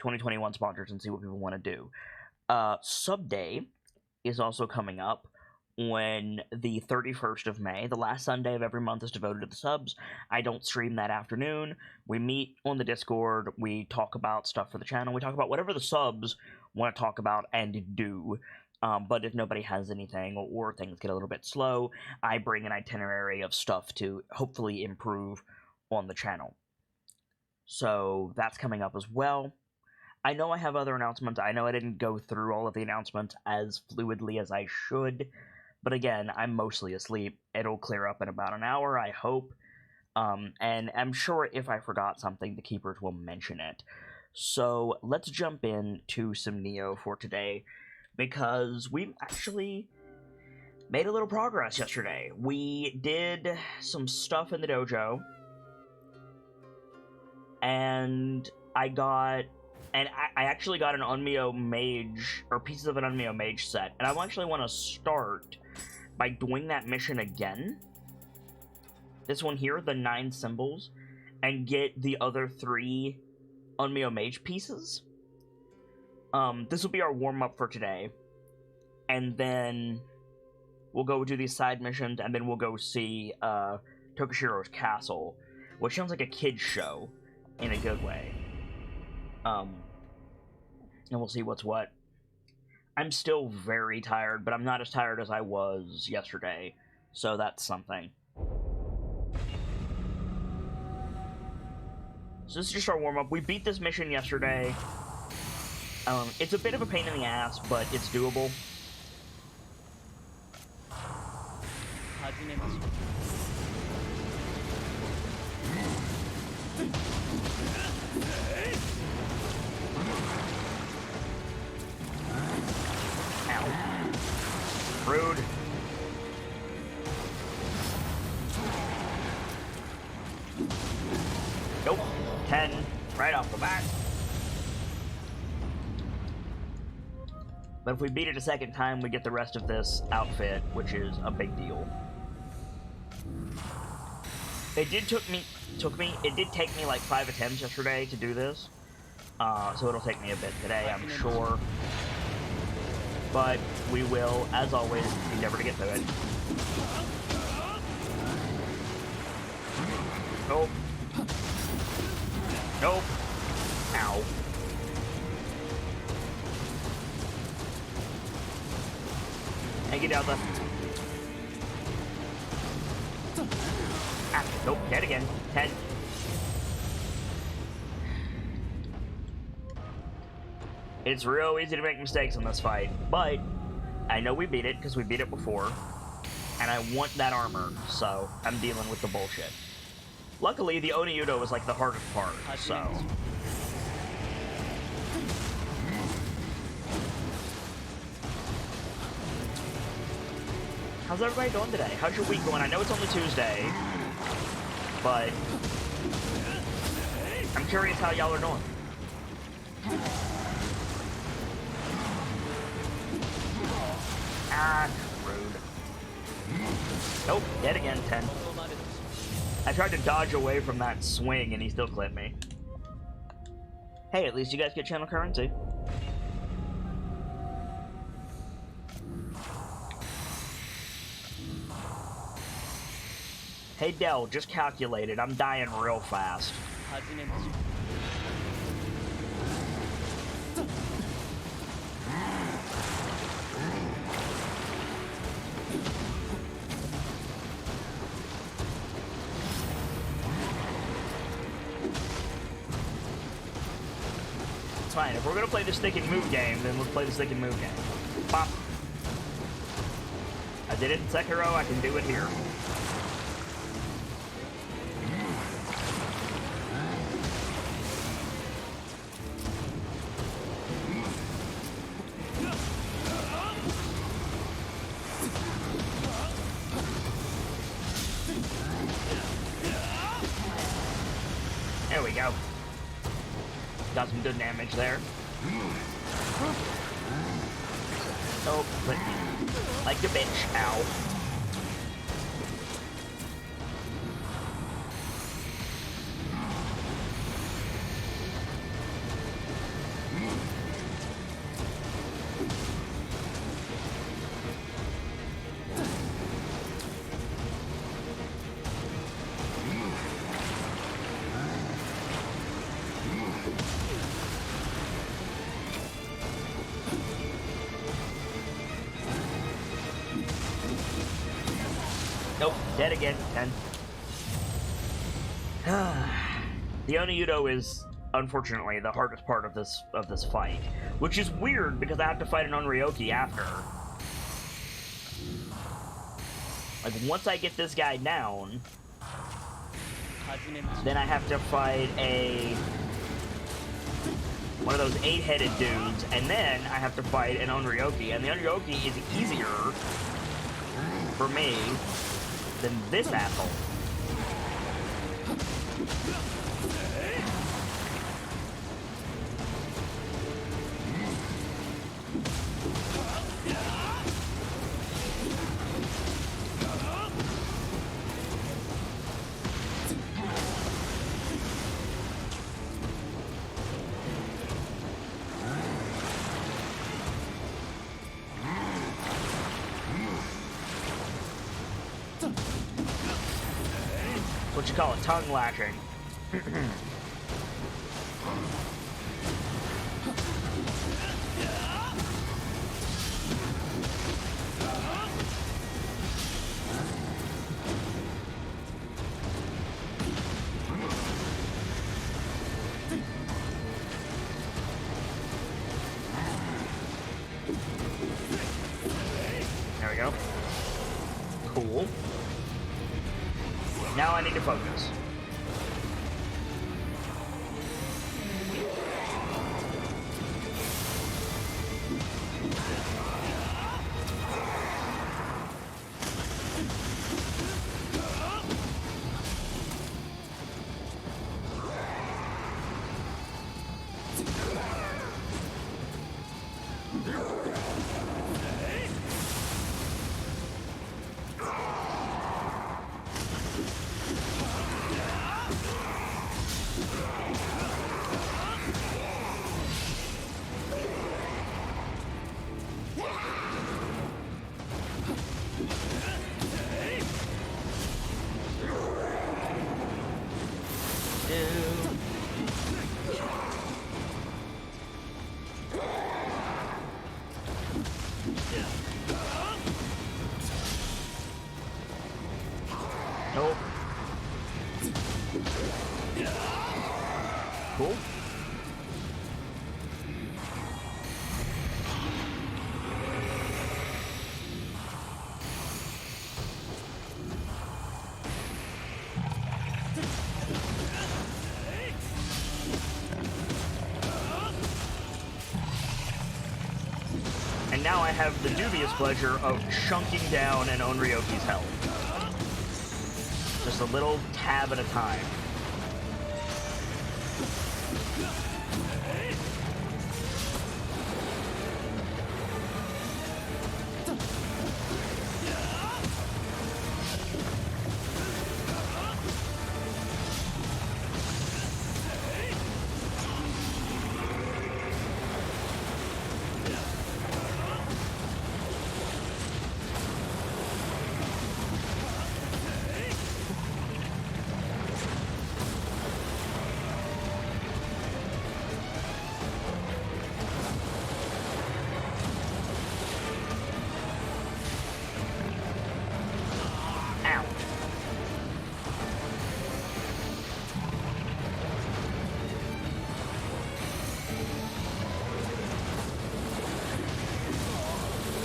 2021 sponsors and see what people want to do. Sub Day is also coming up when the 31st of May, the last Sunday of every month, is devoted to the subs. I don't stream that afternoon. We meet on the Discord. We talk about stuff for the channel. We talk about whatever the subs want to talk about and do. But if nobody has anything or things get a little bit slow, I bring an itinerary of stuff to hopefully improve on the channel. So that's coming up as well. I know I have other announcements. I know I didn't go through all of the announcements as fluidly as I should. But again, I'm mostly asleep. It'll clear up in about an hour, I hope. And I'm sure if I forgot something, the Keepers will mention it. So let's jump into some Nioh for today, because we actually made a little progress yesterday. We did some stuff in the dojo, and I actually got an Nioh Mage, or pieces of an Nioh Mage set, and I actually want to start by doing that mission again. This one here, the 9 symbols, and get the other 3 Nioh Mage pieces. This will be our warm-up for today, and then we'll go do these side missions, and then we'll go see Tokishiro's castle, which sounds like a kid's show in a good way. And we'll see what's what. I'm still very tired, but I'm not as tired as I was yesterday, so that's something. So this is just our warm-up. We beat this mission yesterday. It's a bit of a pain in the ass, but it's doable. Rude. Nope. 10 right off the bat. But if we beat it a second time, we get the rest of this outfit, which is a big deal. It did take me like 5 attempts yesterday to do this. So it'll take me a bit today, I'm sure. But we will, as always, endeavor to get to it. Nope. Nope. Ow. Hey, get out there. Ah, nope, dead again. 10. It's real easy to make mistakes in this fight, but I know we beat it because we beat it before, and I want that armor, so I'm dealing with the bullshit. Luckily, the Oniudo was like the hardest part, so. How's everybody doing today? How's your week going? I know it's only Tuesday, but I'm curious how y'all are doing. Ah, rude. Nope, dead again, 10. I tried to dodge away from that swing and he still clipped me. Hey, at least you guys get channel currency. Hey Dell, just calculated. I'm dying real fast. It's fine. If we're gonna play the stick and move game, then let's play the stick and move game. Pop. I did it in Sekiro, I can do it here. There we go. Got some good damage there. Oh, but like a bitch. Ow. Nope, dead again. 10. The Nioh is, unfortunately, the hardest part of this fight, which is weird because I have to fight an Onryoki after. Like, once I get this guy down, then I have to fight one of those 8-headed dudes, and then I have to fight an Onryoki, and the Onryoki is easier for me than this asshole. What you call it, tongue lashing. There we go. Cool. Now I need to focus. Nope. Cool. And now I have the dubious pleasure of chunking down an Onryoki's health. Just a little tab at a time.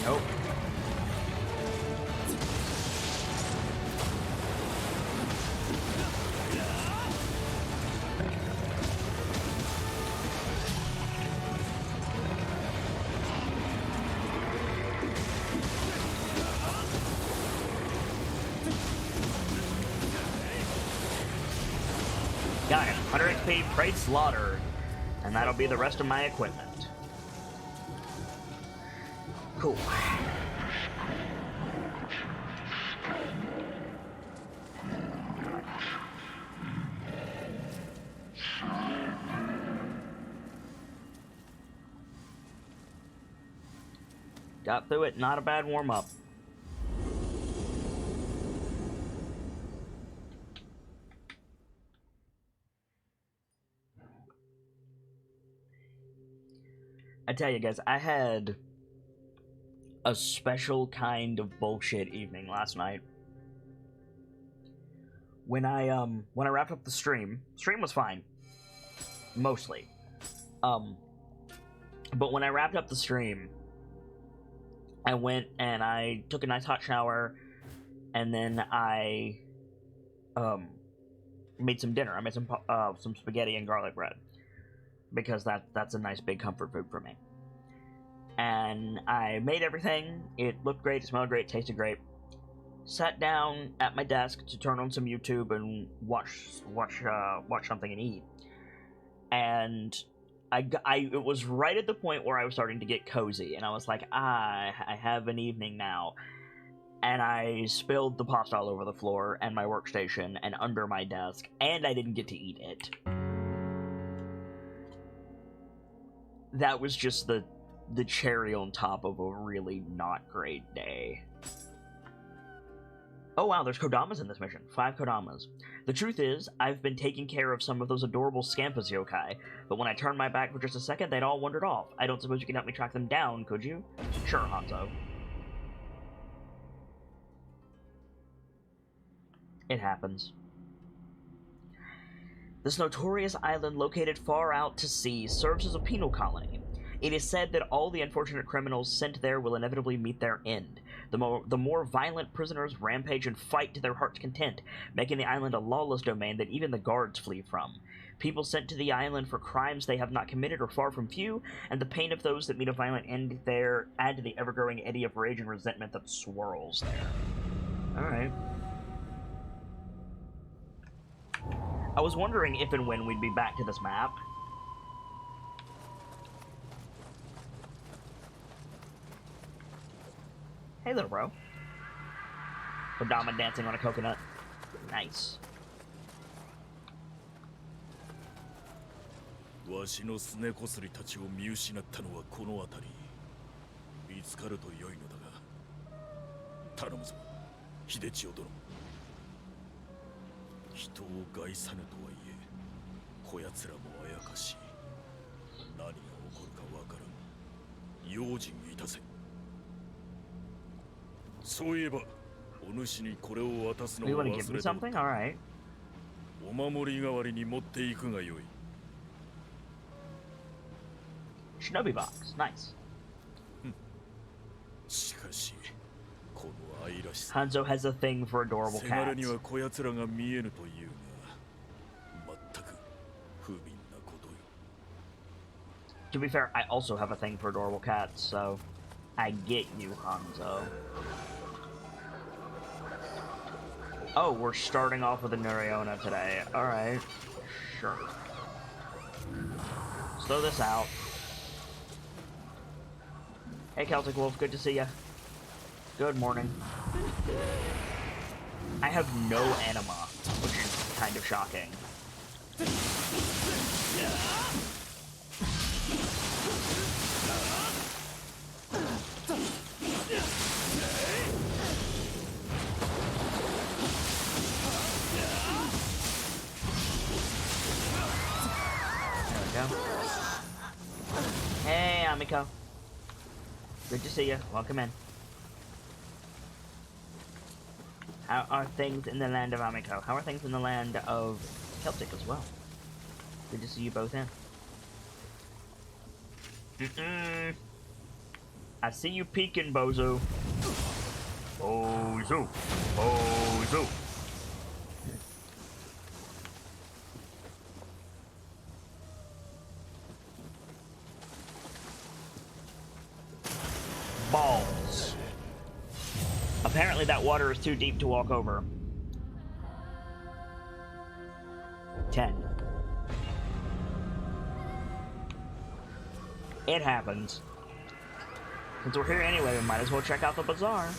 Nope. Got it. 100 XP, Prey Slaughter. And that'll be the rest of my equipment. Cool. Got through it, not a bad warm-up. I tell you guys, I had a special kind of bullshit evening last night. when I wrapped up the stream was fine, mostly. But when I wrapped up the stream, I went and I took a nice hot shower, and then I made some dinner. I made some spaghetti and garlic bread, because that's a nice big comfort food for me. And I made everything. It looked great, it smelled great, it tasted great. Sat down at my desk to turn on some YouTube and watch something and eat. And it was right at the point where I was starting to get cozy, and I was like, I have an evening now. And I spilled the pasta all over the floor and my workstation and under my desk, and I didn't get to eat it. That was just the cherry on top of a really not great day. Oh wow, there's kodamas in this mission. 5 kodamas. The truth is, I've been taking care of some of those adorable Scampas yokai, but when I turned my back for just a second, they'd all wandered off. I don't suppose you can help me track them down, could you? Sure, Hanzo. It happens. This notorious island located far out to sea serves as a penal colony. It is said that all the unfortunate criminals sent there will inevitably meet their end. The more violent prisoners rampage and fight to their heart's content, making the island a lawless domain that even the guards flee from. People sent to the island for crimes they have not committed are far from few, and the pain of those that meet a violent end there add to the ever-growing eddy of rage and resentment that swirls there. Alright. I was wondering if and when we'd be back to this map. Hey, little bro. Kodama dancing on a coconut. Nice. わしのすねこすりたちを見失ったのはこの辺り。見つかると良いのだが。頼むぞ、秀千代殿。人を害さぬとはいえ、こやつらもあやかし。何が起こるかわからん。用心いたせ。そういえば、お主にこれを渡すのを忘れておった。お守り代わりに持っていくがよい。Shinobi box, nice. Hanzo has a thing for adorable cats. To be fair, I also have a thing for adorable cats, so I get you, Hanzo. Oh, we're starting off with a Noriona today. Alright, sure. Let's throw this out. Hey, Celtic Wolf, good to see ya. Good morning. I have no anima, which is kind of shocking. There we go. Hey, Amiko. Good to see you. Welcome in. How are things in the land of Amiko? How are things in the land of Celtic as well? Good to see you both in. I see you peeking, Bozo. Bozo. Bozo. Balls. Apparently that water is too deep to walk over. 10. It happens. Since we're here anyway, we might as well check out the bazaar.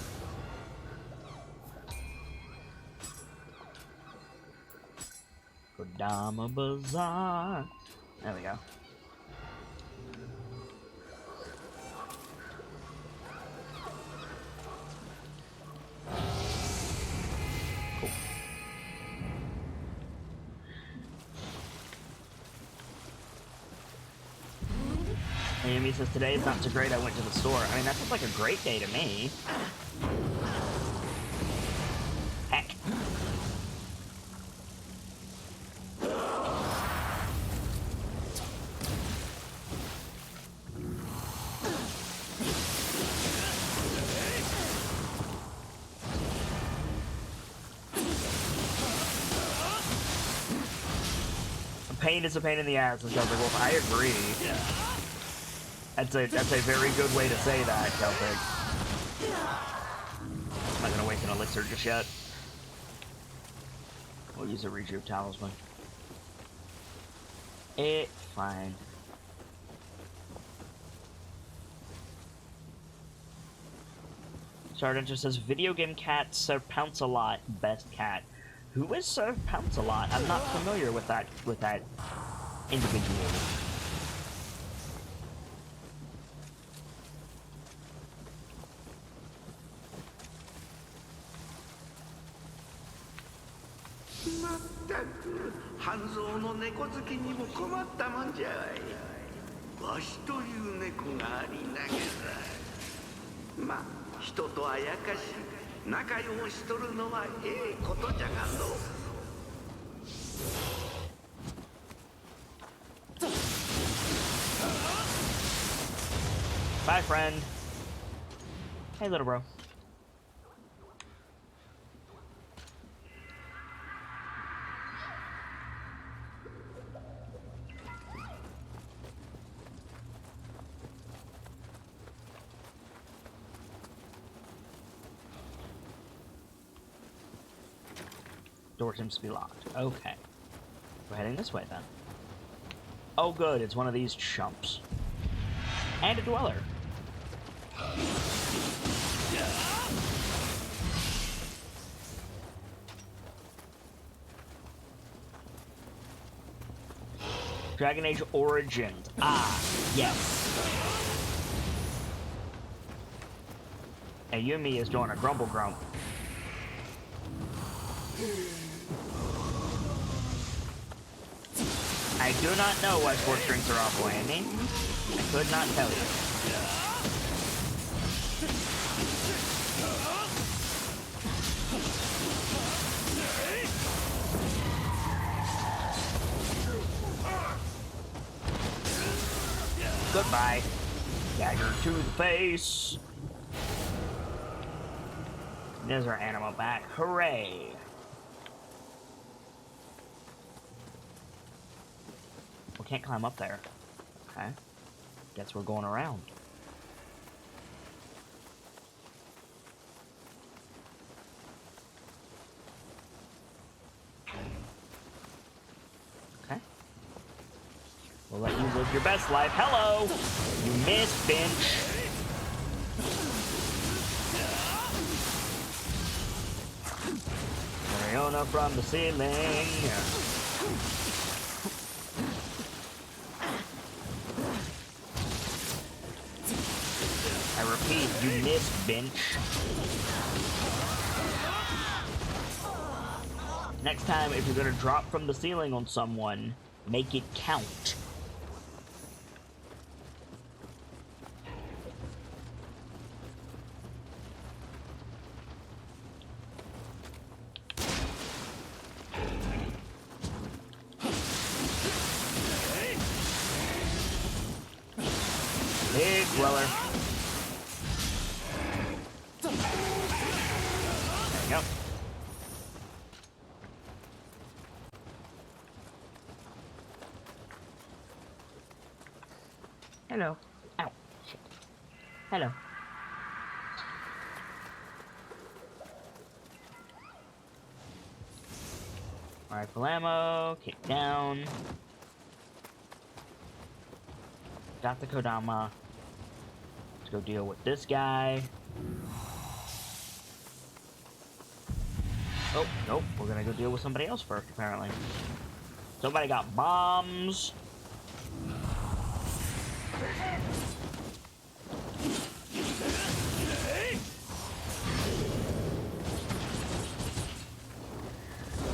Kodama Bazaar. There we go. Cool. Amy says, today is not so great, I went to the store. I mean, that sounds like a great day to me. Heck. pain is a pain in the ass, and Celtic Wolf. I agree. That's a very good way to say that, Celtic. I'm not gonna waste an elixir just yet. We'll use a rejuve talisman. It's fine. Sergeant just says, video game cat Sir Pounce-a-Lot, best cat. Who is Sir Pounce-a-Lot? I'm not familiar with that individual. Bye, friend. Hey, little bro. Door seems to be locked. Okay. We're heading this way, then. Oh, good. It's one of these chumps. And a dweller. Dragon Age Origins. Ah, yes. And Yumi is doing a grumble grump. I do not know why sports drinks are off landing. I could not tell you. Goodbye. Dagger to the face. There's our animal back. Hooray. We can't climb up there. Okay. Guess we're going around. Okay. We'll let you live your best life. Hello! You missed, Finch. Mariona from the ceiling. I repeat, you missed, Finch. Next time, if you're gonna drop from the ceiling on someone, make it count. Big dweller. There you go. Hello. Ow. Shit. Hello. Rifle ammo. Kick down. Got the Kodama. Let's go deal with this guy. Oh, nope. We're gonna go deal with somebody else first, apparently. Somebody got bombs.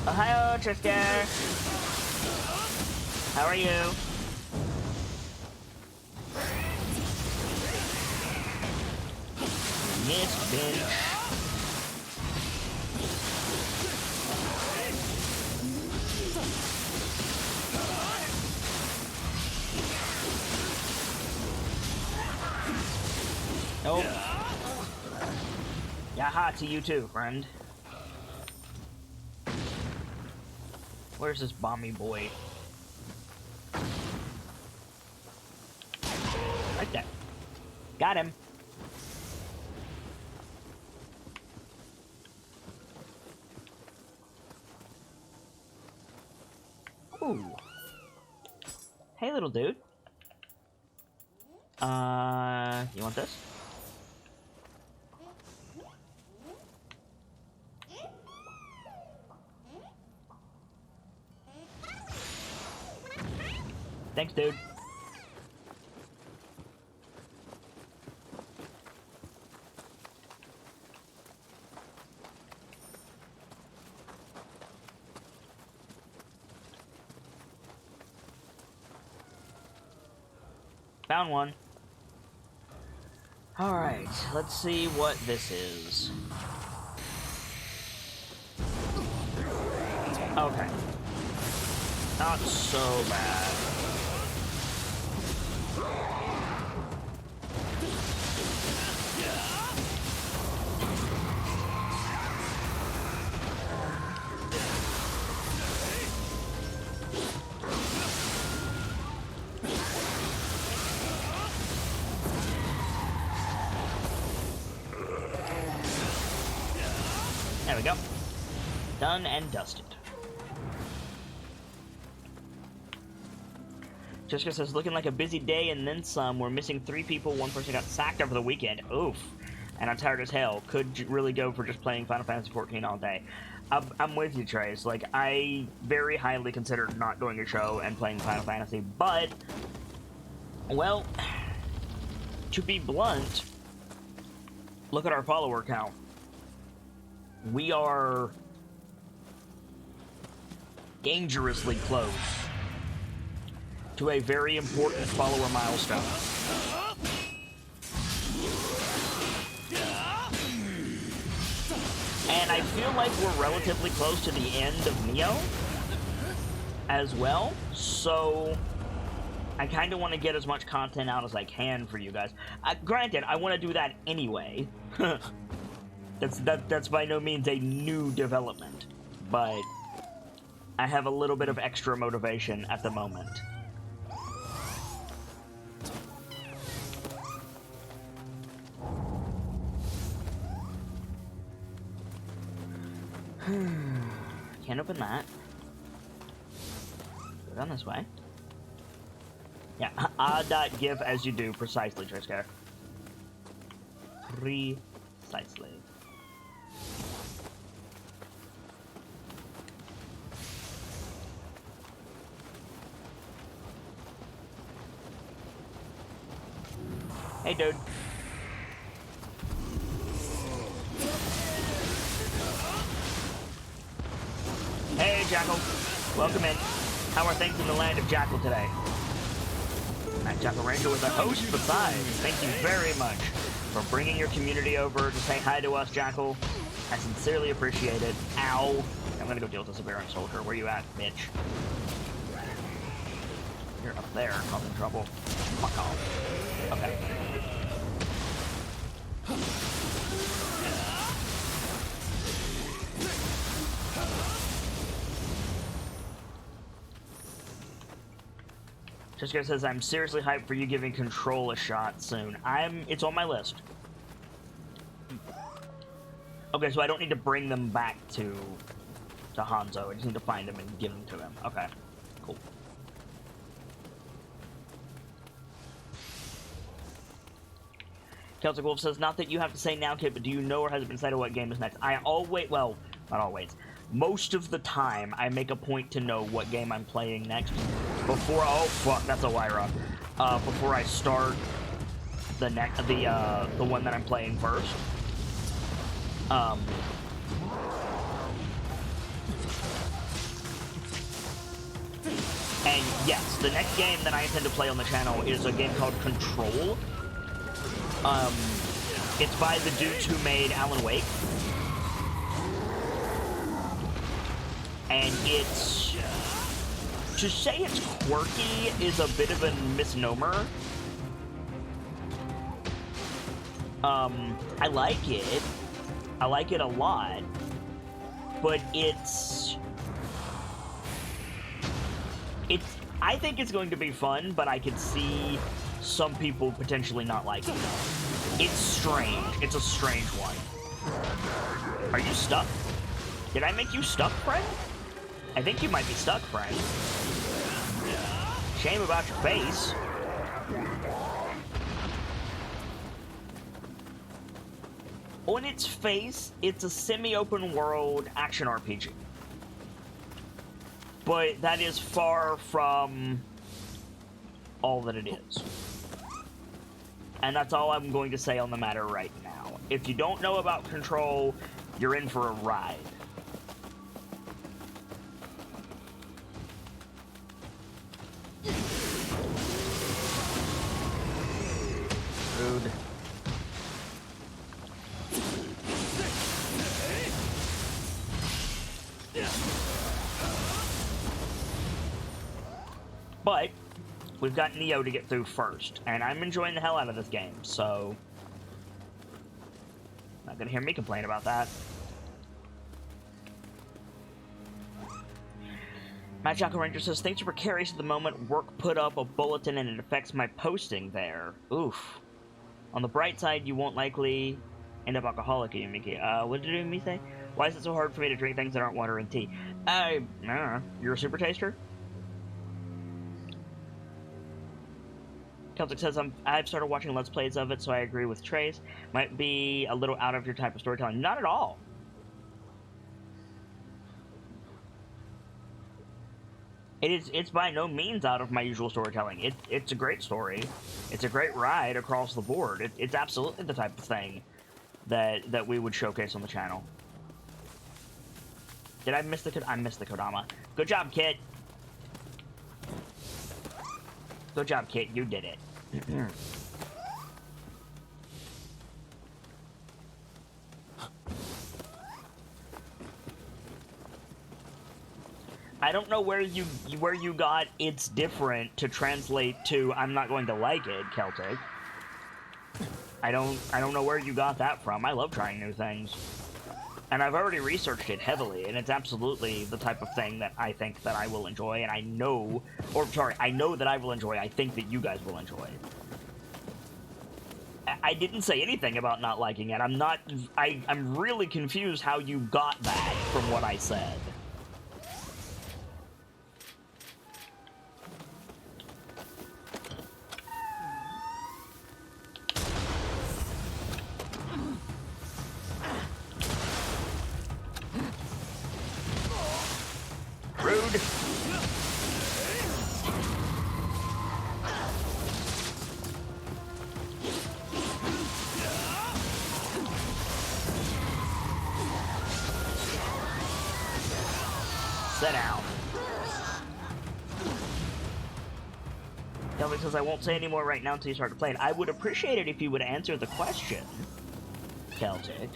Ohio, Trisker. How are you? Missed, bitch. Nope. Yaha to you too, friend. Where's this bomby boy? Right there. Got him. Ooh. Hey, little dude. You want this? Thanks, dude. Found one. Alright, let's see what this is. Okay. Not so bad. There we go. Done and dusted. Jessica says, looking like a busy day and then some. We're missing 3 people. 1 person got sacked over the weekend. Oof. And I'm tired as hell. Could really go for just playing Final Fantasy XIV all day. I'm with you, Trace. Like, I very highly considered not going to show and playing Final Fantasy, but, well, to be blunt, look at our follower count. We are dangerously close to a very important follower milestone. And I feel like we're relatively close to the end of Nioh as well, so I kind of want to get as much content out as I can for you guys. Granted, I want to do that anyway. That's by no means a new development, but I have a little bit of extra motivation at the moment. Can't open that. Go down this way. Yeah, a.gif as you do, precisely, Trisker. Precisely. Hey, dude. Hey, Jackal. Welcome in. How are things in the land of Jackal today? Matt Jackal Ranger was a host besides. Thank you very much for bringing your community over to say hi to us, Jackal. I sincerely appreciate it. Ow. I'm gonna go deal with this Aberrant Soldier. Where you at, bitch? You're up there, causing trouble. Fuck off. Okay. Jessica says, I'm seriously hyped for you giving Control a shot soon. It's on my list. Okay, so I don't need to bring them back to Hanzo. I just need to find them and give them to him. Okay, cool. Celtic Wolf says, not that you have to say now, kid, but do you know or has it been decided what game is next? I always, well, not always. Most of the time, I make a point to know what game I'm playing next before, oh fuck, that's a Wyra. Before I start the one that I'm playing first. And yes, the next game that I intend to play on the channel is a game called Control. It's by the dudes who made Alan Wake. And it's... to say it's quirky is a bit of a misnomer. I like it. I like it a lot. But it's... I think it's going to be fun, but I could see some people potentially not like it. It's strange. It's a strange one. Are you stuck? Did I make you stuck, friend? I think you might be stuck, friend. Shame about your face. On its face, it's a semi-open world action RPG. But that is far from all that it is. And that's all I'm going to say on the matter right now. If you don't know about Control, you're in for a ride. Rude. But we've got Nioh to get through first, and I'm enjoying the hell out of this game, so not gonna hear me complain about that. Matt Jocko Ranger says, thanks for precarious at the moment. Work put up a bulletin and it affects my posting there. Oof. On the bright side, you won't likely end up alcoholic, Yumiki. What did me say? Why is it so hard for me to drink things that aren't water and tea? I don't know. You're a super taster? Celtic says, I've started watching Let's Plays of it, so I agree with Trace. Might be a little out of your type of storytelling. Not at all. It's by no means out of my usual storytelling. It's a great story. It's a great ride across the board. It's absolutely the type of thing that we would showcase on the channel. Did I miss the I missed the Kodama. Good job, Kit. Good job, Kit. You did it. I don't know where you got "it's different" to translate to "I'm not going to like it," Celtic. I don't know where you got that from. I love trying new things. And I've already researched it heavily, and it's absolutely the type of thing that I think that I will enjoy, and I know that I will enjoy. I think that you guys will enjoy. I didn't say anything about not liking it. I'm really confused how you got that from what I said. Rude. Sit down. Kelvin says, I won't say any more right now until you start to play it. I would appreciate it if you would answer the question, Celtic,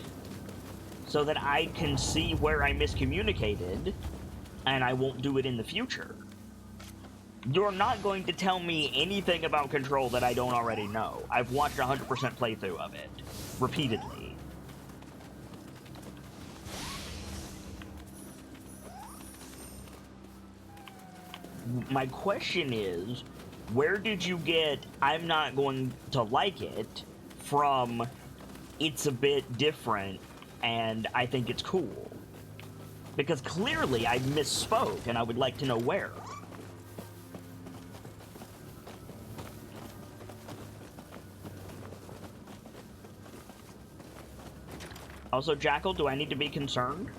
so that I can see where I miscommunicated, and I won't do it in the future. You're not going to tell me anything about Control that I don't already know. I've watched a 100% playthrough of it, repeatedly. My question is, where did you get "I'm not going to like it" from "it's a bit different and I think it's cool"? Because clearly I misspoke, and I would like to know where. Also, Jackal, do I need to be concerned?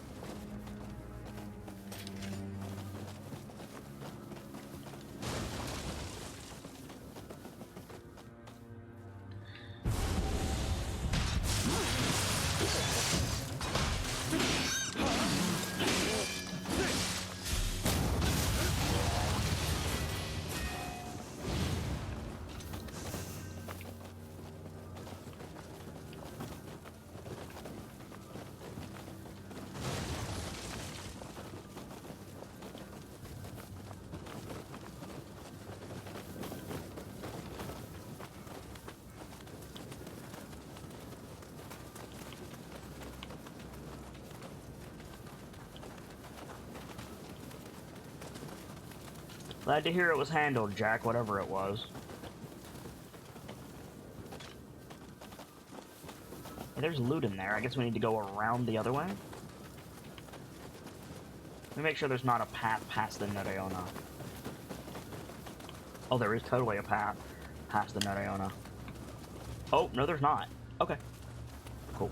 Glad to hear it was handled, Jack, whatever it was. Hey, there's loot in there. I guess we need to go around the other way. Let me make sure there's not a path past the Nioh. Oh, there is totally a path past the Nioh. Oh, no, there's not. Okay. Cool.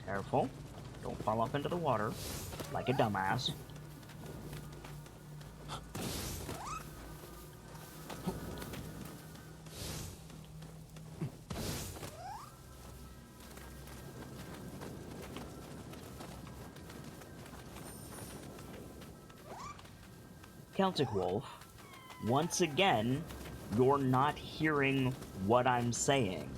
Careful. Don't fall off into the water like a dumbass. Celtic Wolf, once again, you're not hearing what I'm saying.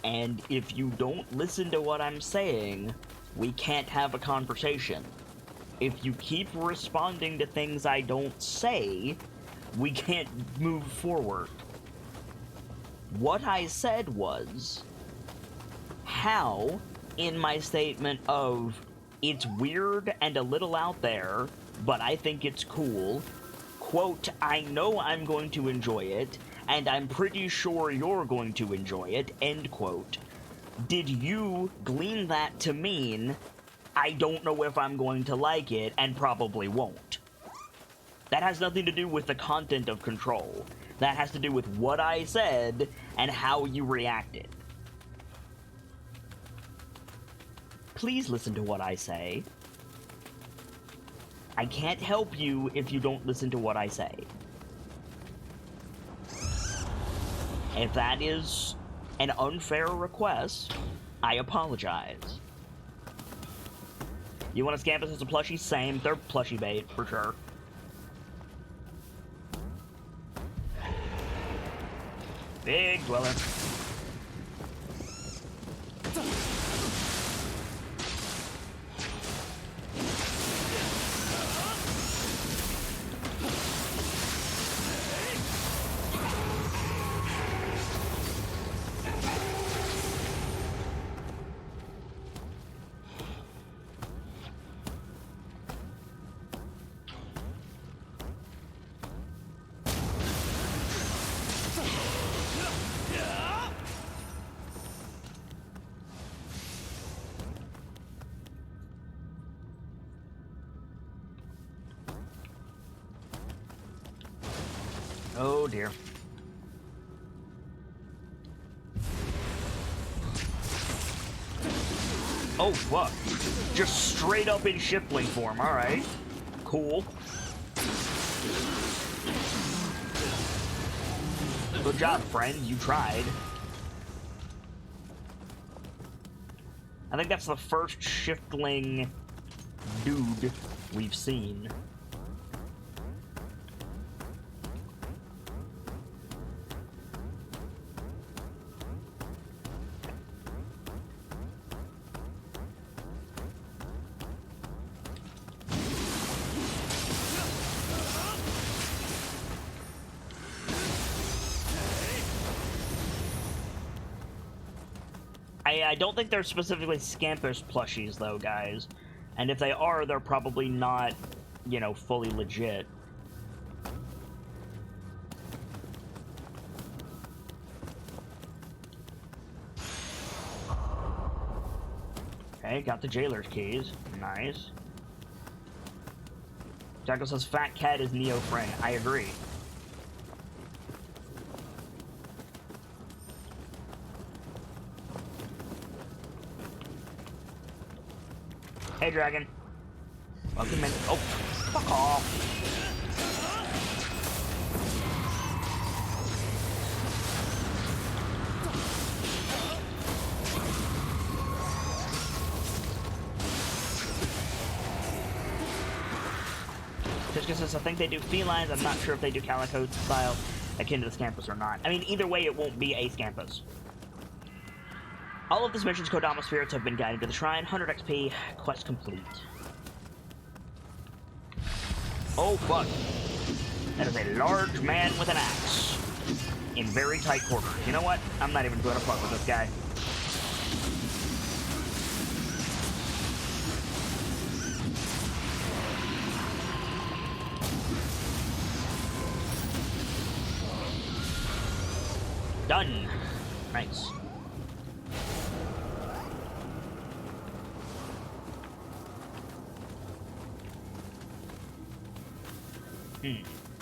And if you don't listen to what I'm saying, we can't have a conversation. If you keep responding to things I don't say, we can't move forward. What I said was, how, in my statement of, it's weird and a little out there, but I think it's cool, quote, I know I'm going to enjoy it, and I'm pretty sure you're going to enjoy it, end quote. Did you glean that to mean, I don't know if I'm going to like it, and probably won't? That has nothing to do with the content of Control. That has to do with what I said, and how you reacted. Please listen to what I say. I can't help you if you don't listen to what I say. If that is an unfair request, I apologize. You want to scam us as a plushie? Same. They're plushie bait, for sure. Big dweller. Oh dear. Oh fuck. Just straight up in shipling form, alright. Cool. Good job, friend. You tried. I think that's the first shiftling dude we've seen. I don't think they're specifically Scampus plushies, though, guys. And if they are, they're probably not, you know, fully legit. Okay, got the jailer's keys. Nice. Jacko says, Fat Cat is Nioh friend. I agree. Hey, Dragon. Welcome in. Oh, fuck off. Just because I think they do felines, I'm not sure if they do calico style akin to the Scampus or not. I mean, either way, it won't be a Scampus. All of this mission's Kodama spirits have been guided to the shrine. 100 XP, quest complete. Oh, fuck. That is a large man with an axe. In very tight quarters. You know what? I'm not even going to fuck with this guy. Done. Nice.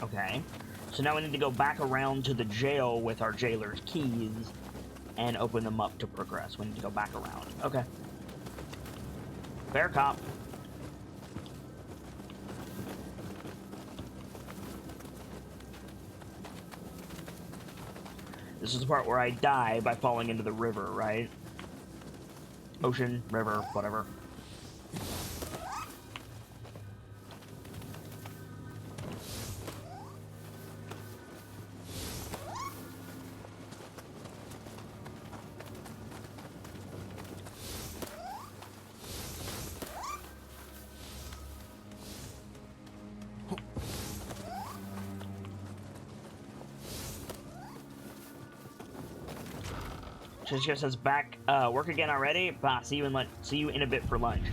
Okay. So now we need to go back around to the jail with our jailer's keys and open them up to progress. We need to go back around. Okay. Fair cop. This is the part where I die by falling into the river, right? Ocean, river, whatever. Just says back, work again already? Bah, see you in a bit for lunch.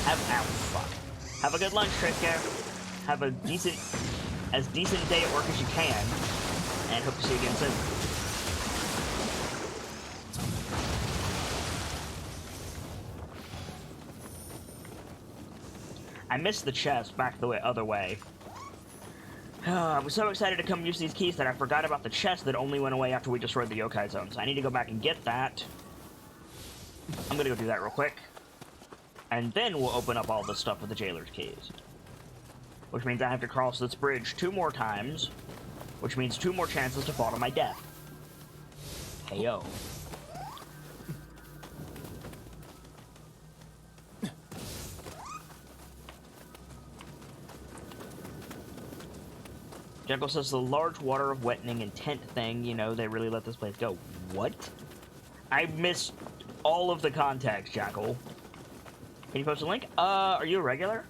Have a good lunch, Triska. Have a as decent day at work as you can, and hope to see you again soon. I missed the chest back the other way. I was so excited to come use these keys that I forgot about the chest that only went away after we destroyed the yokai zone, so I need to go back and get that. I'm gonna go do that real quick. And then we'll open up all the stuff with the jailer's keys. Which means I have to cross this bridge 2 more times, which means 2 more chances to fall to my death. Heyo. Jekyll says the large water of wetting and tent thing, you know, they really let this place go. What? I missed all of the context, Jackal. Can you post a link? Are you a regular?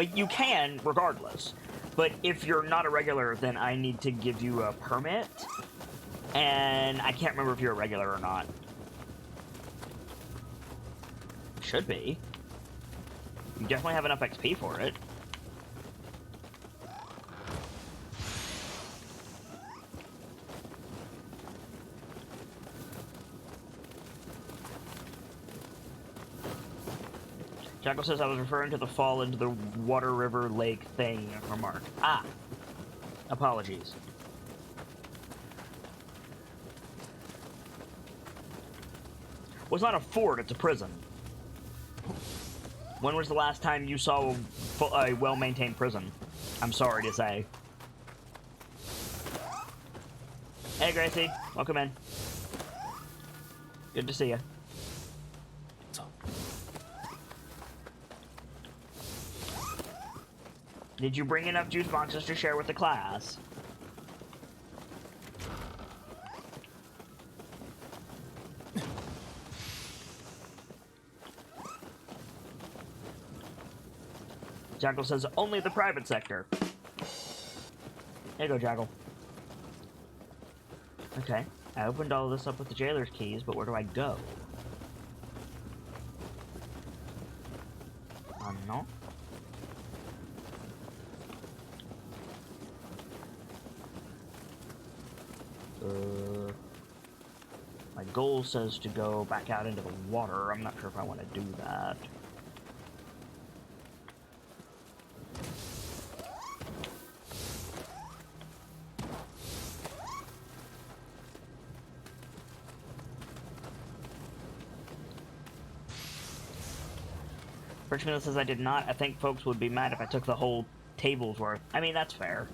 You can, regardless. But if you're not a regular, then I need to give you a permit. And I can't remember if you're a regular or not. Should be. You definitely have enough XP for it. Jackal says I was referring to the fall into the water river lake thing remark. Ah. Apologies. Well, it's not a fort, it's a prison. When was the last time you saw a well-maintained prison? I'm sorry to say. Hey, Gracie. Welcome in. Good to see you. Did you bring enough juice boxes to share with the class? Jackal says only the private sector. There you go, Jackal. Okay, I opened all of this up with the jailer's keys, but where do I go? No. My goal says to go back out into the water. I'm not sure if I want to do that. Richmond says I did not. I think folks would be mad if I took the whole table's worth. I mean, that's fair.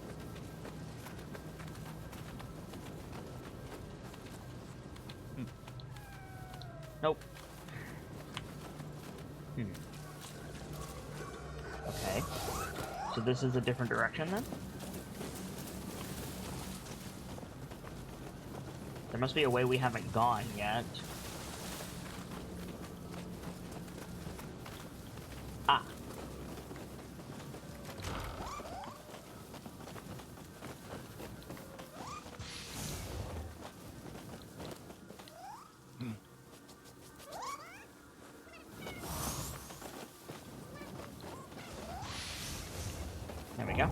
Nope. Okay. So this is a different direction then? There must be a way we haven't gone yet. Ah. There we go.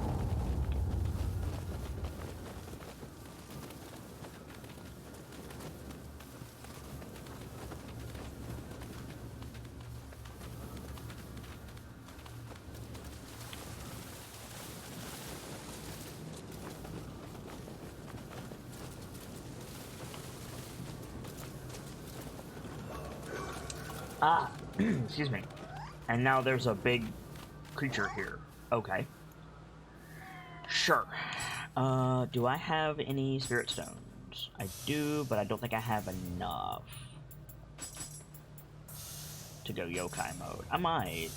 Ah, excuse me. And now there's a big creature here. Okay. Sure. Do I have any spirit stones? I do, but I don't think I have enough to go yokai mode. I might.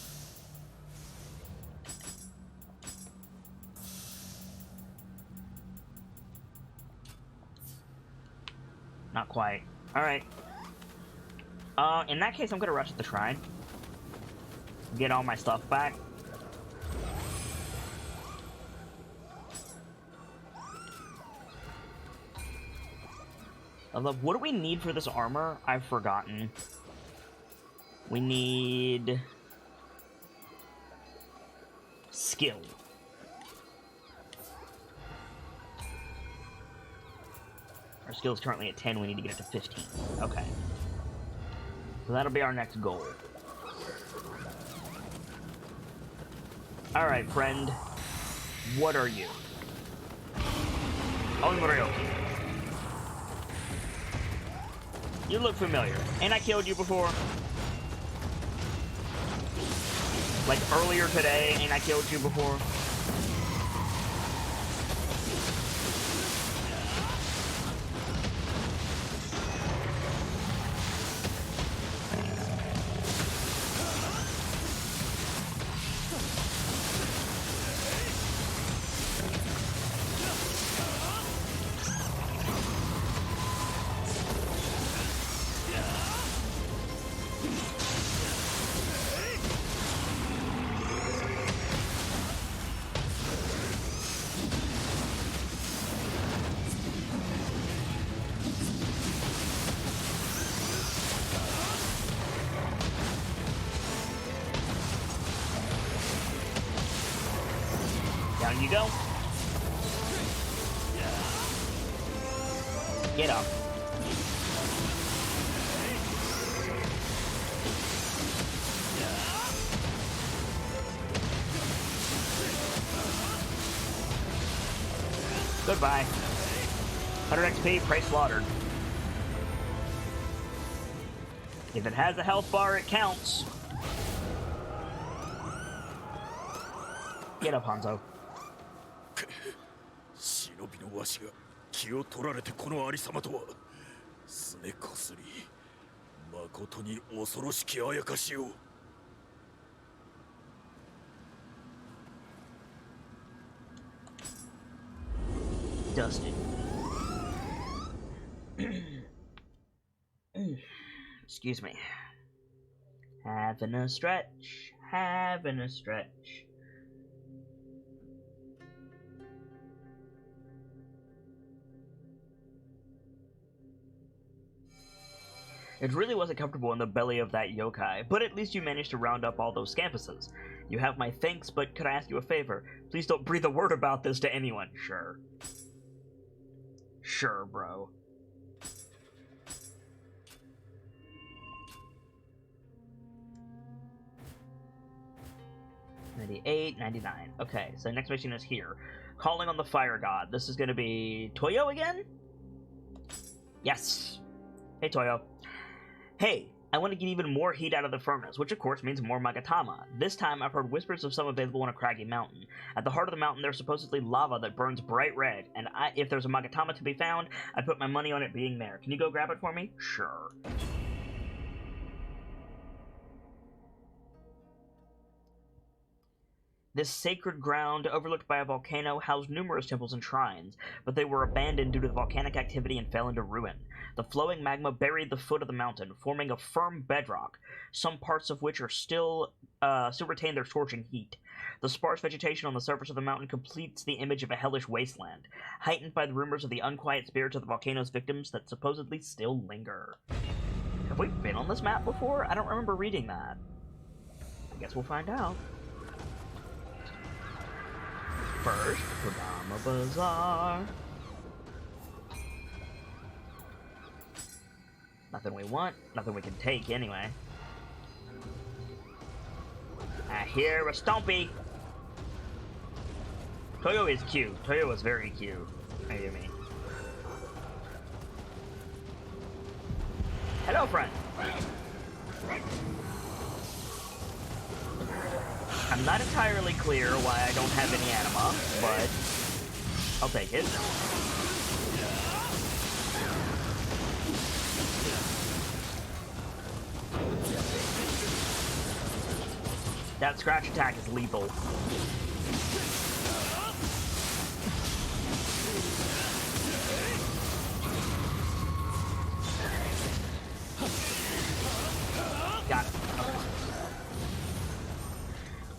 Not quite. Alright. In that case, I'm gonna rush to the shrine. Get all my stuff back. Although, what do we need for this armor? I've forgotten. We need... skill. Our skill is currently at 10, we need to get it to 15. Okay. So that'll be our next goal. Alright, friend. What are you? Onmuryoki. You look familiar. Ain't I killed you before? Like earlier today, ain't I killed you before? Down you go. Get up. Goodbye. 100 XP, prey slaughtered. If it has a health bar, it counts. Get up, Hanzo. 忍びのわしが気を取られてこのありさまとはすねこすり誠に恐ろしきあやかしを Dusted. Excuse me. Having a stretch. Having a stretch. It really wasn't comfortable in the belly of that yokai, but at least you managed to round up all those scampuses. You have my thanks, but could I ask you a favor? Please don't breathe a word about this to anyone. Sure. Sure, bro. $98, $99. Okay, so next mission is here. Calling on the Fire God. This is gonna be Toyo again? Yes. Hey, Toyo. Hey, I want to get even more heat out of the furnace, which of course means more Magatama. This time, I've heard whispers of some available on a craggy mountain. At the heart of the mountain, there's supposedly lava that burns bright red, and if there's a Magatama to be found, I'd put my money on it being there. Can you go grab it for me? Sure. This sacred ground, overlooked by a volcano, housed numerous temples and shrines, but they were abandoned due to the volcanic activity and fell into ruin. The flowing magma buried the foot of the mountain, forming a firm bedrock, some parts of which are still retain their scorching heat. The sparse vegetation on the surface of the mountain completes the image of a hellish wasteland, heightened by the rumors of the unquiet spirits of the volcano's victims that supposedly still linger. Have we been on this map before? I don't remember reading that. I guess we'll find out. First, Kodama Bazaar. Nothing we want, nothing we can take anyway. I hear a Stompy! Toyo is cute. Toyo is very cute. I hear me. Hello, friend! I'm not entirely clear why I don't have any anima, but I'll take it. That scratch attack is lethal. Got it. Okay.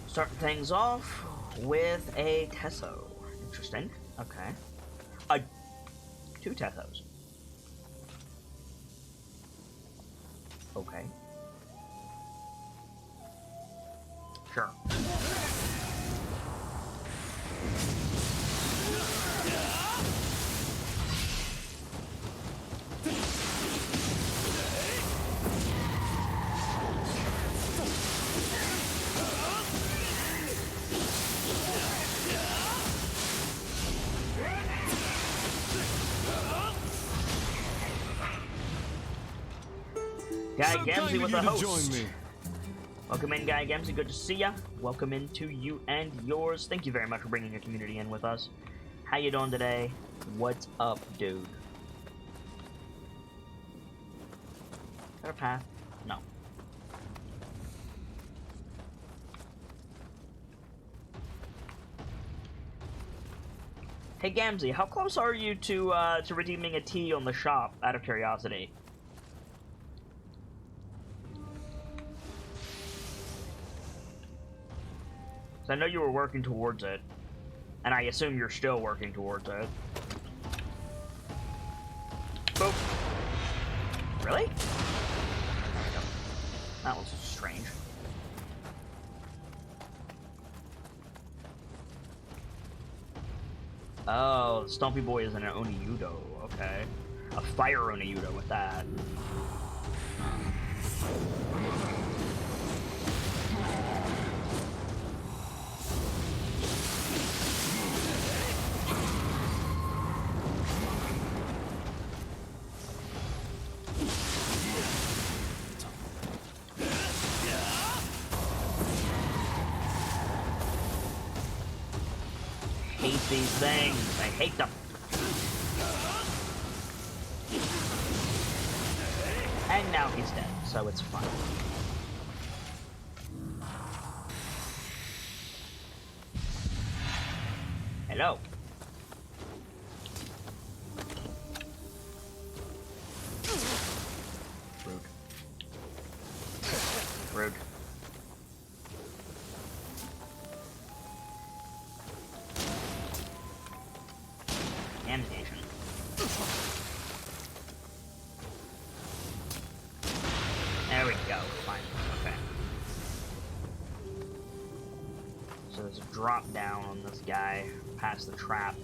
Starting things off with a Tesso. Interesting. Okay. 2 Tessos. Okay. Sure. Guy Gamsey with the host. Welcome in, Guy Gamsey. Good to see ya. Welcome into you and yours. Thank you very much for bringing your community in with us. How you doing today? What's up, dude? Is there a path? No. Hey, Gamsey, how close are you to redeeming a tea on the shop, out of curiosity? I know you were working towards it, and I assume you're still working towards it. Boop. Really? That was strange. Oh, the Stompy Boy is an Oniyudo. Okay. A fire Oniyudo with that. These things. I hate them. And now he's dead, so it's fine. Hello. Rude. Rude. Animation. There we go. Fine. Okay. So there's a drop down on this guy past the trap.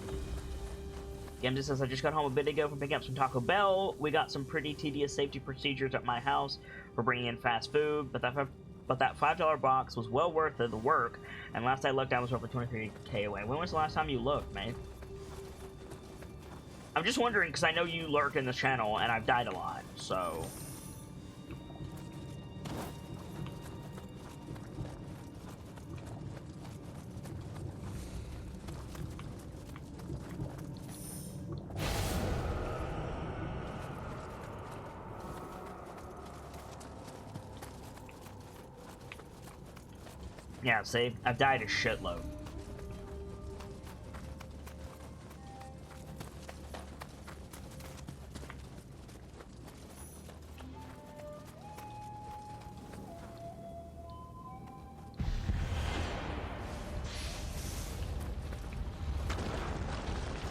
Gamza says, I just got home a bit ago from picking up some Taco Bell. We got some pretty tedious safety procedures at my house for bringing in fast food, but that $5 box was well worth the work, and last I looked, I was roughly 23k away. When was the last time you looked, mate? I'm just wondering, because I know you lurk in this channel, and I've died a lot, so... Yeah, see? I've died a shitload.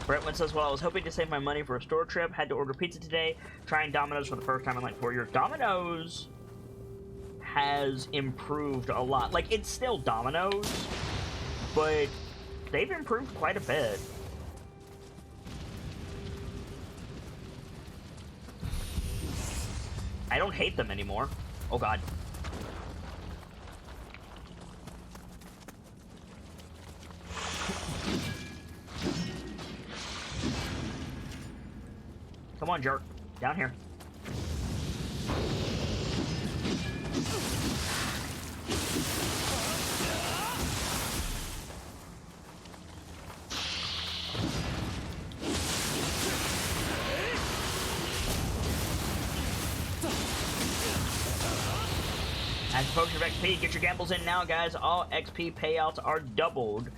Brentwood says, well, I was hoping to save my money for a store trip. Had to order pizza today. Trying Domino's for the first time in like 4 years. Domino's has improved a lot. Like, it's still Domino's, but they've improved quite a bit. I don't hate them anymore. Oh, God. Come on, jerk. Down here. As potion of XP, get your gambles in now, guys. All XP payouts are doubled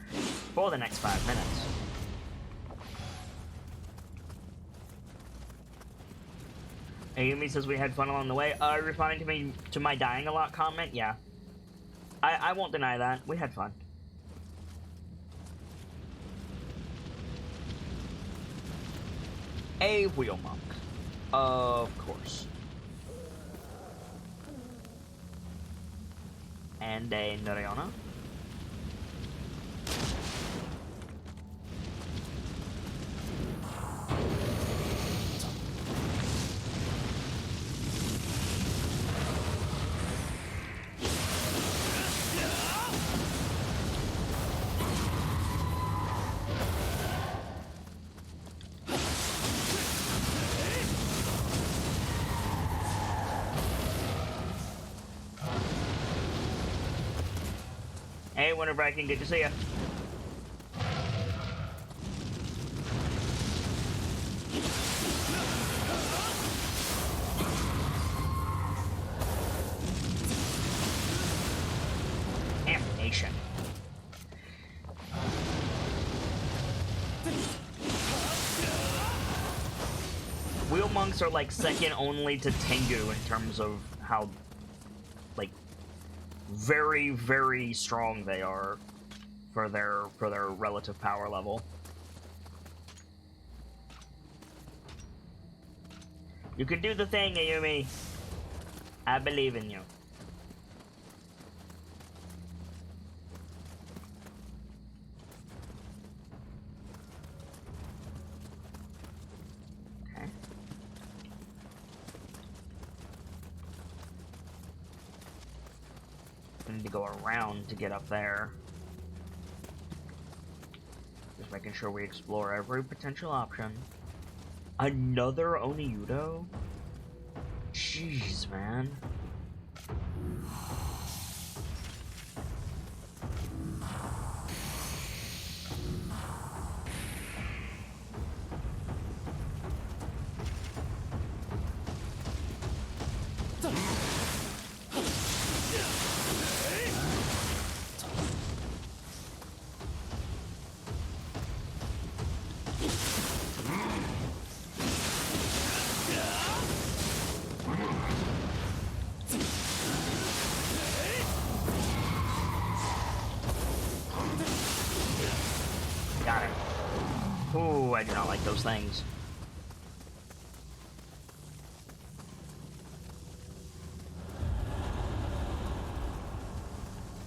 for the next 5 minutes. Ayumi says we had fun along the way. Responding to my dying a lot comment? Yeah. I won't deny that. We had fun. A wheel monk. Of course. And a Noriona. Hey, whenever I can get to see ya. Damnation. Wheel monks are like second only to Tengu in terms of how, like, very, very strong they are for their relative power level. You can do the thing, Ayumi. I believe in you. Okay. I need to go around to get up there. Just making sure we explore every potential option. Another Oniyudo? Jeez, man. Got it. Ooh, I do not like those things.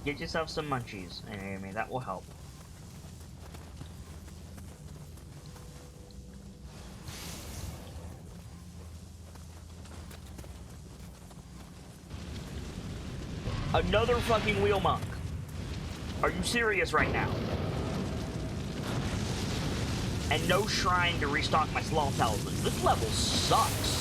Get yourself some munchies, Amy. That will help. Another fucking wheel monk. Are you serious right now? And no shrine to restock my sloth talisman. This level sucks.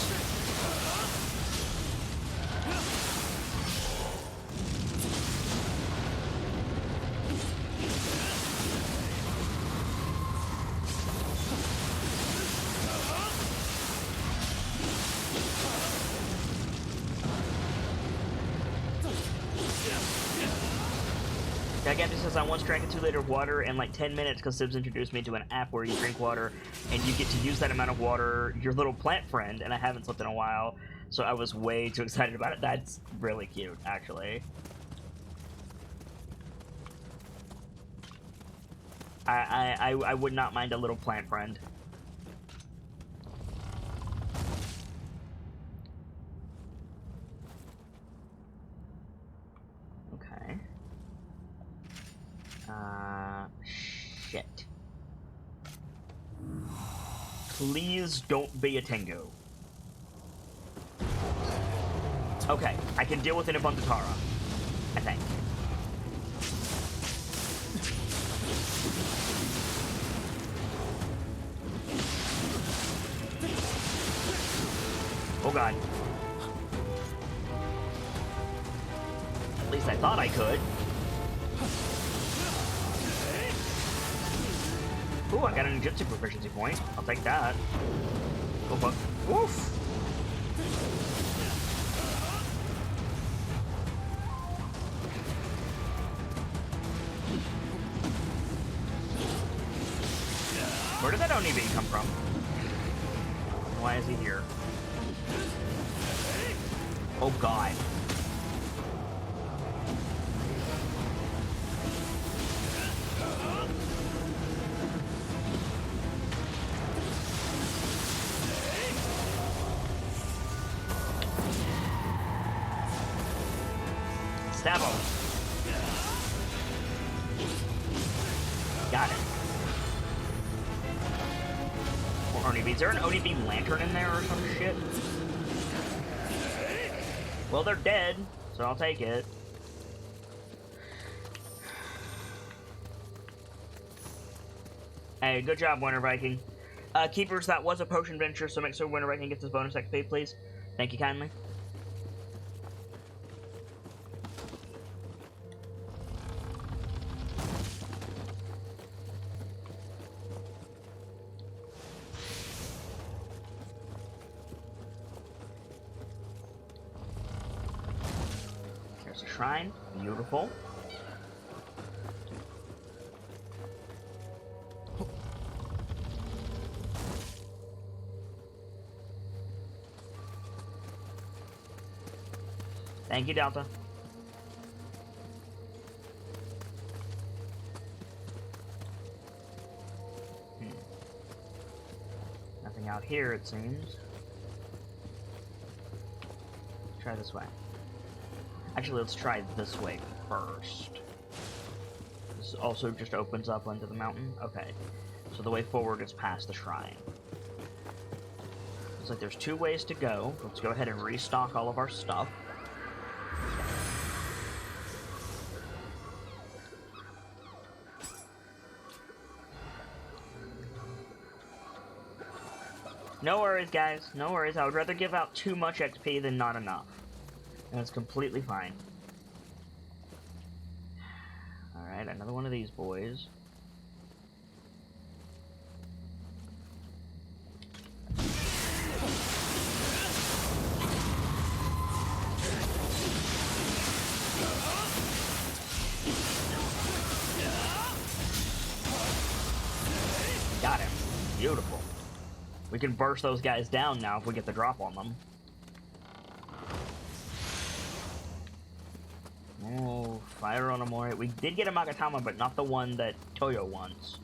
Gigantic says, I once drank a 2 liter of water in like 10 minutes because Sibs introduced me to an app where you drink water and you get to use that amount of water, your little plant friend, and I haven't slept in a while, so I was way too excited about it. That's really cute, actually. I would not mind a little plant friend. Okay. Shit. Please don't be a Tengu. Okay, I can deal with it in Buntatara, I think. Oh god. At least I thought I could. Ooh, I got a ninjutsu proficiency point. I'll take that. Oh, fuck. Oof! Where did that Onibi come from? Why is he here? Oh, God. Stab him. Got it. More Onibi. Is there an Onibi lantern in there or some shit? Well, they're dead, so I'll take it. Hey, good job, Winter Viking. Keepers, that was a potion venture, so make sure Winter Viking gets his bonus XP, please. Thank you kindly. There's a shrine. Beautiful. Thank you, Delta. Nothing out here, it seems. Let's try this way. Actually, let's try this way first. This also just opens up onto the mountain. Okay. So the way forward is past the shrine. Looks like there's two ways to go. Let's go ahead and restock all of our stuff. No worries, guys. No worries. I would rather give out too much XP than not enough. And that's completely fine. Alright, another one of these boys. Got him. Beautiful. We can burst those guys down now if we get the drop on them. Oh, fire on Amore. We did get a Magatama, but not the one that Toyo wants.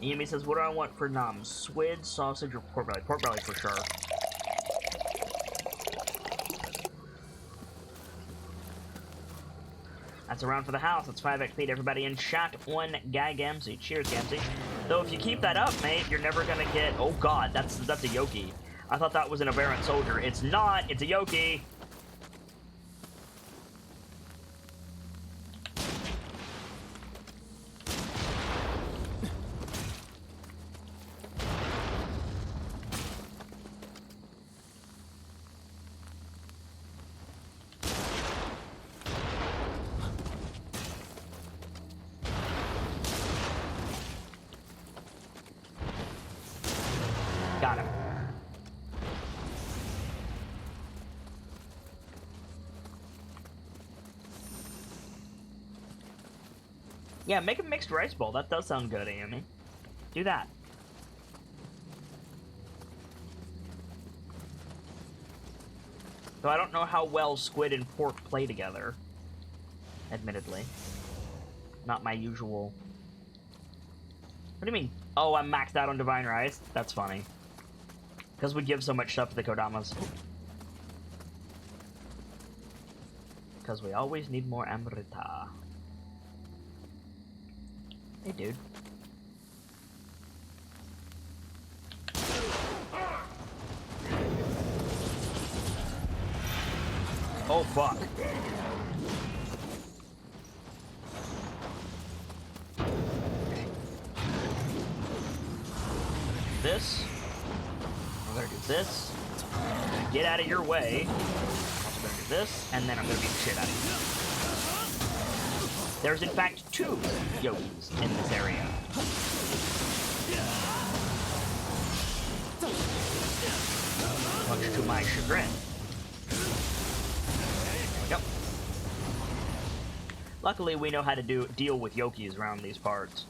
Yumi says, what do I want for Nam? Squid, sausage, or pork belly? Pork belly for sure. That's a round for the house. That's 5 XP to everybody in chat. One guy Gamzee. Cheers, Gamzee. Though if you keep that up, mate, you're never gonna get... Oh god, that's a Yoki. I thought that was an aberrant soldier. It's not. It's a Yoki. Got him. Yeah, make a mixed rice bowl. That does sound good, Amy. Do that. Though I don't know how well squid and pork play together. Admittedly. Not my usual... What do you mean? Oh, I'm maxed out on Divine Rice? That's funny. Because we give so much stuff to the Kodamas. Because we always need more Amrita. Hey, dude. Oh, fuck. This. We're gonna do this. Get out of your way. Also I'm gonna do this, and then I'm gonna beat the shit out of you. There's in fact 2 yogis in this area. Much to my chagrin. There we go. Luckily, we know how to deal with yokis around these parts.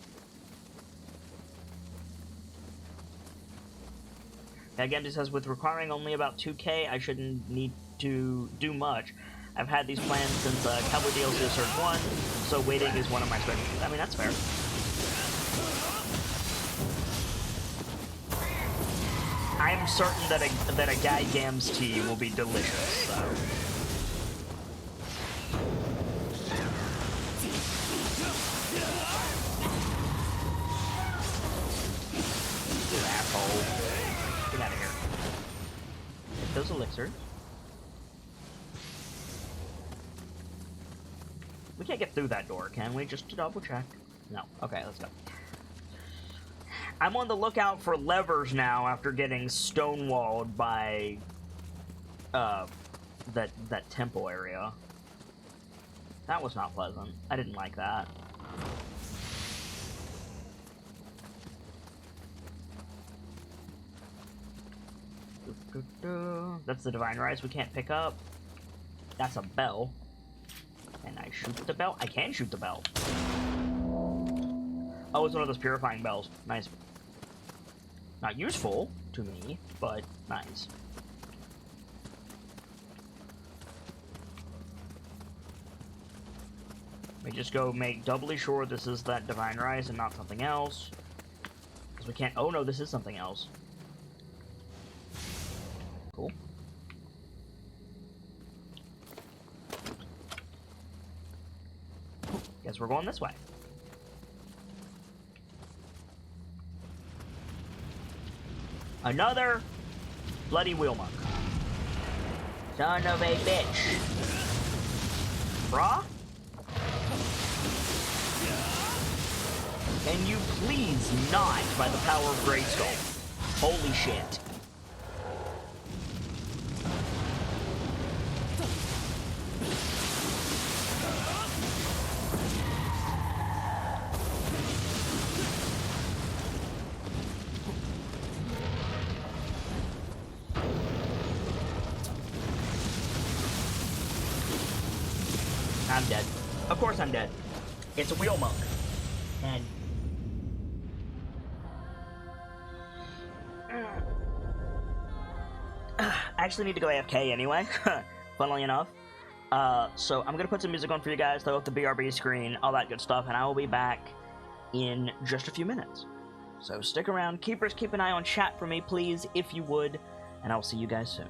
Again, it says, with requiring only about 2K, I shouldn't need to do much. I've had these plans since Cowboy DLC Surge 1, so waiting is one of my specialties. I mean, that's fair. I'm certain that a Guy Gams tea will be delicious, so... You asshole. Get out of here. Get those elixirs. We can't get through that door, can we? Just to double check. No. Okay, let's go. I'm on the lookout for levers now after getting stonewalled by that temple area. That was not pleasant. I didn't like that. That's the divine rice we can't pick up. That's a bell. Can I shoot the bell? I can shoot the bell. Oh, it's one of those purifying bells. Nice. Not useful to me, but nice. Let me just go make doubly sure this is that divine rice and not something else. Because we can't... Oh no, this is something else. Cool. Guess we're going this way. Another bloody wheel monk. Son of a bitch. Brah? Can you please not by the power of Greatskull? Holy shit. I'm dead. Of course I'm dead. It's a wheel monk. And... I actually need to go AFK anyway, funnily enough. So I'm gonna put some music on for you guys, throw up the BRB screen, all that good stuff, and I will be back in just a few minutes. So stick around. Keepers, keep an eye on chat for me, please, if you would, and I'll see you guys soon.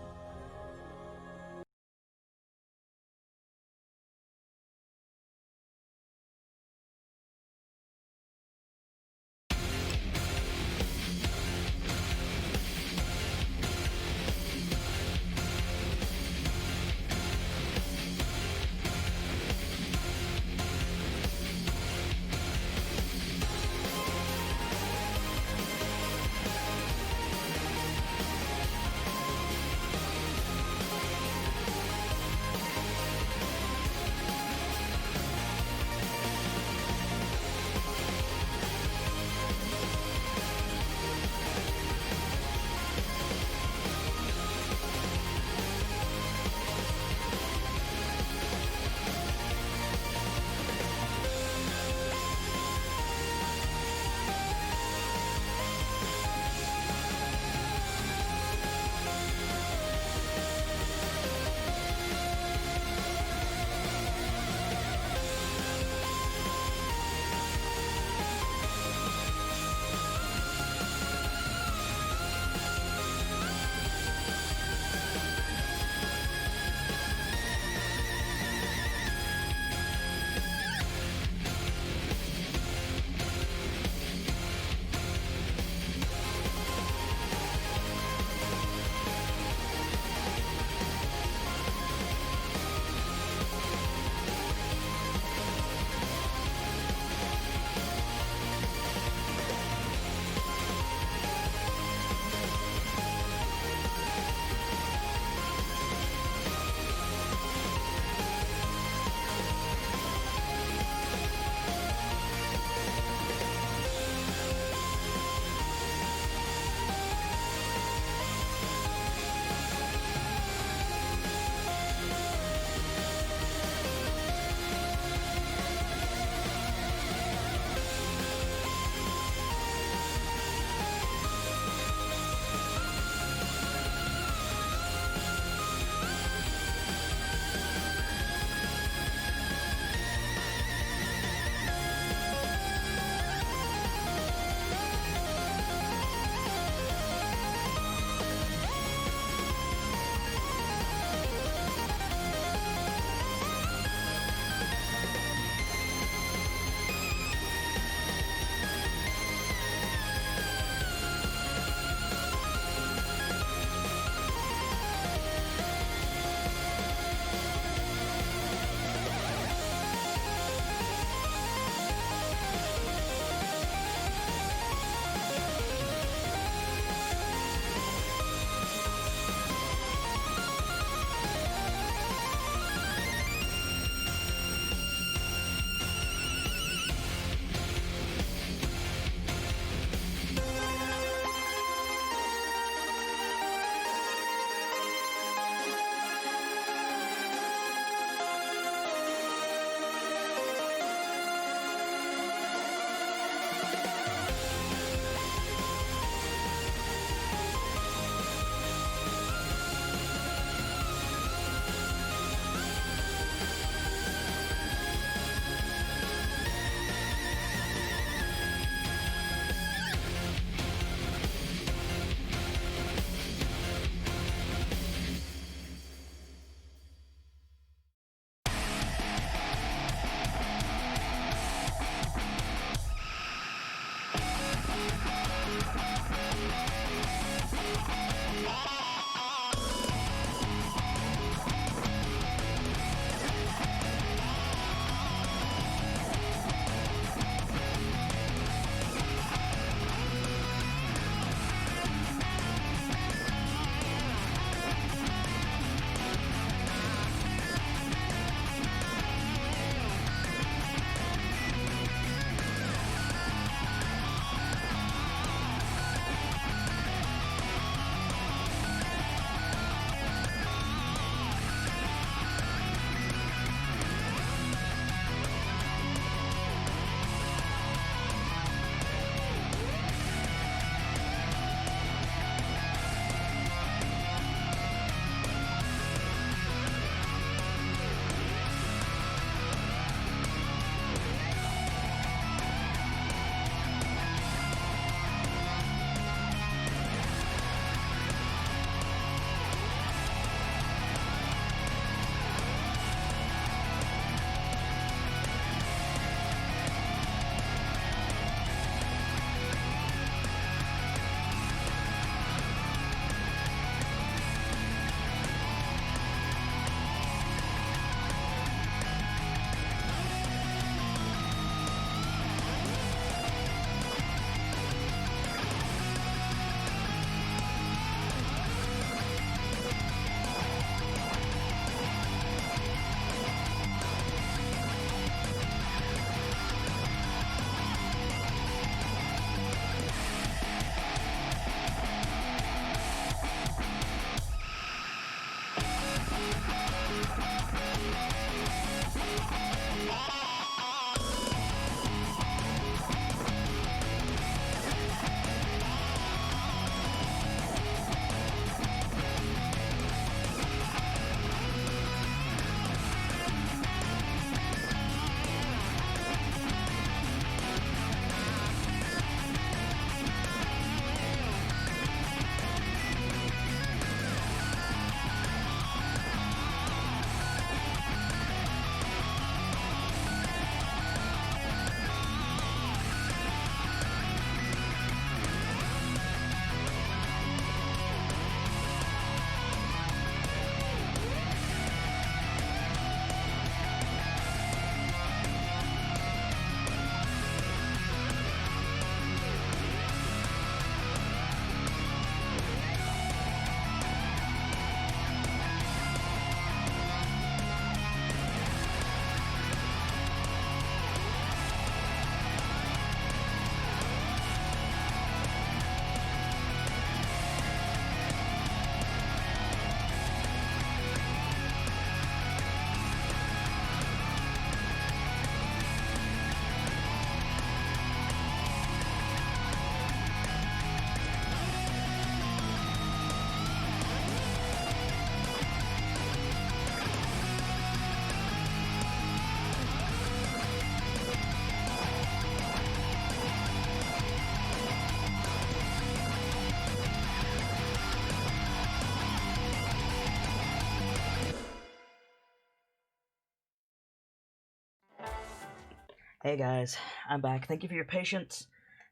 Hey guys, I'm back. Thank you for your patience.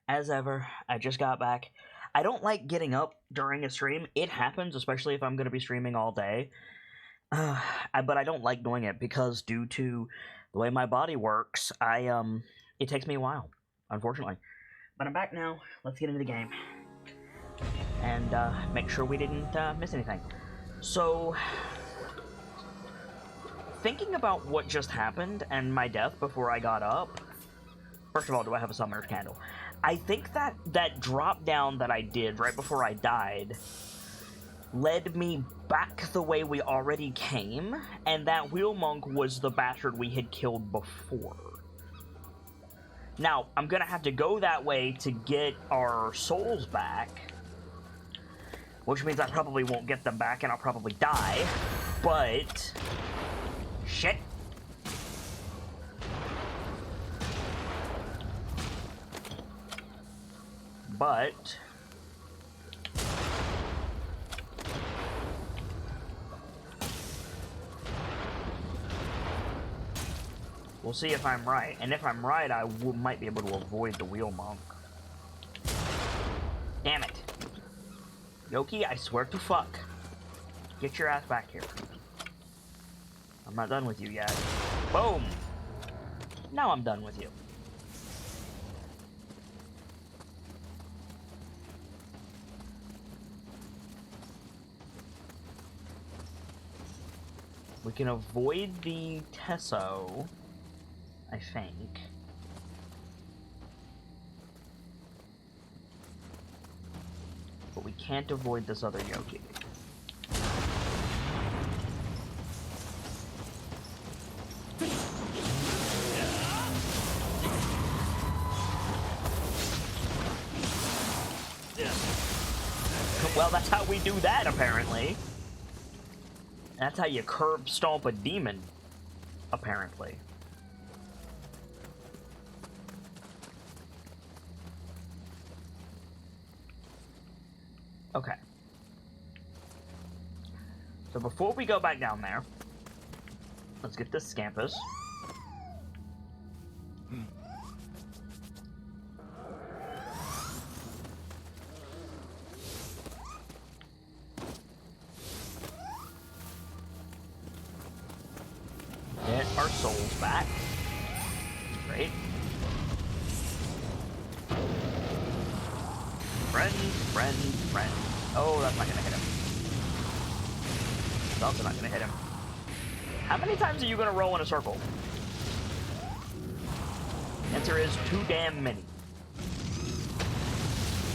As ever, I just got back. I don't like getting up during a stream. It happens, especially if I'm going to be streaming all day. But I don't like doing it because due to the way my body works, it takes me a while, unfortunately. But I'm back now. Let's get into the game. And make sure we didn't miss anything. So, thinking about what just happened and my death before I got up, first of all, do I have a summoner's candle? I think that drop down that I did right before I died led me back the way we already came, and that wheel monk was the bastard we had killed before. Now, I'm gonna have to go that way to get our souls back, which means I probably won't get them back and I'll probably die, but... shit. But... we'll see if I'm right. And if I'm right, I might be able to avoid the wheel monk. Damn it. Yoki, I swear to fuck. Get your ass back here. I'm not done with you yet. Boom! Now I'm done with you. We can avoid the Tesso, I think. But we can't avoid this other Yoki. Well, that's how we do that, apparently. That's how you curb stomp a demon, apparently. Okay. So before we go back down there, let's get this Scampus. Get our souls back. Great. Friend, friend, friend. Oh, that's not gonna hit him. It's also not gonna hit him. How many times are you gonna roll in a circle? Answer is too damn many.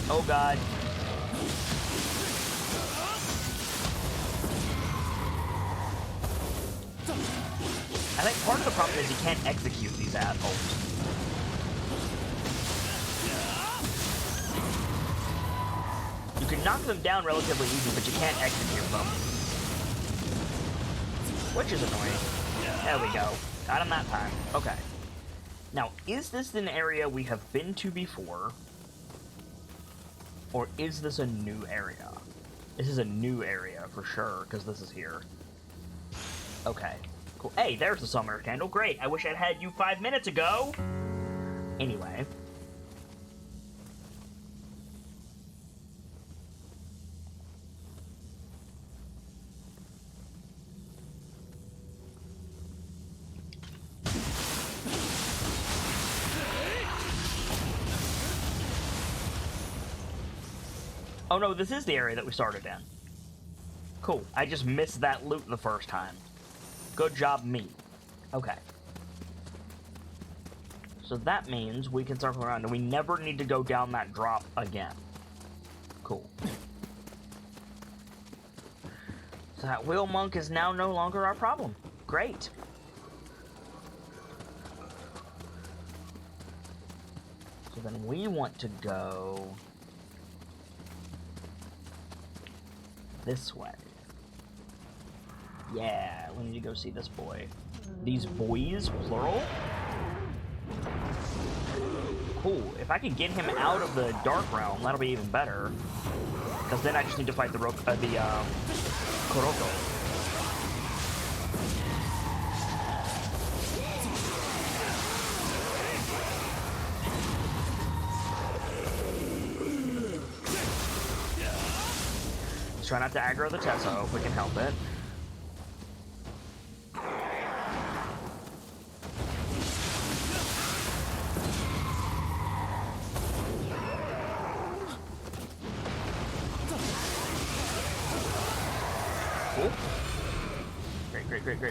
Oh god. I think part of the problem is you can't execute these assholes. You can knock them down relatively easy, but you can't execute them. Which is annoying. There we go. Got him that time. Okay. Now, is this an area we have been to before? Or is this a new area? This is a new area for sure, because this is here. Okay. Cool. Hey, there's the summoner candle. Great. I wish I'd had you 5 minutes ago. Anyway. Oh no, this is the area that we started in. Cool. I just missed that loot the first time. Good job, me. Okay. So that means we can circle around and we never need to go down that drop again. Cool. So that wheel monk is now no longer our problem. Great. So then we want to go this way. Yeah, we need to go see this boy. These boys, plural? Cool. If I can get him out of the Dark Realm, that'll be even better. Because then I just need to fight the Kuroko. Let's try not to aggro the Tesso if we can help it. Cool.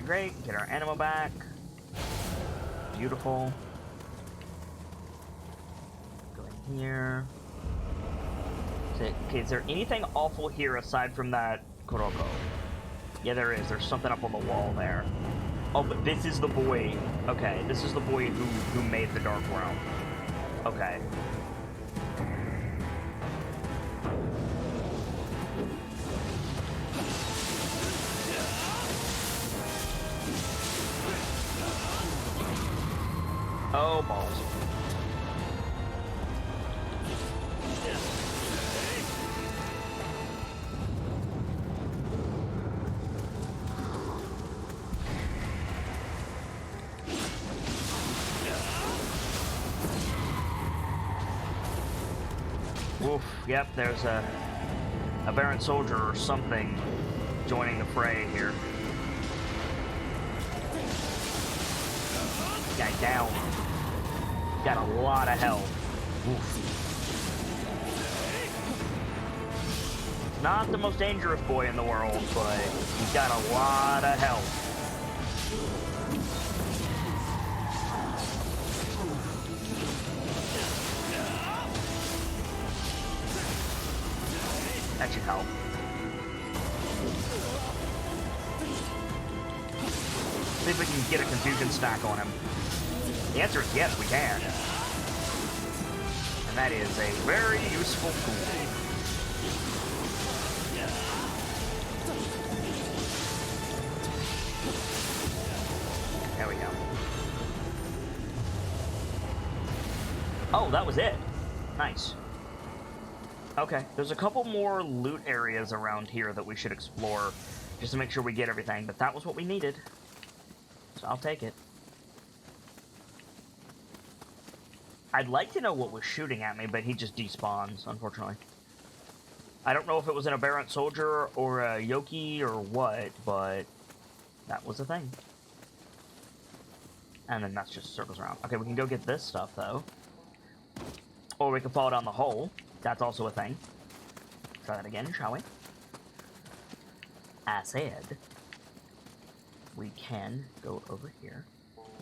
Great. Get our animo back. Beautiful. Go in here. Okay, is there anything awful here aside from that Kuroko? Yeah, there is. There's something up on the wall there. Oh, but this is the boy. Okay, this is the boy who made the Dark Realm. Okay. Oh, balls. Oof, yep, there's a aberrant soldier or something joining the fray here. Guy down. Got a lot of health. Oof. Not the most dangerous boy in the world, but he's got a lot of health. That should help. See if we can get a confusion stack on him. The answer is yes, we can. And that is a very useful tool. There we go. Oh, that was it. Nice. Okay, there's a couple more loot areas around here that we should explore just to make sure we get everything, but that was what we needed. So I'll take it. I'd like to know what was shooting at me, but he just despawns, unfortunately. I don't know if it was an aberrant soldier or a Yoki or what, but that was a thing. And then that's just circles around. Okay, we can go get this stuff, though. Or we can fall down the hole. That's also a thing. Try that again, shall we? I said we can go over here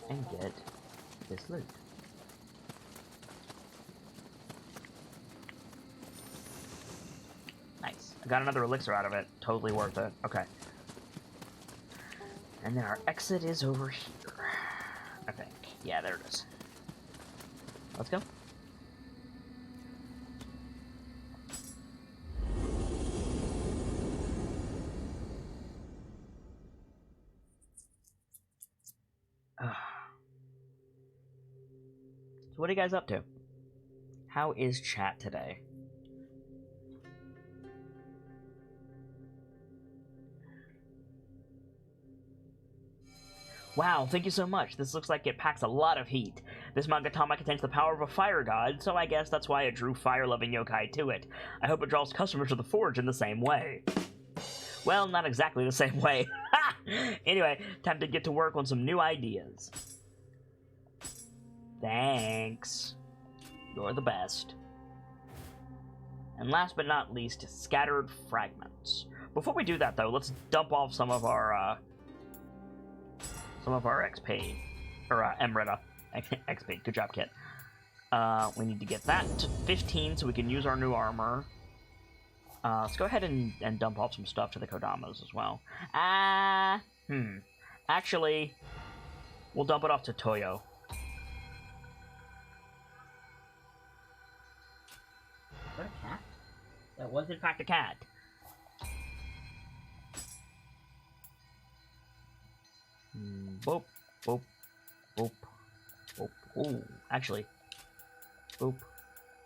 and get this loot. Nice. I got another elixir out of it. Totally worth it. Okay. And then our exit is over here. I think. Yeah, there it is. Let's go. So what are you guys up to? How is chat today? Wow, thank you so much. This looks like it packs a lot of heat. This Magatama contains the power of a fire god, so I guess that's why it drew fire-loving yokai to it. I hope it draws customers to the forge in the same way. Well, not exactly the same way. Anyway, time to get to work on some new ideas. Thanks. You're the best. And last but not least, scattered fragments. Before we do that, though, let's dump off some of our XP. Or, Emrita. XP. Good job, Kit. We need to get that to 15 so we can use our new armor. Let's go ahead and dump off some stuff to the Kodamas as well. Actually, we'll dump it off to Toyo. Is that a cat? That was, in fact, a cat. Boop, boop, boop, boop. Ooh, actually. Boop,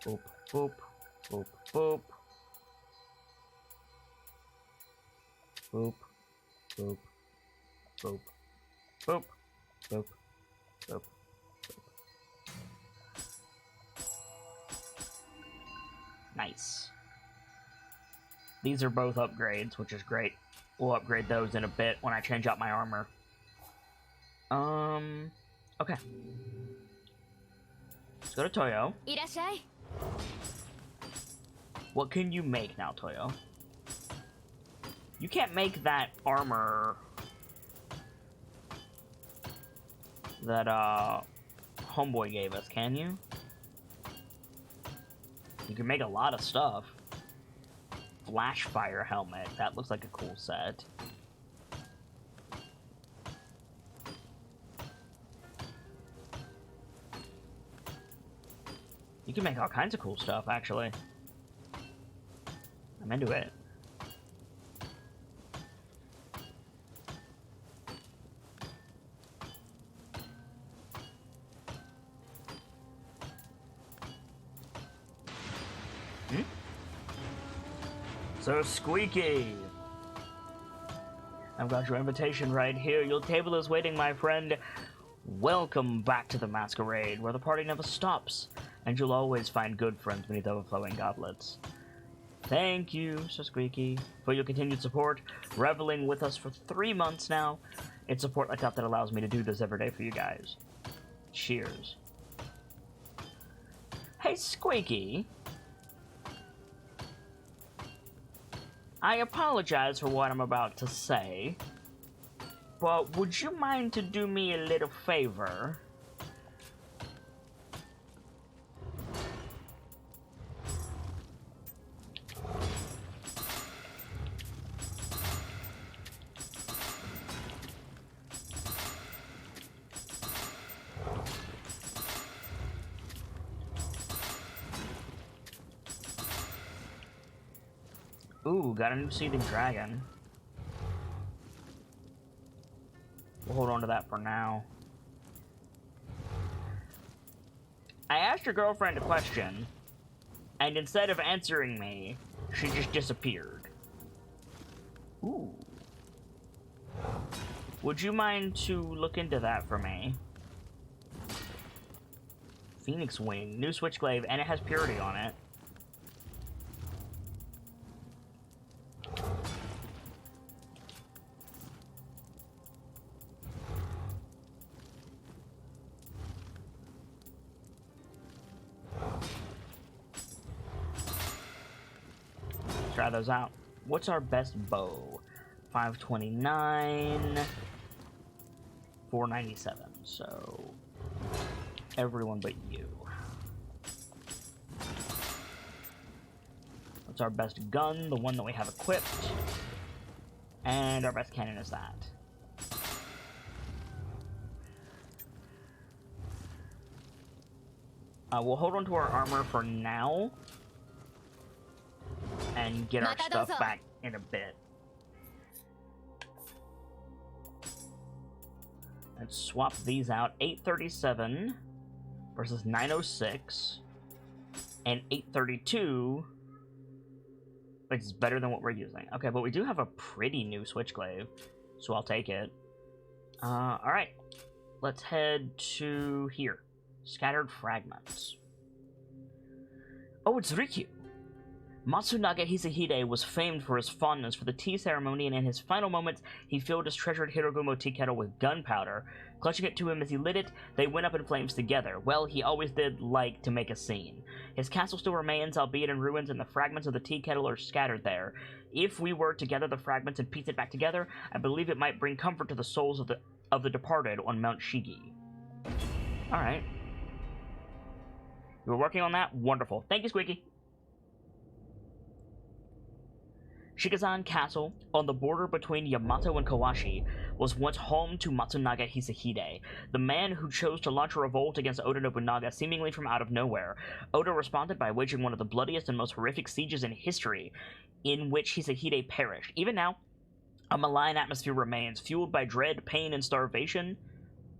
boop, boop, boop, boop. Boop, boop, boop, boop, boop, boop, boop. Nice. These are both upgrades, which is great. We'll upgrade those in a bit when I change out my armor. Okay. Let's go to Toyo. What can you make now, Toyo? You can't make that armor that, Homeboy gave us, can you? You can make a lot of stuff. Flash fire helmet. That looks like a cool set. You can make all kinds of cool stuff, actually. I'm into it. So Squeaky, I've got your invitation right here. Your table is waiting, my friend. Welcome back to the masquerade, where the party never stops, and you'll always find good friends beneath overflowing goblets. Thank you, Sir Squeaky, for your continued support, reveling with us for 3 months now. It's support like that that allows me to do this every day for you guys. Cheers. Hey, Squeaky. I apologize for what I'm about to say, but would you mind to do me a little favor? Ooh, got a new seething dragon. We'll hold on to that for now. I asked your girlfriend a question, and instead of answering me, she just disappeared. Ooh. Would you mind to look into that for me? Phoenix Wing, new Switchglaive, and it has Purity on it. Try those out. What's our best bow? 529, 497. So everyone but you. What's our best gun? The one that we have equipped. And our best cannon is that. We'll hold on to our armor for now. And get our stuff back in a bit. Let's swap these out. 837 versus 906. And 832, which is better than what we're using. Okay, but we do have a pretty new Switchglaive, so I'll take it. Alright. Let's head to here. Scattered Fragments. Oh, it's Rikyu! Matsunaga Hisahide was famed for his fondness for the tea ceremony, and in his final moments, he filled his treasured Hirogumo tea kettle with gunpowder. Clutching it to him as he lit it, they went up in flames together. Well, he always did like to make a scene. His castle still remains, albeit in ruins, and the fragments of the tea kettle are scattered there. If we were to gather the fragments and piece it back together, I believe it might bring comfort to the souls of the departed on Mount Shigi. Alright. You were working on that? Wonderful. Thank you, Squeaky. Shikazan Castle, on the border between Yamato and Kawashi, was once home to Matsunaga Hisahide, the man who chose to launch a revolt against Oda Nobunaga seemingly from out of nowhere. Oda responded by waging one of the bloodiest and most horrific sieges in history, in which Hisahide perished. Even now, a malign atmosphere remains, fueled by dread, pain of starvation,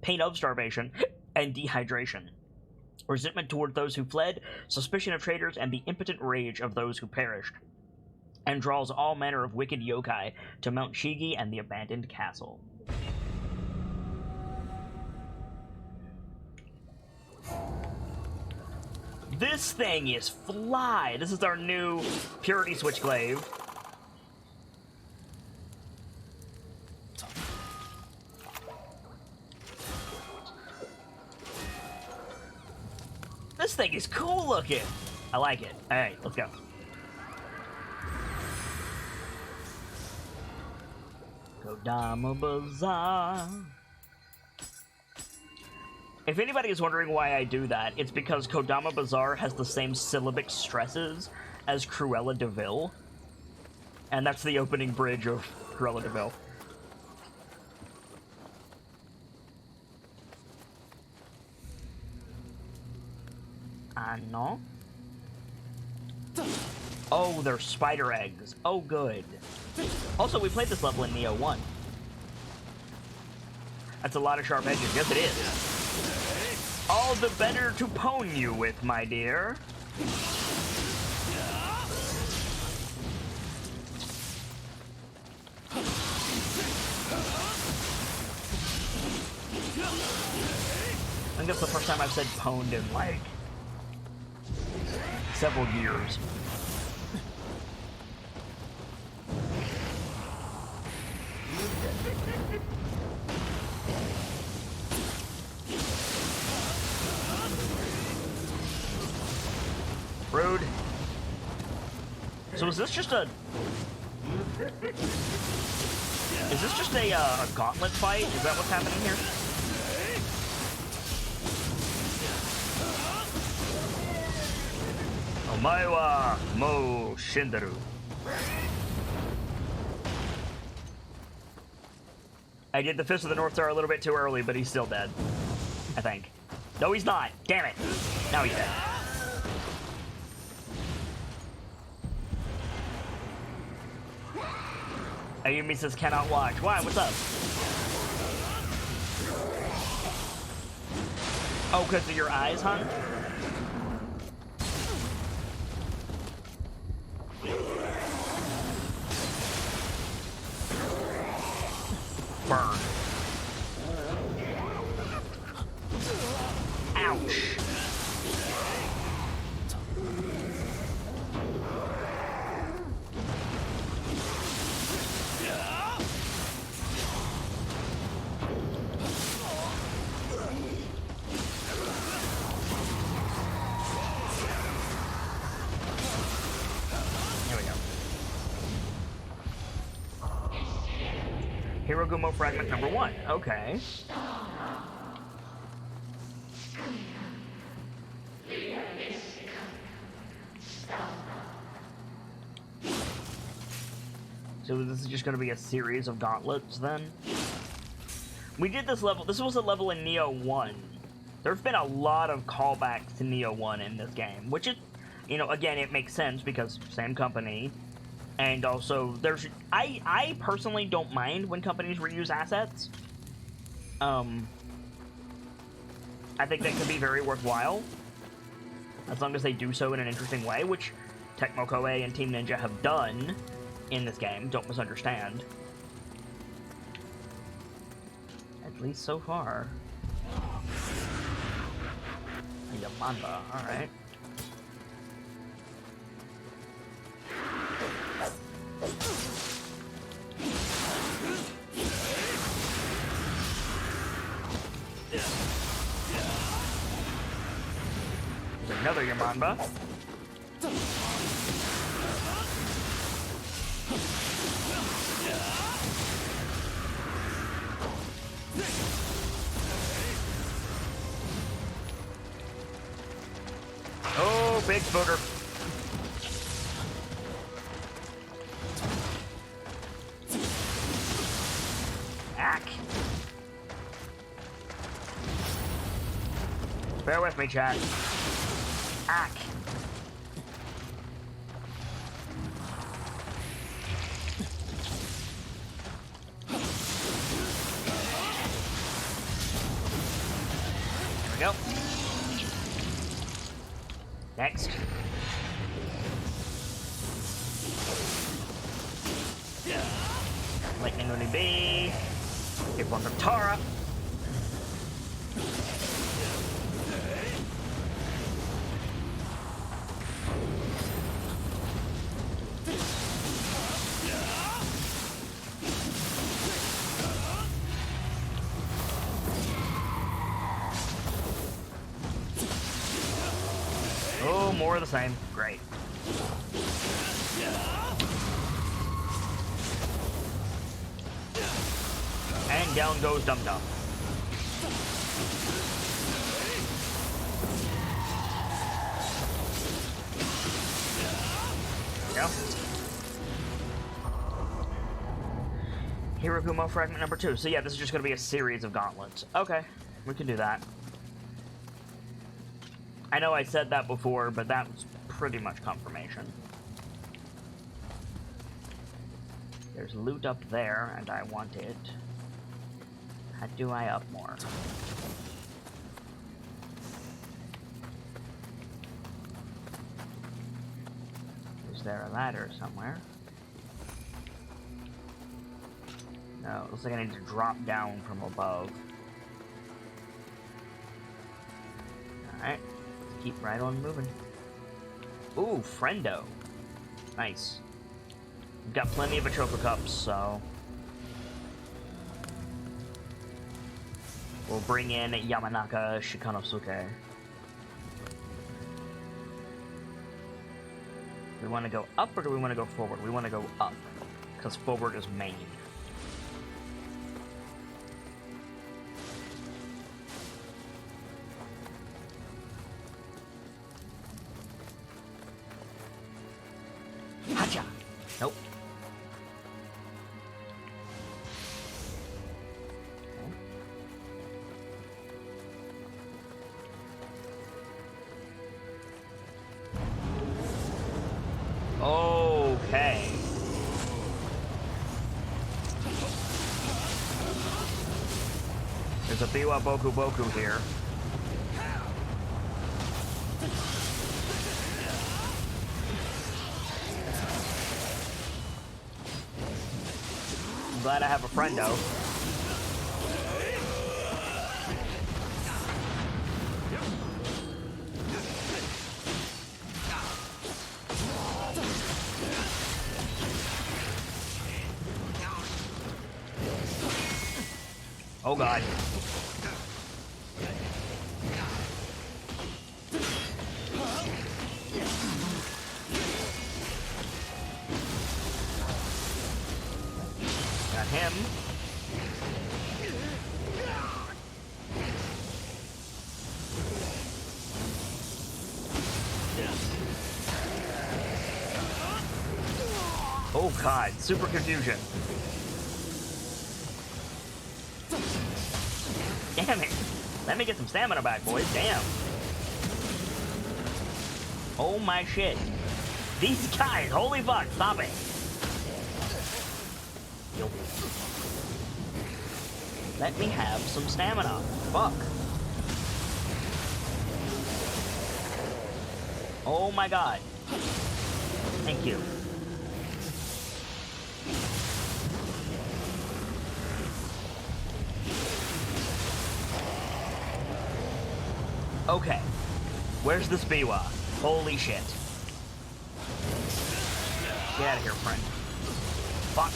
and dehydration. Resentment toward those who fled, suspicion of traitors, and the impotent rage of those who perished, and draws all manner of wicked yokai to Mount Shigi and the abandoned castle. This thing is fly! This is our new Purity Switchglaive. This thing is cool looking! I like it. Alright, let's go. Kodama Bazaar. If anybody is wondering why I do that, it's because Kodama Bazaar has the same syllabic stresses as Cruella de Vil. And that's the opening bridge of Cruella de Vil. No. Oh, they're spider eggs. Oh, good. Also, we played this level in Nioh 1. That's a lot of sharp edges. Yes, it is. All the better to pwn you with, my dear. I think that's the first time I've said pwned in, like, several years. Rude. So is this just a... Is this just a gauntlet fight? Is that what's happening here? Omae wa mou shinderu. I did the Fist of the North Star a little bit too early, but he's still dead. I think. No, he's not. Damn it. Now he's dead. Ayumi says cannot watch. Why? What's up? Oh, because of your eyes, huh? Burn. Ouch. Hirogumo fragment number 1. Okay. So this is just going to be a series of gauntlets then? We did this level. This was a level in Nioh 1 There's been a lot of callbacks to Nioh 1 in this game, which is, you know, again, it makes sense because same company, and also there's, I personally don't mind when companies reuse assets. I think that can be very worthwhile, as long as they do so in an interesting way, which Tecmo Koei and Team Ninja have done in this game, don't misunderstand. At least so far. Yamanda, alright. There's another Yamanda. Oh, big booger. Ack. Bear with me, chat. Ack. There we go. Next. Lightning Uni B. Get one from Tara. Oh, more of the same. Great. And down goes Dum Dum. There we go. Hirakumo fragment number 2. So yeah, this is just going to be a series of gauntlets. Okay, we can do that. I know I said that before, but that was pretty much confirmation. There's loot up there, and I want it. How do I up more? Is there a ladder somewhere? No, it looks like I need to drop down from above. Alright, let's keep right on moving. Ooh, friendo. Nice. We've got plenty of Atropa cups, so we'll bring in Yamanaka Shikanosuke. Do we want to go up or do we want to go forward? We want to go up, because forward is main. Hacha! Nope. Okay. There's a Biwa Boku Boku here. I'm glad I have a friendo. Oh god. Got him. Oh god, super confusion. Damn it. Let me get some stamina back, boys. Damn. Oh my shit. These guys, holy fuck, stop it. Yo. Let me have some stamina. Fuck. Oh my god. Thank you. Okay. Where's this Biwa? Holy shit. Get out of here, friend. Fuck.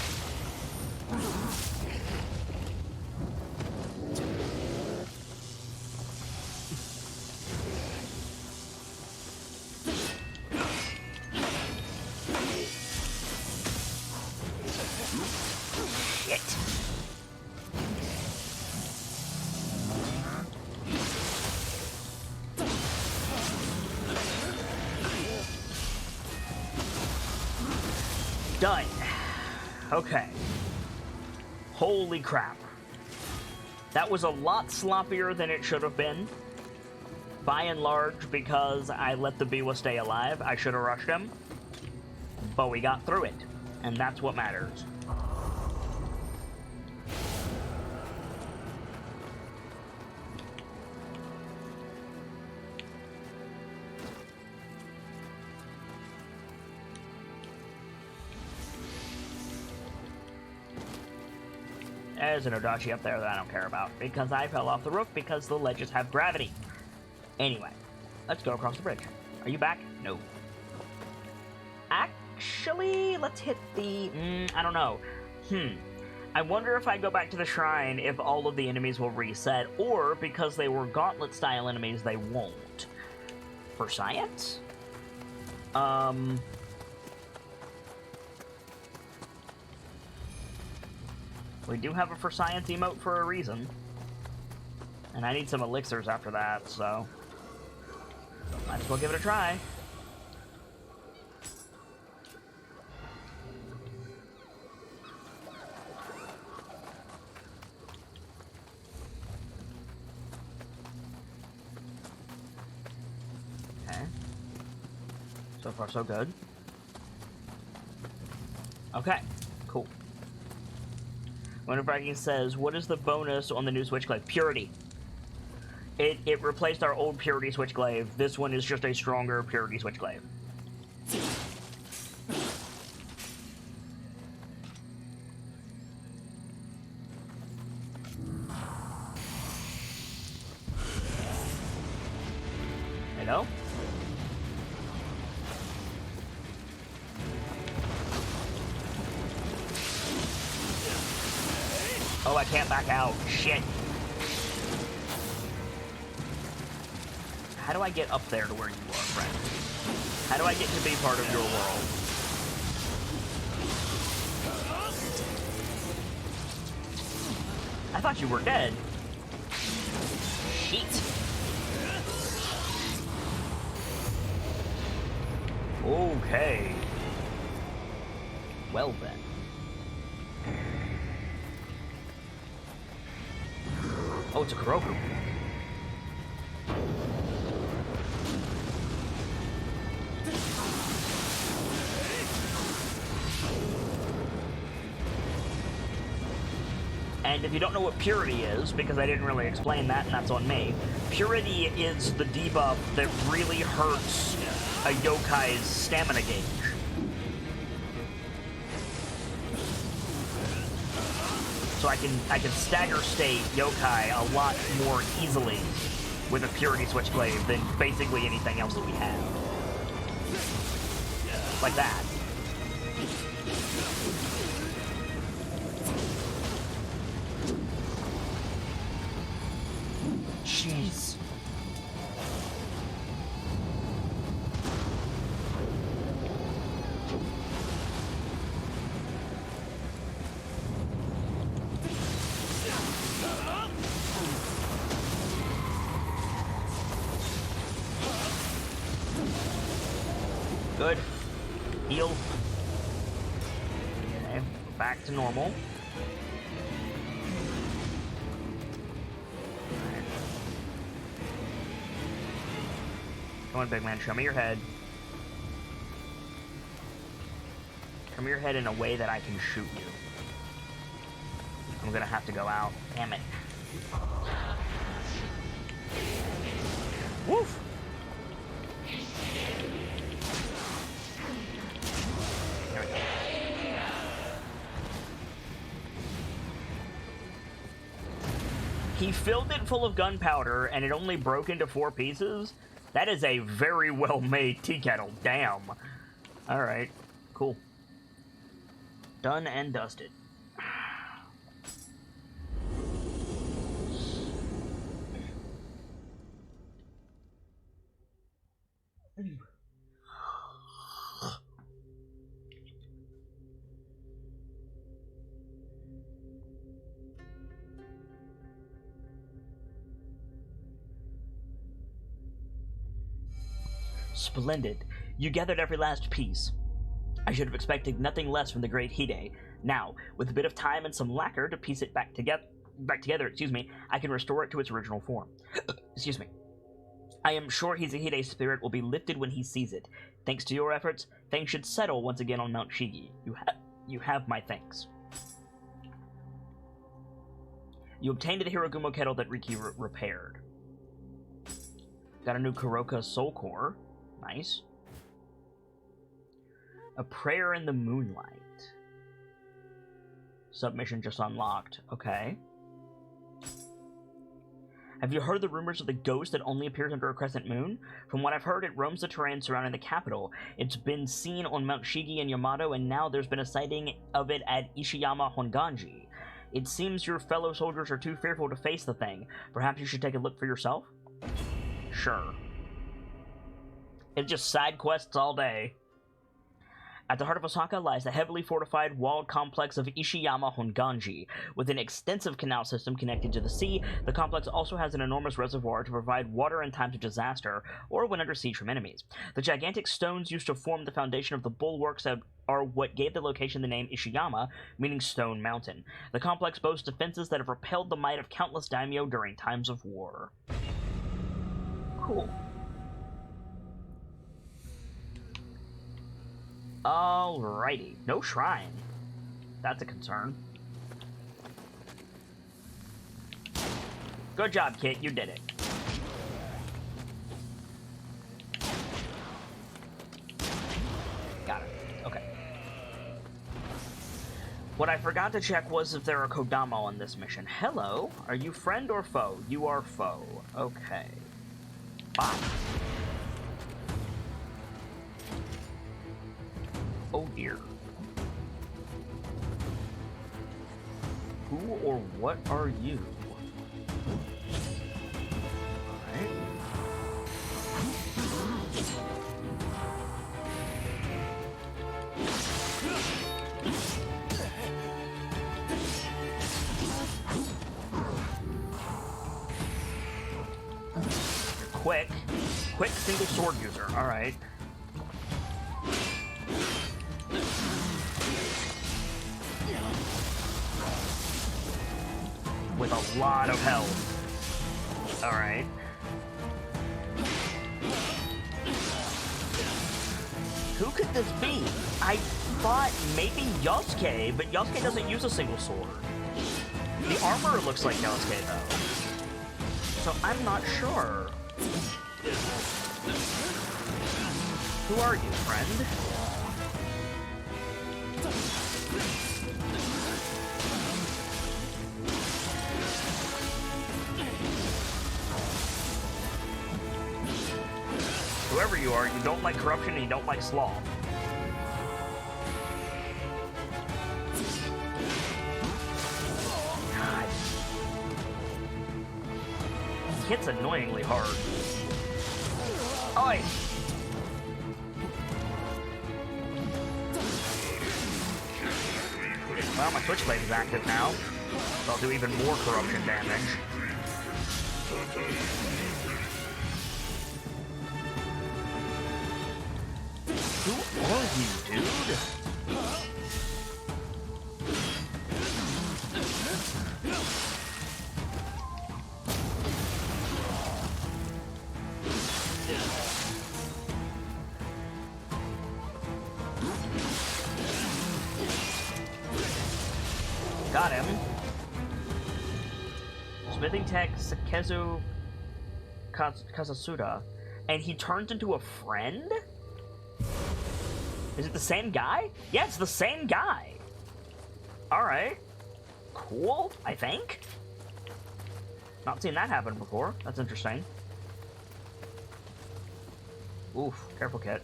Shit. Done. Okay. Holy crap. That was a lot sloppier than it should have been. By and large, because I let the Biwa stay alive, I should have rushed him. But we got through it, and that's what matters. There's an Odachi up there that I don't care about, because I fell off the roof because the ledges have gravity. Anyway, let's go across the bridge. Are you back? No. Actually, let's hit the... I don't know. I wonder if I go back to the shrine if all of the enemies will reset, or because they were gauntlet-style enemies, they won't. For science? We do have a for science emote for a reason. And I need some elixirs after that, so... might as well give it a try. Okay. So far, so good. Okay, cool. Whenever says, what is the bonus on the new Switchglaive? Purity. It replaced our old Purity Switchglaive. This one is just a stronger Purity Switchglaive. Hello? Oh, I can't back out. Shit. How do I get up there to where you are, friend? How do I get to be part of your world? I thought you were dead. Shit. Okay. Well then. Oh, it's a Kuroku. And if you don't know what Purity is, because I didn't really explain that, and that's on me, Purity is the debuff that really hurts a yokai's stamina gauge. So I can stagger state yokai a lot more easily with a Purity Switchglaive than basically anything else that we have. Like that. Jeez. Good. Heal. Okay, back to normal. Right. Come on, big man, show me your head. Show me your head in a way that I can shoot you. I'm gonna have to go out. Damn it. Woof! There we go. He filled it full of gunpowder and it only broke into 4 pieces? That is a very well-made tea kettle. Damn. Alright. Cool. Done and dusted. Splendid. You gathered every last piece. I should have expected nothing less from the great Hide. Now, with a bit of time and some lacquer to piece it back together, I can restore it to its original form. Excuse me. I am sure Hide's spirit will be lifted when he sees it. Thanks to your efforts, things should settle once again on Mount Shigi. You have my thanks. You obtained the Hirogumo kettle that Riki repaired. Got a new Kuroka soul core. Nice. A prayer in the moonlight. Submission just unlocked. Okay. Have you heard the rumors of the ghost that only appears under a crescent moon? From what I've heard, it roams the terrain surrounding the capital. It's been seen on Mount Shigi and Yamato, and now there's been a sighting of it at Ishiyama Honganji. It seems your fellow soldiers are too fearful to face the thing. Perhaps you should take a look for yourself? Sure. It's just side quests all day. At the heart of Osaka lies the heavily fortified walled complex of Ishiyama Honganji. With an extensive canal system connected to the sea, the complex also has an enormous reservoir to provide water in times of disaster or when under siege from enemies. The gigantic stones used to form the foundation of the bulwarks are what gave the location the name Ishiyama, meaning Stone Mountain. The complex boasts defenses that have repelled the might of countless daimyo during times of war. Cool. Alrighty. No shrine. That's a concern. Good job, Kit. You did it. Got it. Okay. What I forgot to check was if there are Kodama on this mission. Hello. Are you friend or foe? You are foe. Okay. Bye. Oh dear. Who or what are you? Alright. Quick single sword user. Alright. With a lot of health. Alright. Who could this be? I thought maybe Yosuke, but Yosuke doesn't use a single sword. The armor looks like Yosuke, though. So I'm not sure. Who are you, friend? Whoever you are, you don't like corruption and you don't like sloth. God. He hits annoyingly hard. Oi! Well, my Switchblade is active now, so I'll do even more corruption damage. Who are you, dude? got him. Smithing Tech Sakezu Kazasuda. And he turns into a friend? Is it the same guy? Yeah, it's the same guy. Alright. Cool, I think. Not seen that happen before. That's interesting. Oof, careful, Kit.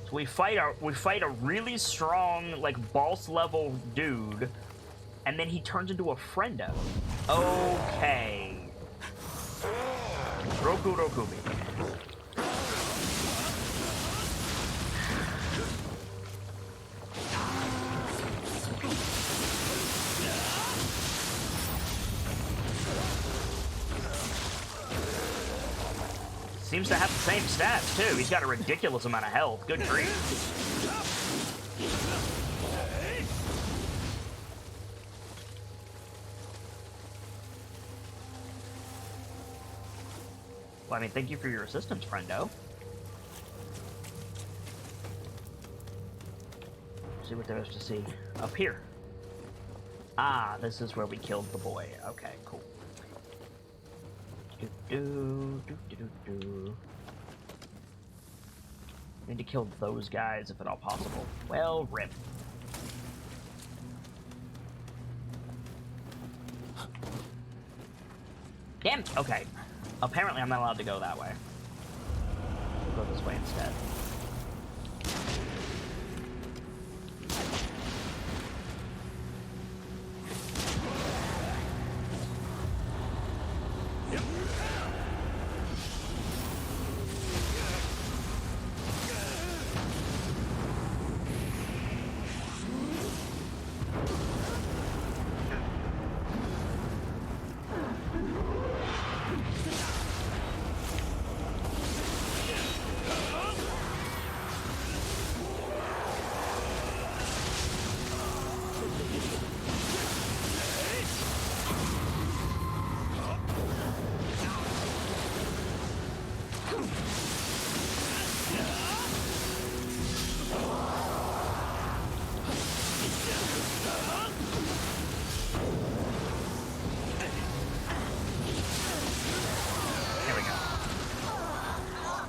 So we fight a really strong, like, boss level dude, and then he turns into a friendo. Okay. Roku Rokubi. Seems to have the same stats, too. He's got a ridiculous amount of health. Good grief. Well, I mean, thank you for your assistance, friendo. See what there is to see up here. Ah, this is where we killed the boy. Okay, cool. Need to kill those guys if at all possible. Well, rip. Damn. Okay. Apparently, I'm not allowed to go that way. We'll go this way instead.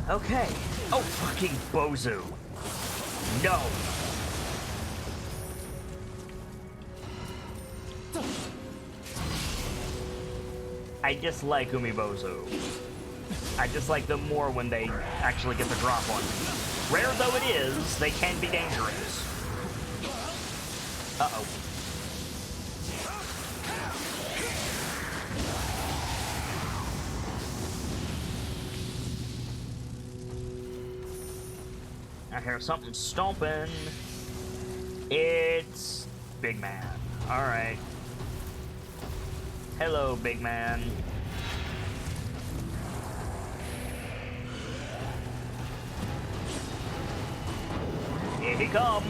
Okay. Oh, fucking Bozu. No. I dislike Umibozu. I dislike them more when they actually get the drop on me. Rare though it is, they can be dangerous. Uh-oh. I hear something stomping. It's Big Man. Alright. Hello, Big Man. Here he come.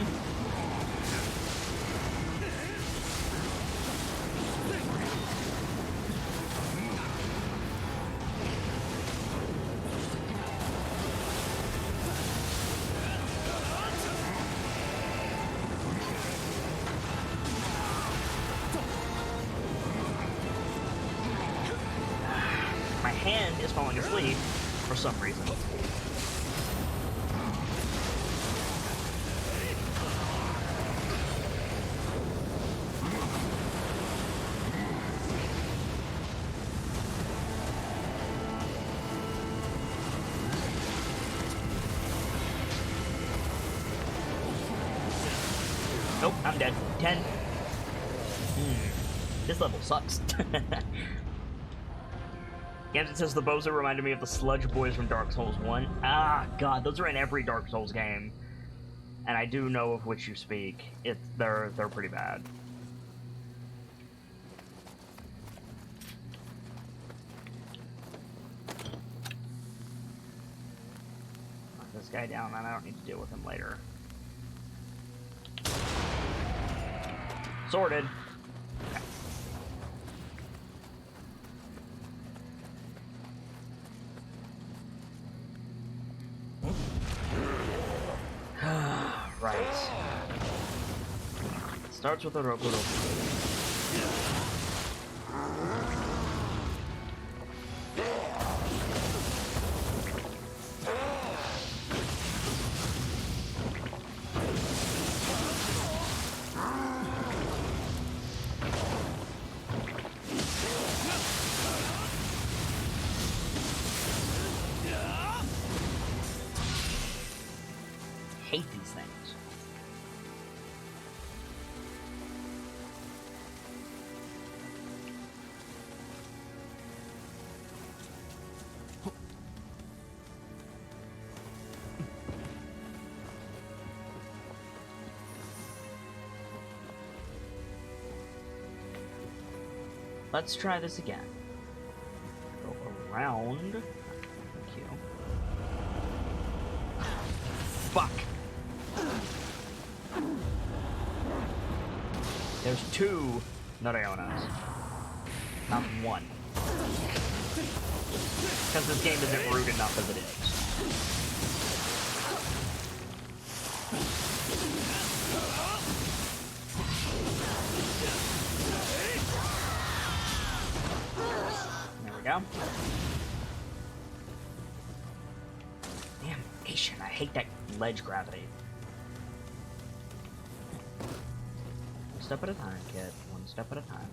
My hand is falling asleep for some reason. Nope, I'm dead. 10. This level sucks. Gamson says the Bozo reminded me of the Sludge Boys from Dark Souls 1. Ah, God, those are in every Dark Souls game. And I do know of which you speak. They're pretty bad. Knock this guy down, and I don't need to deal with him later. Sorted. Okay. Right. starts with a Roku Roku. Hate these things. Let's try this again. Go around. Thank you. Fuck. There's 2 Norionas. Not 1. Because this game isn't rude enough as it is. There we go. Damn, Asian, I hate that ledge gravity. One step at a time, kid. One step at a time.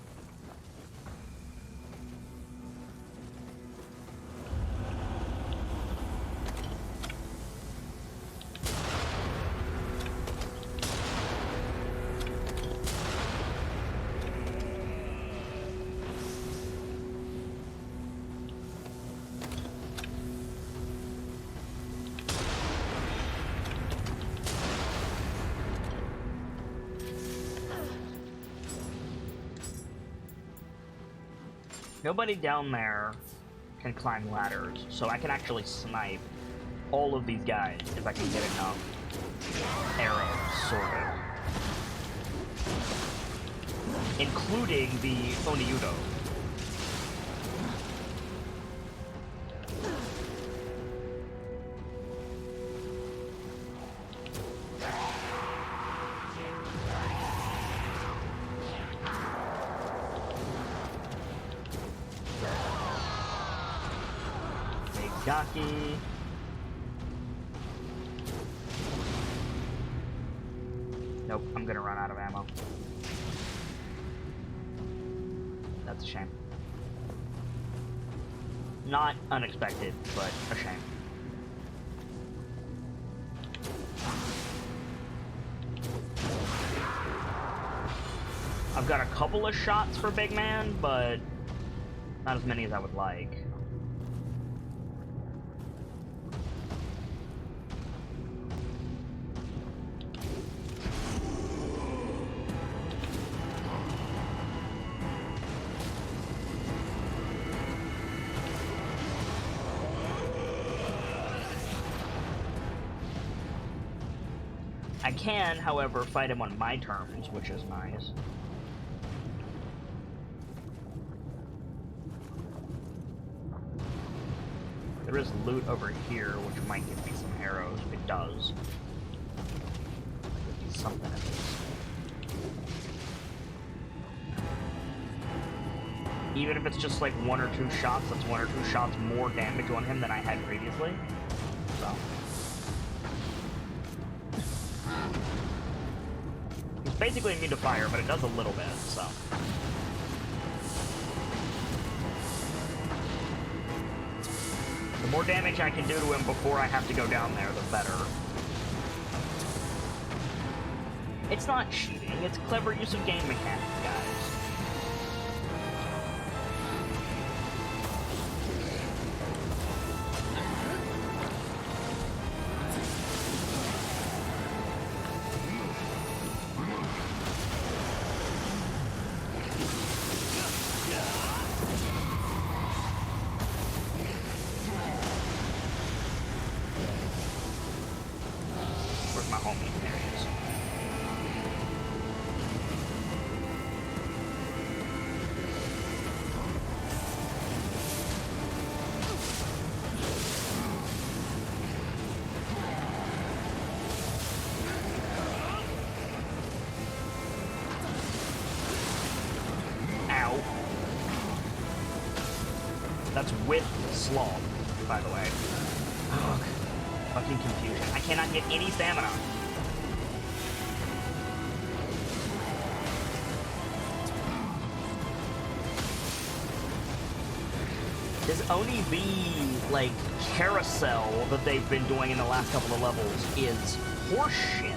Nobody down there can climb ladders, so I can actually snipe all of these guys if I can get enough arrows, sort of. Including the Oniyudo. Gaki. Nope, I'm gonna run out of ammo. That's a shame. Not unexpected, but a shame. I've got a couple of shots for Big Man, but not as many as I would like. I can, however, fight him on my terms, which is nice. There is loot over here, which might give me some arrows. It does. Give me something at least. Even if it's just like 1 or 2 shots, that's 1 or 2 shots more damage on him than I had previously. So. He's basically immune to fire, but it does a little bit, so. The more damage I can do to him before I have to go down there, the better. It's not cheating, it's clever use of game mechanics, guys. That's with Sloth, by the way. Ugh. Fucking confusion. I cannot get any stamina. This Oni V, like, carousel that they've been doing in the last couple of levels is horseshit.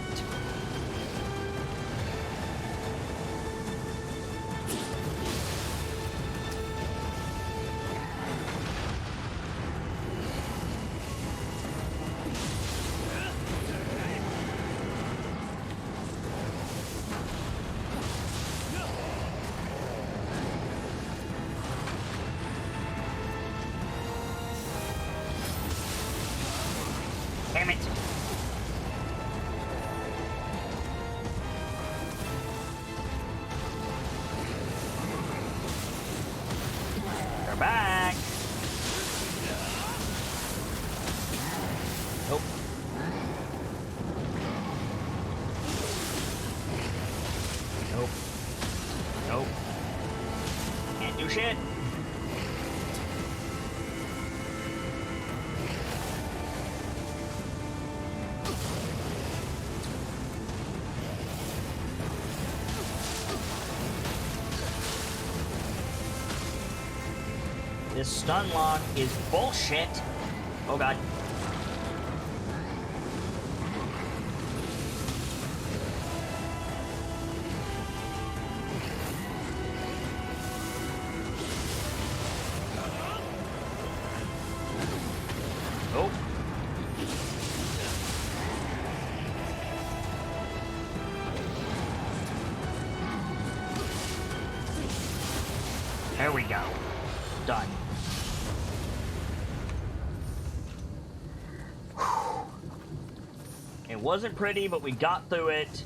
Damn it. They're back. Nope. Nope. Nope. Can't do shit. This stun lock is bullshit. Oh god. Oh. There we go. Done. It wasn't pretty, but we got through it.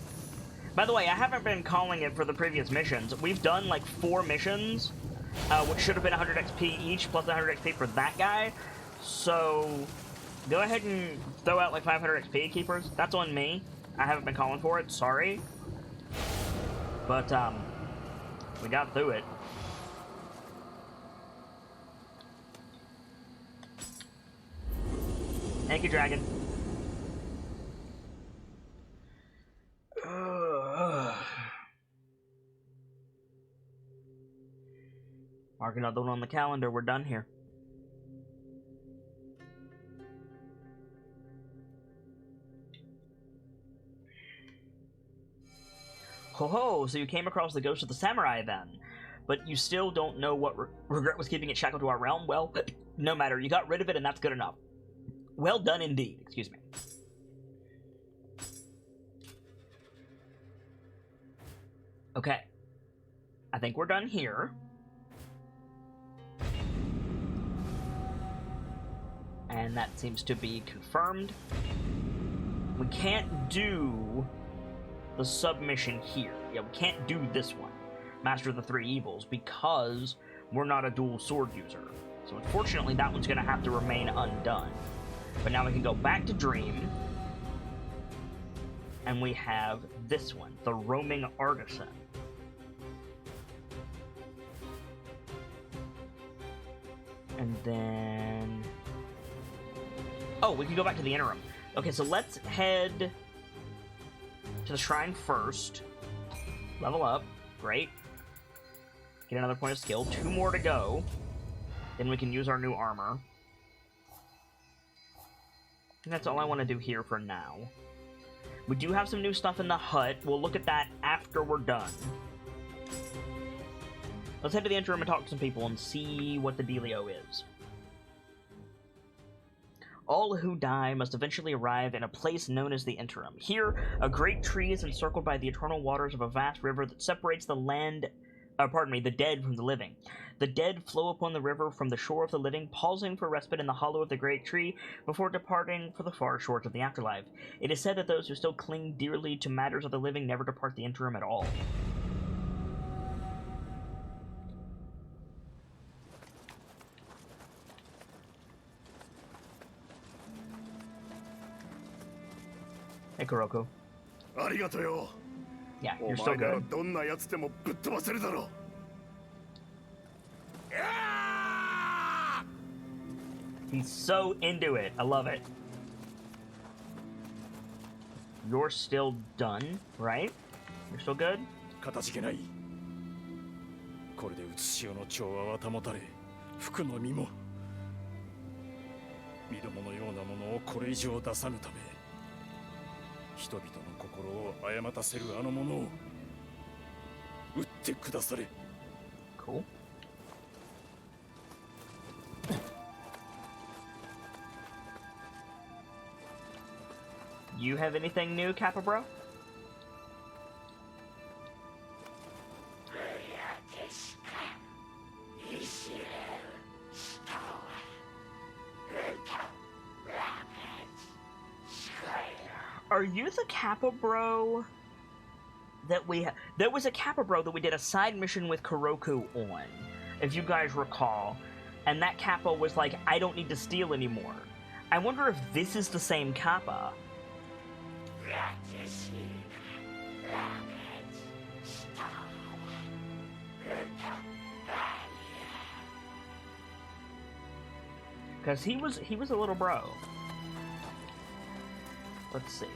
By the way, I haven't been calling it for the previous missions. We've done like 4 missions, which should have been 100 XP each, plus 100 XP for that guy. So, go ahead and throw out like 500 XP, keepers. That's on me. I haven't been calling for it, sorry. But, we got through it. Thank you, Dragon. Mark another one on the calendar. We're done here. Ho ho, so you came across the ghost of the samurai then. But you still don't know what regret was keeping it shackled to our realm? Well, no matter. You got rid of it and that's good enough. Well done indeed. Excuse me. Okay. I think we're done here. And that seems to be confirmed. We can't do the submission here. Yeah, we can't do this one, Master of the Three Evils, because we're not a dual sword user. So unfortunately, that one's going to have to remain undone. But now we can go back to Dream, and we have this one, the Roaming Artisan. And then... oh, we can go back to the interim. Okay, so let's head to the shrine first. Level up. Great. Get another point of skill. 2 more to go. Then we can use our new armor. And that's all I want to do here for now. We do have some new stuff in the hut. We'll look at that after we're done. Let's head to the interim and talk to some people and see what the dealio is. All who die must eventually arrive in a place known as the interim. Here, a great tree is encircled by the eternal waters of a vast river that separates the the dead from the living. The dead flow upon the river from the shore of the living, pausing for respite in the hollow of the great tree before departing for the far shores of the afterlife. It is said that those who still cling dearly to matters of the living never depart the interim at all. Hey, Kuroko. Yeah, you're still good. He's so into it. I love it. You're still done, right? You're still good? かたじけない。これで写し代の調和は保たれ、服の身も見るものようなものをこれ以上出さぬため、人々の心を誤たせるあの者を撃ってくだされ。Cool. You have anything new, Kappa Bro? Are you the Kappa Bro that we there was a Kappa Bro that we did a side mission with Kuroku on, if you guys recall, and that Kappa was like, I don't need to steal anymore. I wonder if this is the same Kappa. Because he was a little bro. Let's see.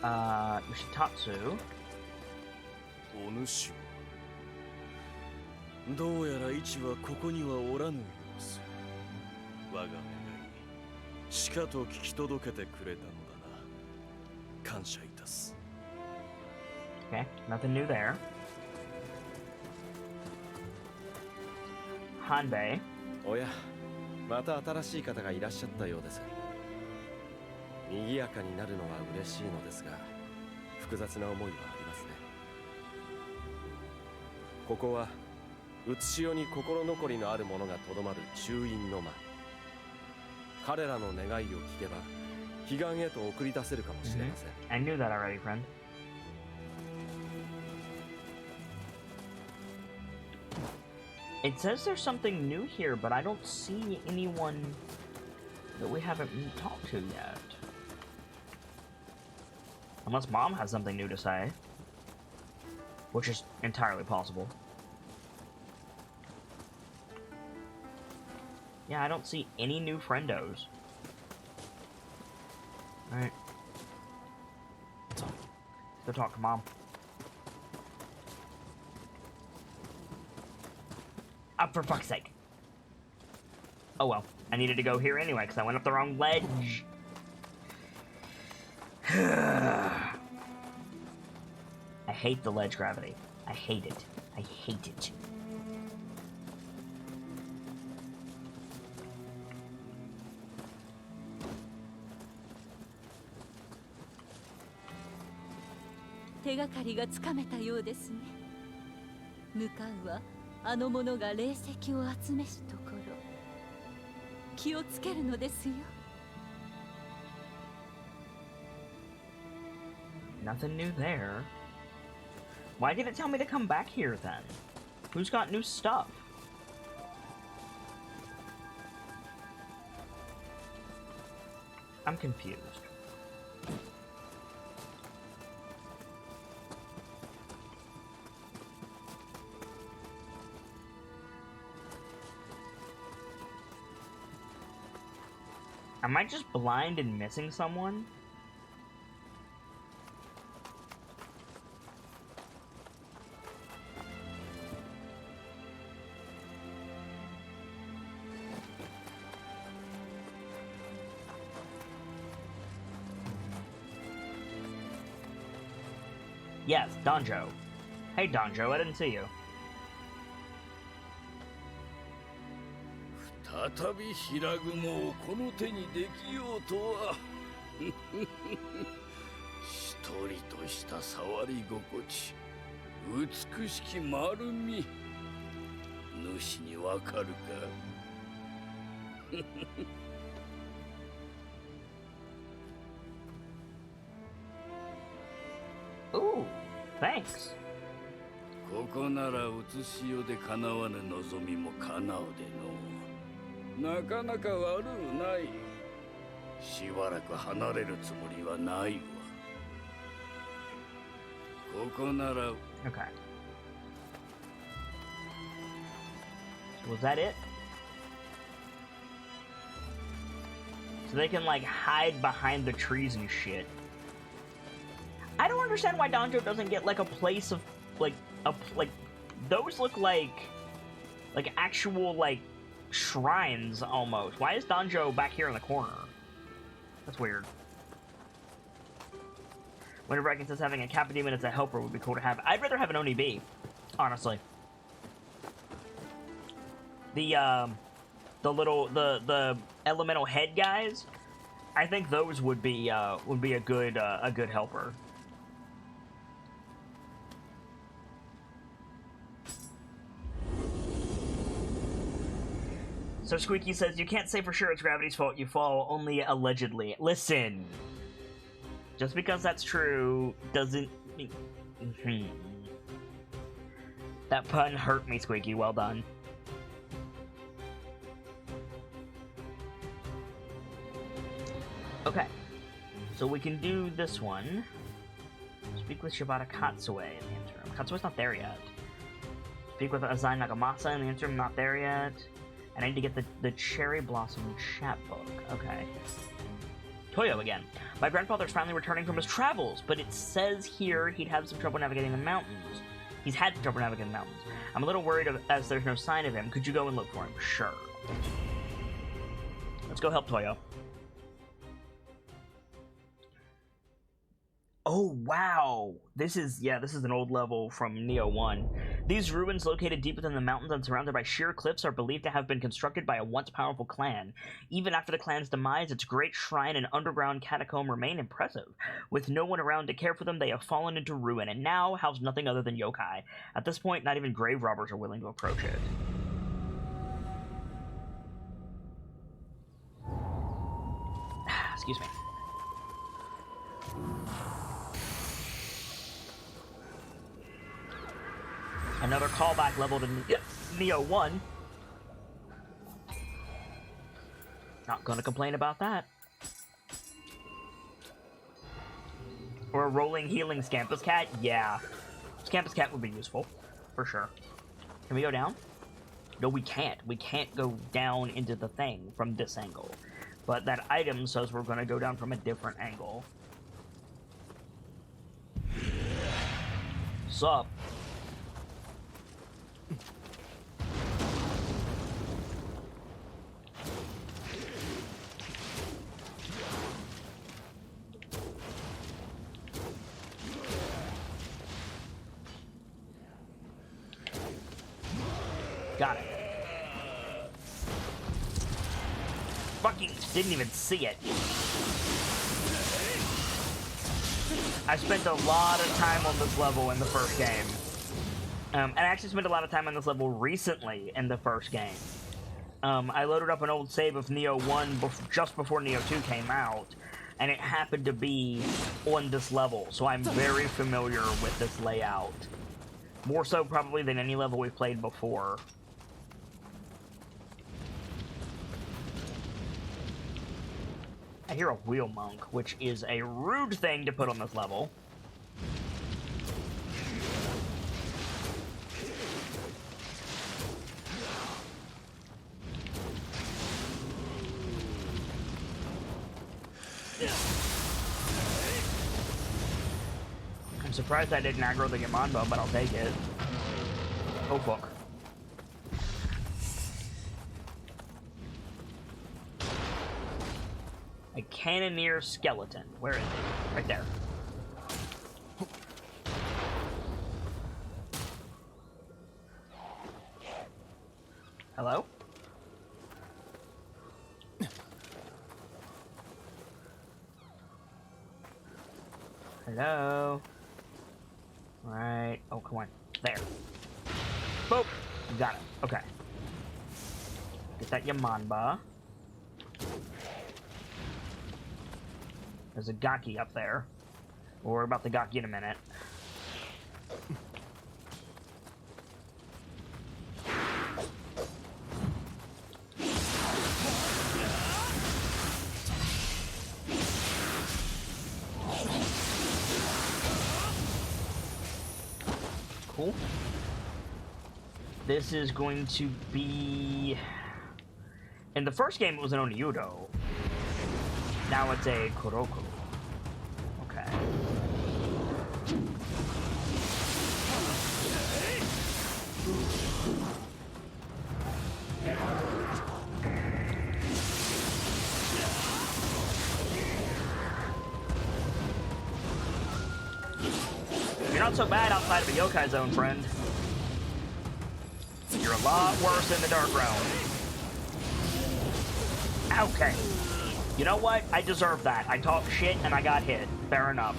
Yoshitatsu. お主どうやら市はここにはおらぬ様子。我が願いしかと聞き届けてくれたのだな。感謝いたす。Okay, nothing new there. Hanbei. おや、また新しい方がいらっしゃったようです。賑やかになるのは嬉しいのですが、複雑な思いはありますね。ここは写し代に心残りのある者がとどまる中院の間。彼らの願いを聞けば彼岸へと送り出せるかもしれません。I knew that already, friend. It says there's something new here, but I don't see anyone that we haven't talked to yet. Unless Mom has something new to say. Which is entirely possible. Yeah, I don't see any new friendos. Alright. Let's go talk to Mom. For fuck's sake. Oh well. I needed to go here anyway, because I went up the wrong ledge. I hate the ledge gravity. I hate it. I hate it. Nothing new there. Why did it tell me to come back here then? Who's got new stuff? I'm confused. Am I just blind and missing someone? Yes, Donjo. Hey, Donjo, I didn't see you. 再び平雲をこの手にできようとはしとりとした触り心地、美しき丸み、主にわかるかOoh, thanks. ここなら写し代で叶わぬ望みも叶うでの。なかなか悪うない。しばらく離れるつもりはないわ。ここなら。Okay. Was that it? So they can, like, hide behind the trees and shit. I don't understand why Danjo doesn't get, like, a place of, like, those look like actual, like, shrines, almost. Why is Danjo back here in the corner? That's weird. Whenever I can sense having a Kappa Demon as a helper would be cool to have. I'd rather have an Oni-B, honestly. The elemental head guys, I think those would be a good helper. So Squeaky says, you can't say for sure it's gravity's fault you fall, only allegedly. Listen, just because that's true doesn't... That pun hurt me, Squeaky. Well done. Okay, so we can do this one. Speak with Shibata Katsue in the interim. Katsue's not there yet. Speak with Azai Nagamasa in the interim, not there yet. And I need to get the Cherry Blossom chapbook. Okay. Toyo again. My grandfather's finally returning from his travels, but it says here he'd have some trouble navigating the mountains. He's had trouble navigating the mountains. I'm a little worried as there's no sign of him. Could you go and look for him? Sure. Let's go help Toyo. Oh, wow. This is an old level from Nioh 1. These ruins, located deep within the mountains and surrounded by sheer cliffs, are believed to have been constructed by a once powerful clan. Even after the clan's demise, its great shrine and underground catacomb remain impressive. With no one around to care for them, they have fallen into ruin, and now house nothing other than yokai. At this point, not even grave robbers are willing to approach it. Excuse me. Another callback level to Nioh 1. Not gonna complain about that. Or a rolling healing Scampus Cat? Yeah. Scampus Cat would be useful. For sure. Can we go down? No, we can't. We can't go down into the thing from this angle. But that item says we're gonna go down from a different angle. Sup? Got it. Fucking didn't even see it. I spent a lot of time on this level in the first game. And I actually spent a lot of time on this level recently in the first game. I loaded up an old save of Nioh 1 just before Nioh 2 came out, and it happened to be on this level, so I'm very familiar with this layout. More so probably than any level we've played before. I hear a wheel monk, which is a rude thing to put on this level. I'm surprised I didn't aggro the Yamanba, but I'll take it. Oh fuck. A Cannoneer skeleton. Where is it? Right there. Hello? Hello? Right. Oh, come on. There. Boop! Got it. Okay. Get that Yamanba. There's a Gaki up there. We'll worry about the Gaki in a minute. Cool. This is going to be... In the first game, it was an Oniudo. Now it's a Kuroko. Okay. You're not so bad outside of a yokai zone, friend. You're a lot worse in the dark realm. Okay. You know what? I deserve that. I talked shit and I got hit. Fair enough.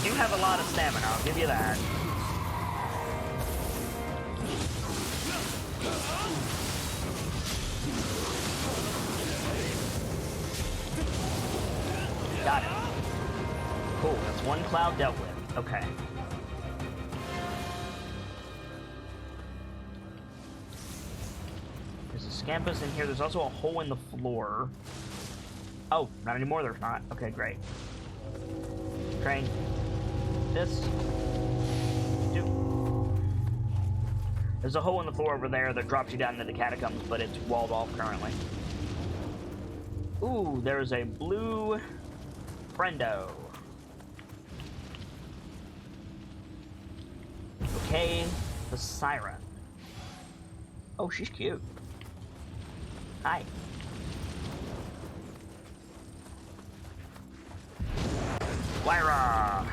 You do have a lot of stamina, I'll give you that. Got it. Cool, that's one cloud dealt with. Okay. There's a scampus in here. There's also a hole in the floor. Oh, not anymore, there's not. Okay, great. Train. This. Do. There's a hole in the floor over there that drops you down into the catacombs, but it's walled off currently. Ooh, there's a blue friendo. Okay, the siren. Oh, she's cute. Hi. Lyra!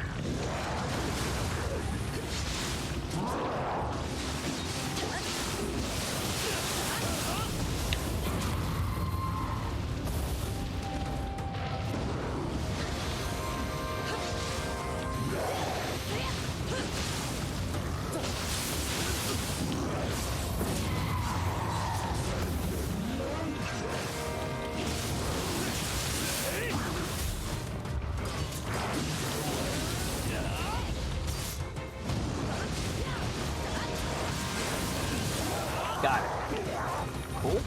Got it. Cool.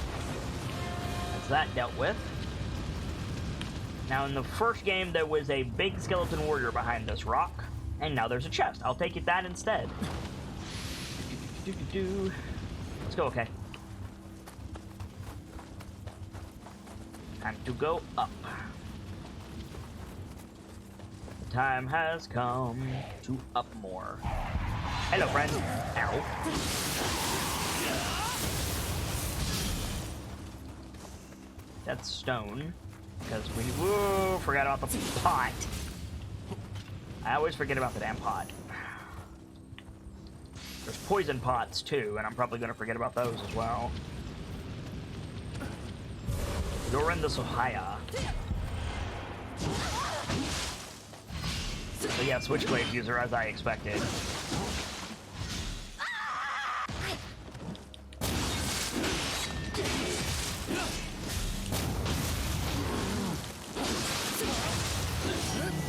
That's that dealt with. Now, in the first game, there was a big skeleton warrior behind this rock, and now there's a chest. I'll take it that instead. Let's go, okay. Time to go up. The time has come to up more. Hello, friend. Ow. That's stone. Because we forgot about the pot. I always forget about the damn pot. There's poison pots too, and I'm probably going to forget about those as well. You're in the Sohaya. So yeah, Switchblade user as I expected.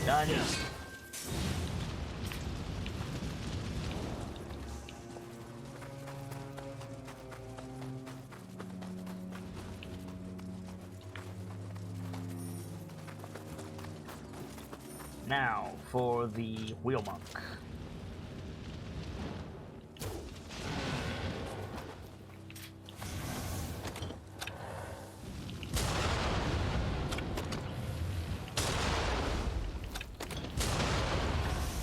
Done. Now for the wheel monk.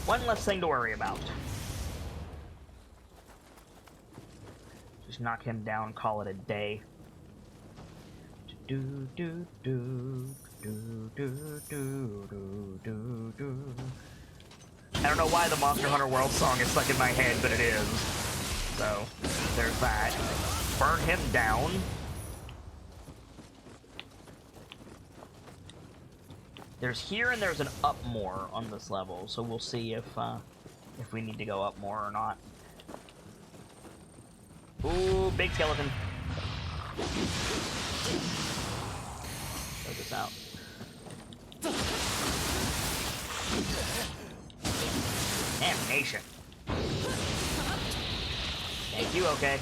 One less thing to worry about. Just knock him down, call it a day. Do do do do do do do do do. I don't know why the Monster Hunter World song is stuck in my head, but it is. So there's that. Burn him down. There's here and there's an up more on this level, so we'll see if we need to go up more or not. Ooh, big skeleton. Throw this out. Damnation. Thank you, okay.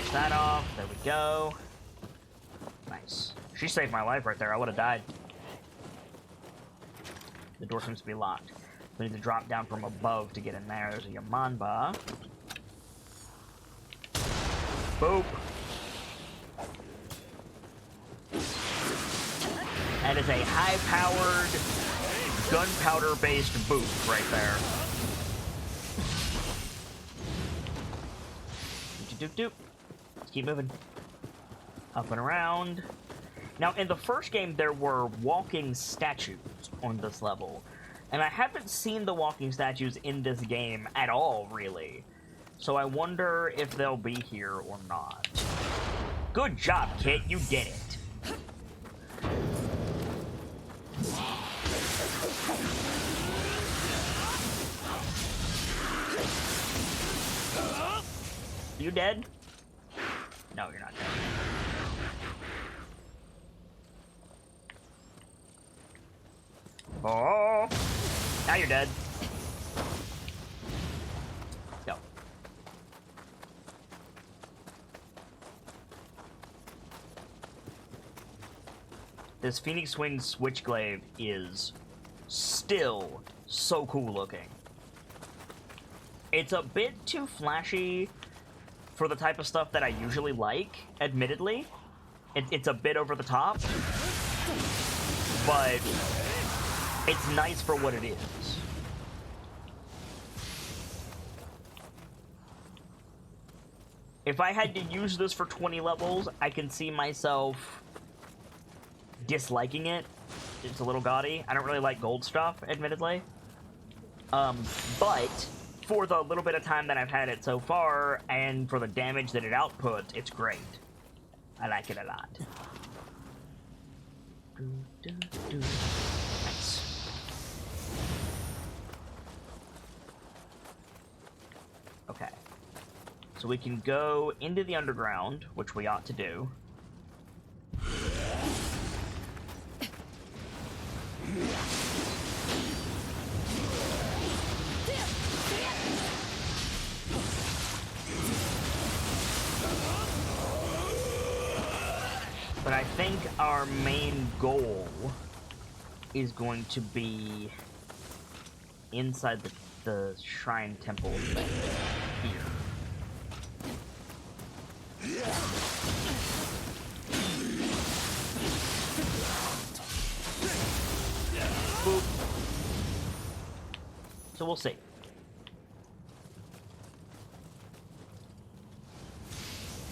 finish that off. There we go. Nice. She saved my life right there. I would have died. The door seems to be locked. We need to drop down from above to get in there. There's a Yamanba. Boop. That is a high-powered, gunpowder-based boop right there. Doop, doop, doop. Let's keep moving. Up and around. Now, in the first game, there were walking statues on this level. And I haven't seen the walking statues in this game at all, really. So I wonder if they'll be here or not. Good job, Kit. You did it. You dead? No, you're not dead. Oh! Now you're dead. Go. This Phoenix Wing Switchglaive is still so cool looking. It's a bit too flashy for the type of stuff that I usually like, admittedly. It's a bit over the top, but it's nice for what it is. If I had to use this for 20 levels, I can see myself disliking it. It's a little gaudy. I don't really like gold stuff, admittedly. But for the little bit of time that I've had it so far, and for the damage that it outputs, it's great. I like it a lot. Nice. Okay. So we can go into the underground, which we ought to do. But I think our main goal is going to be inside the shrine temple thing here. Boop. So we'll see.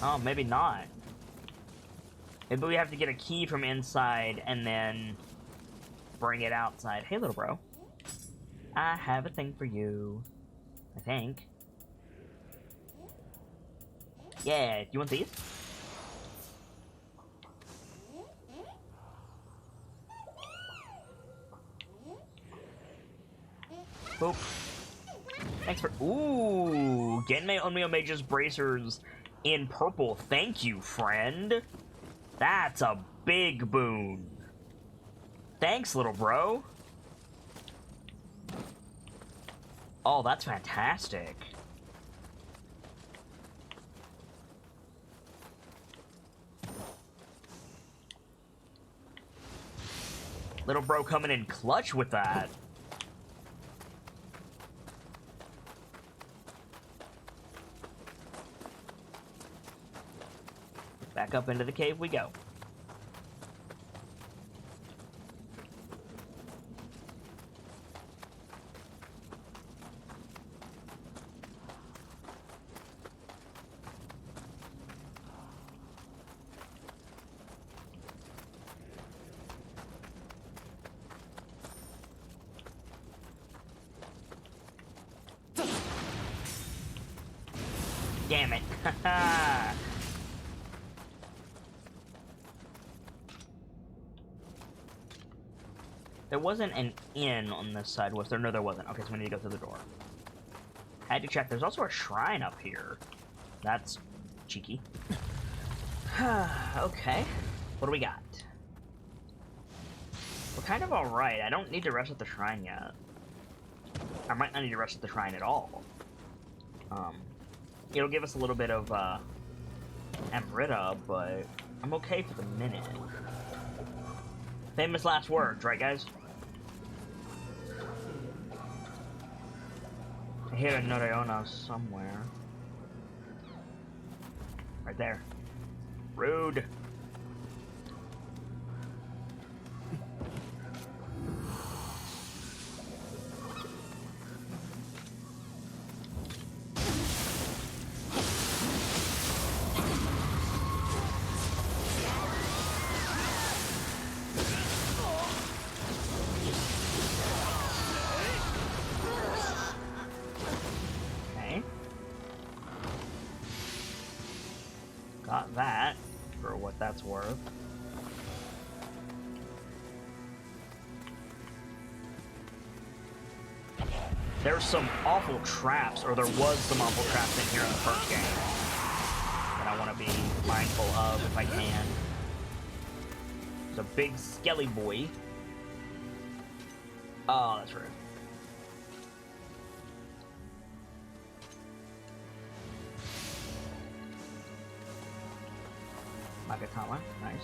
Oh, maybe not. Maybe we have to get a key from inside and then bring it outside. Hey, little bro. I have a thing for you. I think. Yeah, do you want these? Boop. Thanks for... Ooh! Genmei Onmyo Mage's bracers in purple. Thank you, friend. That's a big boon. Thanks, little bro. Oh, that's fantastic. Little bro coming in clutch with that. Back up into the cave we go. Damn it. There wasn't an inn on this side, was there? No, there wasn't. Okay, so we need to go through the door. Had to check. There's also a shrine up here. That's cheeky. Okay. What do we got? We're kind of alright. I don't need to rest at the shrine yet. I might not need to rest at the shrine at all. It'll give us a little bit of am rid of, but I'm okay for the minute. Famous last words, right, guys? I hear a Noriona somewhere. Right there. Rude. Got that, for what that's worth. There's some awful traps, or there was some awful traps in here in the first game that I want to be mindful of if I can. There's a big skelly boy. Oh, that's rude. Magatama, nice.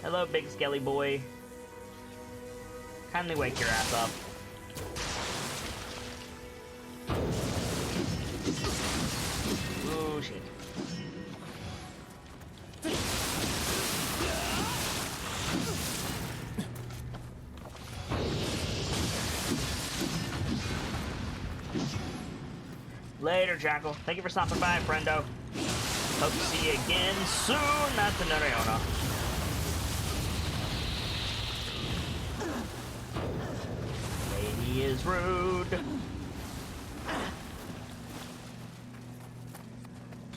Hello, big skelly boy. Kindly wake your ass up. Oh, shit. Later, Jackal. Thank you for stopping by, friendo. Hope to see you again soon. That's the Noriona. Lady is rude.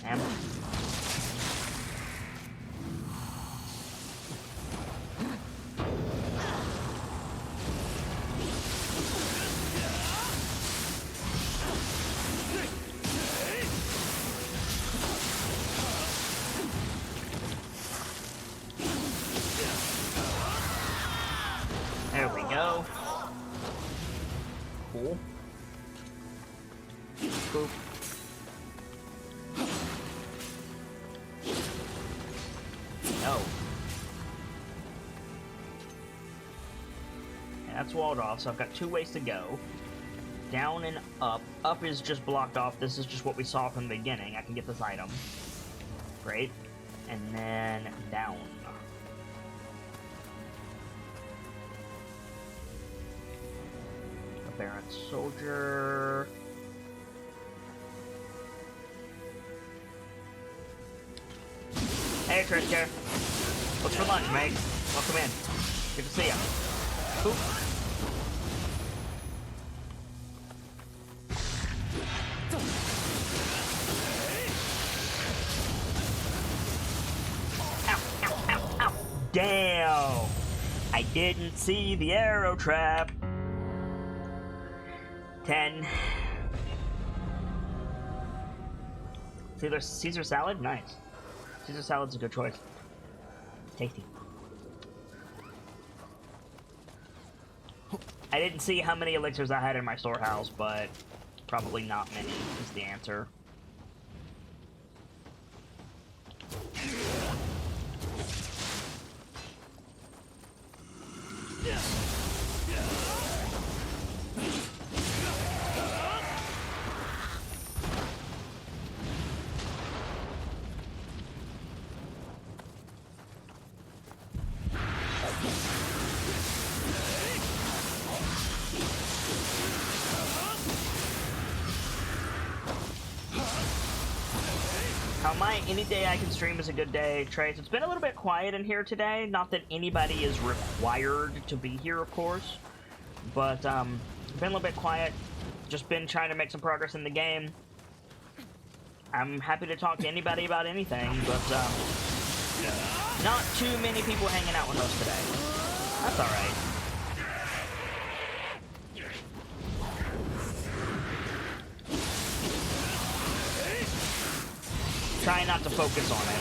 Damn. There we go. Cool. Boop. No. And that's walled off, so I've got 2 ways to go. Down and up. Up is just blocked off. This is just what we saw from the beginning. I can get this item. Great. And then down. Baron Soldier. Hey, Trisker. What's for lunch, mate? Welcome in. Good to see ya. Oop. Ow, ow, ow, ow. Damn! I didn't see the arrow trap. 10. Caesar salad? Nice. Caesar salad's a good choice. Tasty. I didn't see how many elixirs I had in my storehouse, but probably not many is the answer. Any day I can stream is a good day, Trace. It's been a little bit quiet in here today. Not that anybody is required to be here, of course. But, been a little bit quiet. Just been trying to make some progress in the game. I'm happy to talk to anybody about anything, but, not too many people hanging out with us today. That's alright. Try not to focus on it.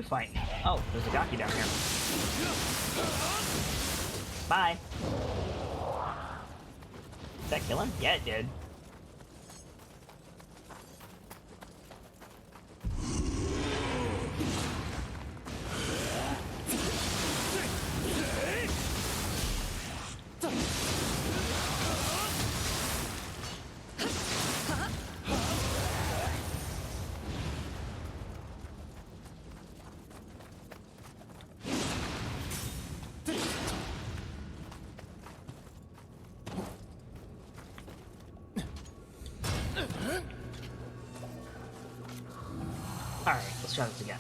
fighting? Oh, there's a Gaki down here. Bye. Did that kill him? Yeah, it did. Alright, let's try this again.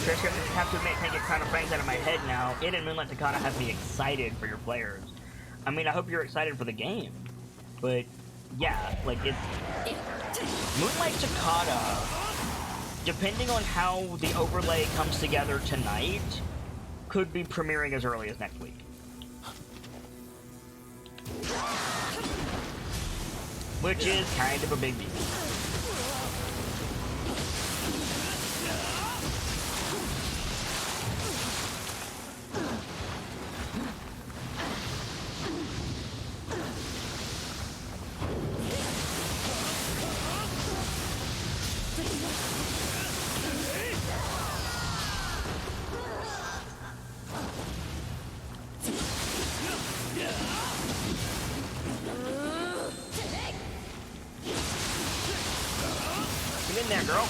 Trish, I have to admit, can't get Crown of Fangs out of my head now. It and Moonlight Takata have me excited for your players. I mean, I hope you're excited for the game. But, yeah, like, it's... Moonlight Takata, depending on how the overlay comes together tonight, could be premiering as early as next week. Which is kind of a big deal. Get in there, girl.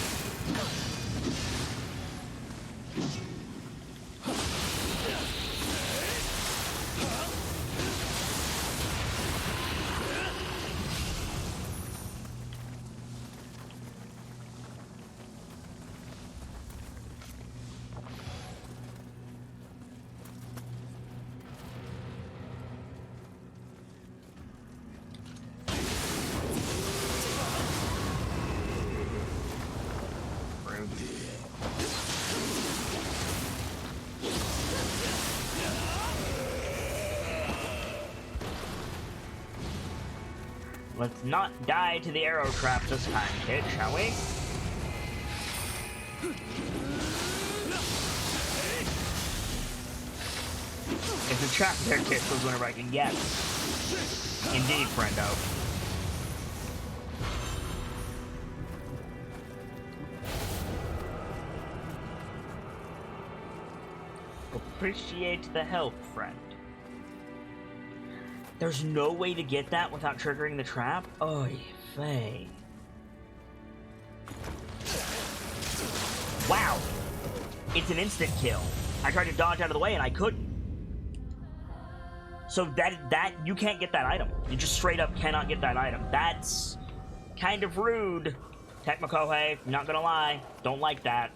Let's not die to the arrow trap this time, kid, shall we? It's a trap there, kid, was whenever I can get it. Indeed, friendo. Appreciate the help, friend. There's no way to get that without triggering the trap? Oy vey. Wow! It's an instant kill. I tried to dodge out of the way and I couldn't. So that you can't get that item. You just straight up cannot get that item. That's kind of rude. Tecmakohei, not gonna lie. Don't like that.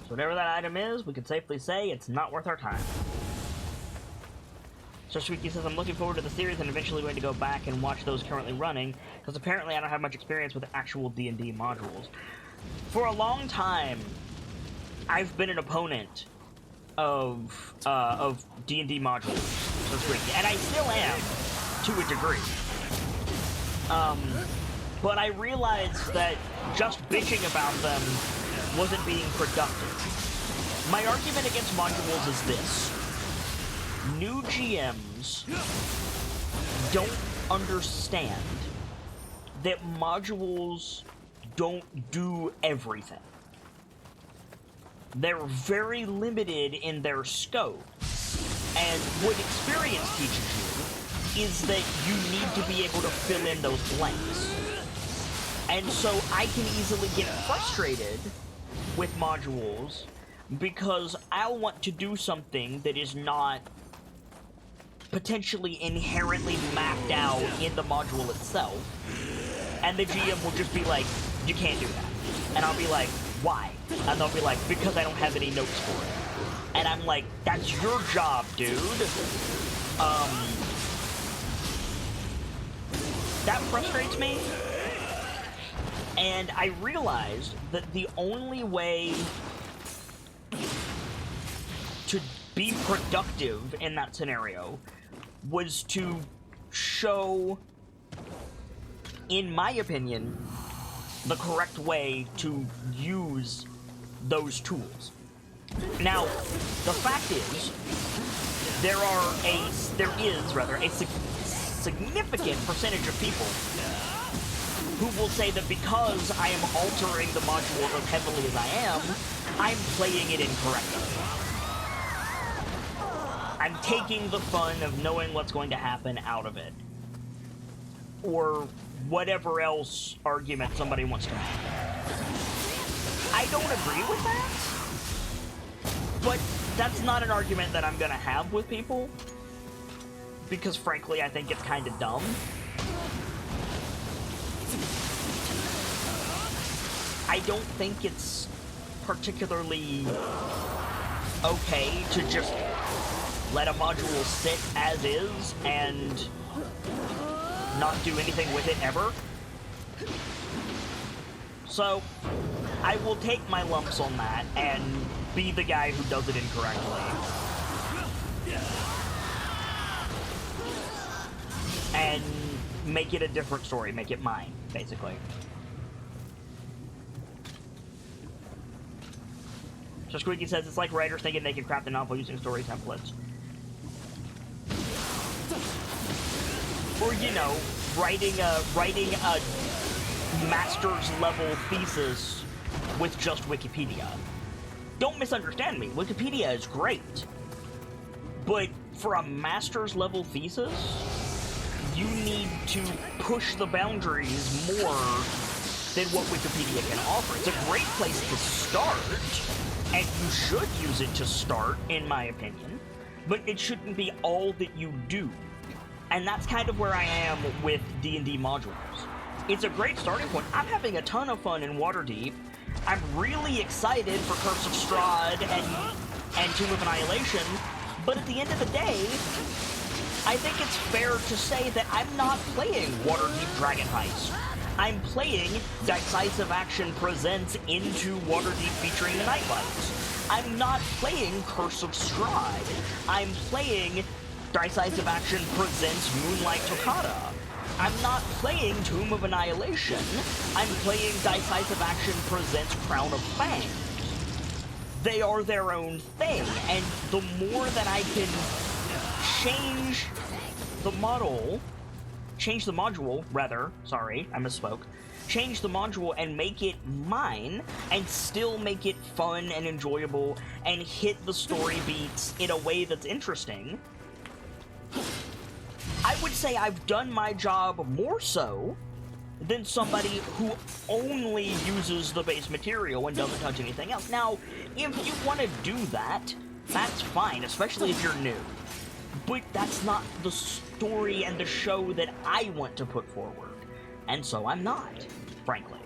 So whatever that item is, we can safely say it's not worth our time. So Sweetie says, I'm looking forward to the series and eventually going to go back and watch those currently running, because apparently I don't have much experience with actual D&D modules. For a long time, I've been an opponent of D&D modules, so Sweetie, and I still am, to a degree. But I realized that just bitching about them wasn't being productive. My argument against modules is this. New GMs don't understand that modules don't do everything. They're very limited in their scope. And what experience teaches you is that you need to be able to fill in those blanks. And so I can easily get frustrated with modules because I'll want to do something that is not potentially inherently mapped out in the module itself. And the GM will just be like, you can't do that. And I'll be like, why? And they'll be like, because I don't have any notes for it. And I'm like, that's your job, dude. That frustrates me. And I realized that the only way to be productive in that scenario was to show, in my opinion, the correct way to use those tools. Now, the fact is, there is a significant percentage of people who will say that because I am altering the module as heavily as I am, I'm playing it incorrectly. I'm taking the fun of knowing what's going to happen out of it. Or whatever else argument somebody wants to make. I don't agree with that, but that's not an argument that I'm gonna have with people, because frankly, I think it's kind of dumb. I don't think it's particularly okay to just let a module sit as is and not do anything with it ever. So, I will take my lumps on that and be the guy who does it incorrectly. And make it a different story, make it mine, basically. So Squeaky says it's like writers thinking they can craft a novel using story templates. Or, you know, writing a master's level thesis with just Wikipedia. Don't misunderstand me, Wikipedia is great. But for a master's level thesis, you need to push the boundaries more than what Wikipedia can offer. It's a great place to start, and you should use it to start, in my opinion, but it shouldn't be all that you do. And that's kind of where I am with D&D modules. It's a great starting point. I'm having a ton of fun in Waterdeep. I'm really excited for Curse of Strahd and Tomb of Annihilation, but at the end of the day, I think it's fair to say that I'm not playing Waterdeep Dragon Heist. I'm playing Decisive Action Presents Into Waterdeep featuring the Nightlight. I'm not playing Curse of Strahd. I'm playing Decisive Action Presents Moonlight Toccata. I'm not playing Tomb of Annihilation. I'm playing Decisive Action Presents Crown of Fangs. They are their own thing, and the more that I can change the module, sorry, I misspoke, change the module and make it mine, and still make it fun and enjoyable, and hit the story beats in a way that's interesting, I would say I've done my job more so than somebody who only uses the base material and doesn't touch anything else. Now, if you want to do that, that's fine, especially if you're new. But that's not the story and the show that I want to put forward. And so I'm not, frankly.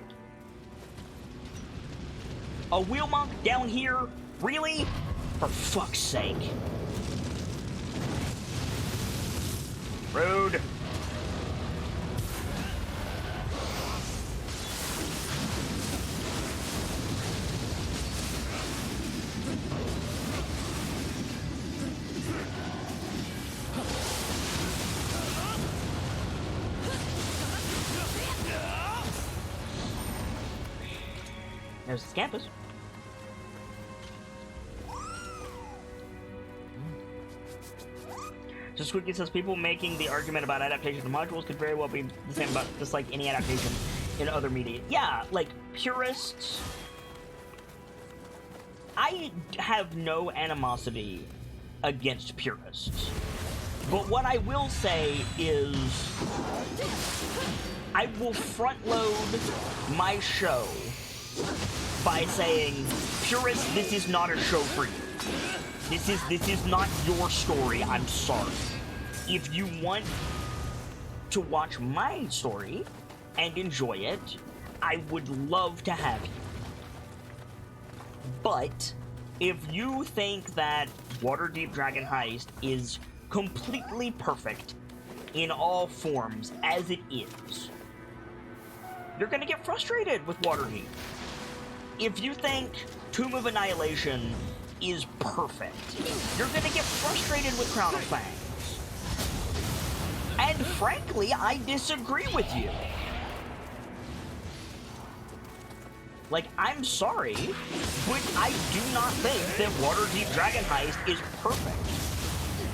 A wheel monk down here? Really? For fuck's sake. Rude. There's the Scampus. So Squeaky says people making the argument about adaptation of modules could very well be the same about just like any adaptation in other media. Yeah, like purists. I have no animosity against purists. But what I will say is, I will front load my show by saying, purists, this is not a show for you. This is not your story, I'm sorry. If you want to watch my story and enjoy it, I would love to have you. But if you think that Waterdeep Dragon Heist is completely perfect in all forms as it is, you're gonna get frustrated with Waterdeep. If you think Tomb of Annihilation is perfect, you're gonna get frustrated with Crown of Fangs. And frankly, I disagree with you. Like, I'm sorry, but I do not think that Waterdeep Dragon Heist is perfect.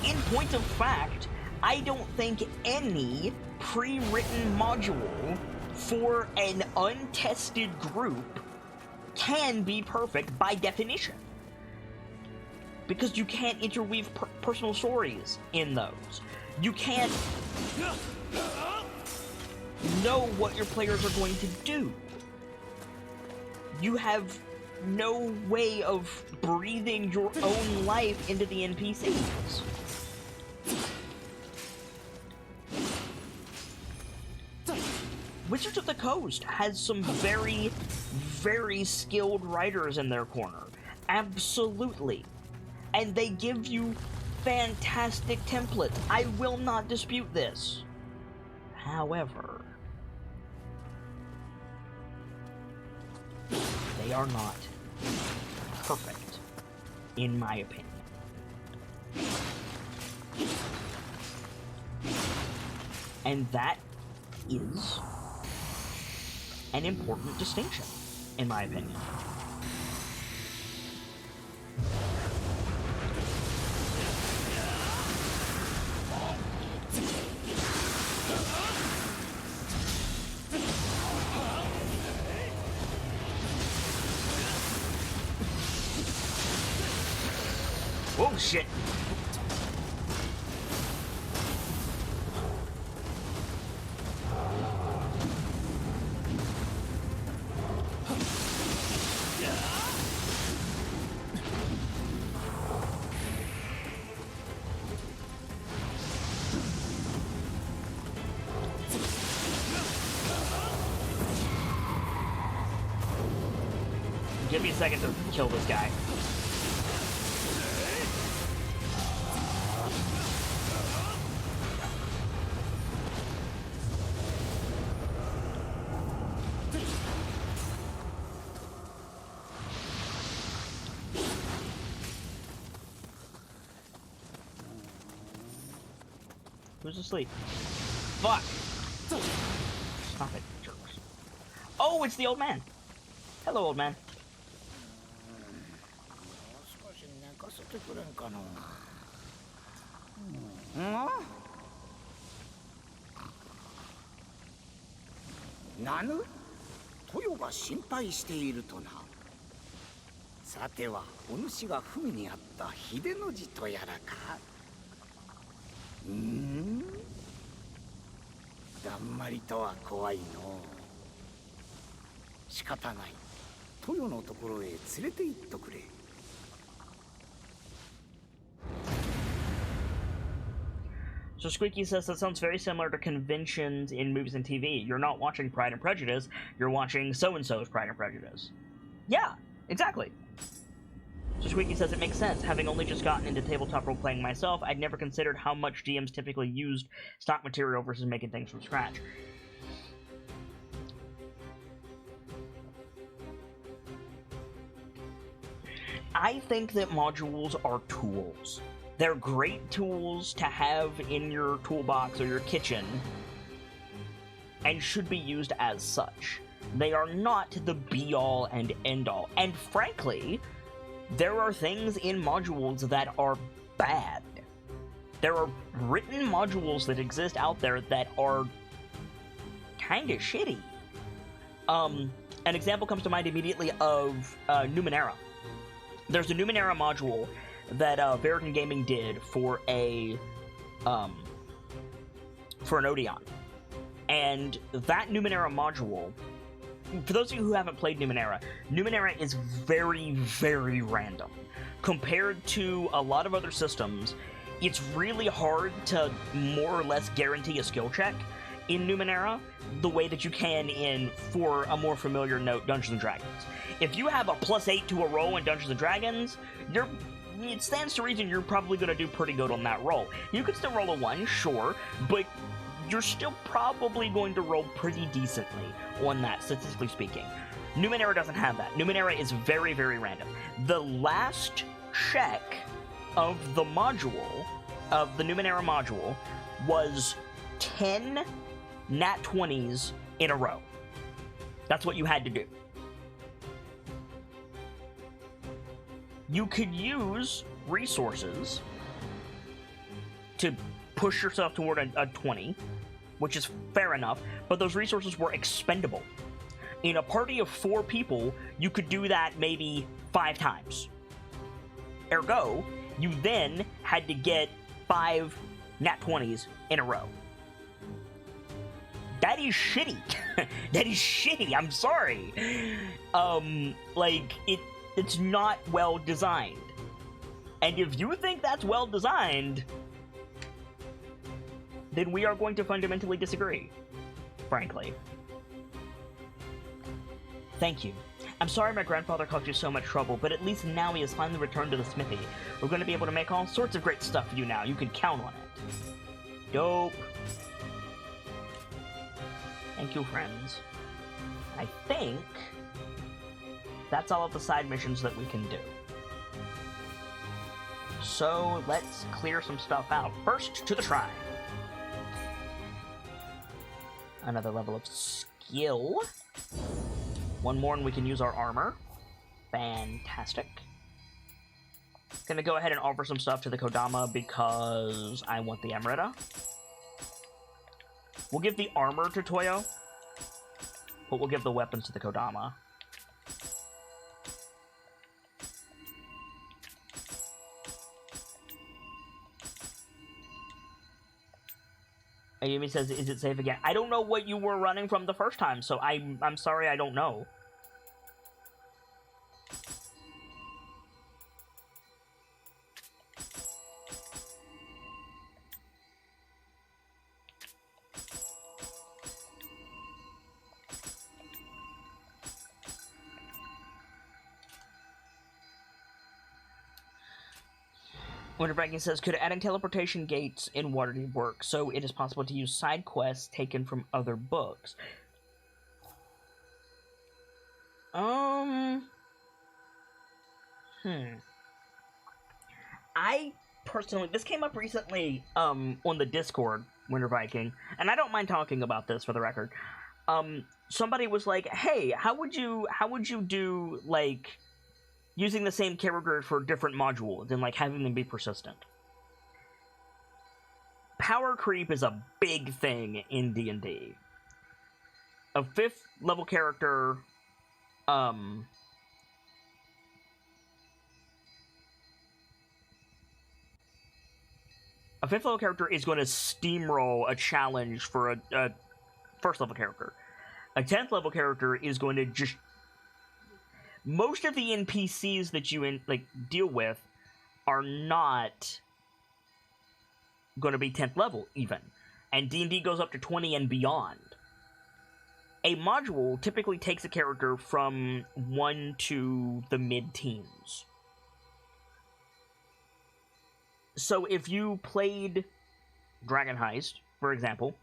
In point of fact, I don't think any pre-written module for an untested group can be perfect by definition. Because you can't interweave personal stories in those. You can't know what your players are going to do. You have no way of breathing your own life into the NPCs. Wizards of the Coast has some very, very skilled writers in their corner. Absolutely. And they give you fantastic templates. I will not dispute this. However, they are not perfect, in my opinion. And that is an important distinction, in my opinion. Oh shit! Give me a second to kill this guy. Who's asleep? Fuck! Stop it, jerks. Oh, it's the old man! Hello, old man. Nanu? 豊が心配しているとな。さてはお主が文にあった秀の字とやらか。だんまりとは怖いの。仕方ない。豊のところへ連れて行っとくれ。So Squeaky says that sounds very similar to conventions in movies and TV. You're not watching Pride and Prejudice, you're watching so-and-so's Pride and Prejudice. Yeah, exactly. So Squeaky says it makes sense. Having only just gotten into tabletop role-playing myself, I'd never considered how much GMs typically used stock material versus making things from scratch. I think that modules are tools. They're great tools to have in your toolbox or your kitchen, and should be used as such. They are not the be-all and end-all. And frankly, there are things in modules that are bad. There are written modules that exist out there that are kinda shitty. An example comes to mind immediately of Numenera. There's a Numenera module that Verican Gaming did for an Odeon. And that Numenera module, for those of you who haven't played Numenera is very, very random. Compared to a lot of other systems, it's really hard to more or less guarantee a skill check in Numenera the way that you can in, for a more familiar note, Dungeons & Dragons. If you have a +8 to a roll in Dungeons & Dragons, it stands to reason you're probably going to do pretty good on that roll. You could still roll a 1, sure, but you're still probably going to roll pretty decently on that, statistically speaking. Numenera doesn't have that. Numenera is very, very random. The last check of the module, of the Numenera module, was 10 nat 20s in a row. That's what you had to do. You could use resources to push yourself toward a 20, which is fair enough, but those resources were expendable. In a party of 4 people, you could do that maybe 5 times. Ergo, you then had to get 5 nat 20s in a row. That is shitty. That is shitty, I'm sorry. It's not well designed. And if you think that's well designed, then we are going to fundamentally disagree, frankly. Thank you. I'm sorry my grandfather caused you so much trouble, but at least now he has finally returned to the smithy. We're going to be able to make all sorts of great stuff for you now. You can count on it. Dope. Thank you, friends. I think that's all of the side missions that we can do. So let's clear some stuff out. First, to the shrine. Another level of skill. One more and we can use our armor. Fantastic. Gonna go ahead and offer some stuff to the Kodama because I want the Emerita. We'll give the armor to Toyo, but we'll give the weapons to the Kodama. Ayumi says, is it safe again? I don't know what you were running from the first time, so I'm sorry, I don't know. Winter Viking says, could adding teleportation gates in Waterdeep work so it is possible to use side quests taken from other books? I personally, this came up recently, on the Discord, Winter Viking, and I don't mind talking about this for the record. Somebody was like, hey, how would you do, like, using the same character for different modules and, like, having them be persistent? Power creep is a big thing in D&D. A 5th level character, a 5th level character is going to steamroll a challenge for a 1st level character. A 10th level character is going to just... Most of the NPCs that you deal with are not going to be 10th level, even. And D&D goes up to 20 and beyond. A module typically takes a character from 1 to the mid-teens. So if you played Dragon Heist, for example,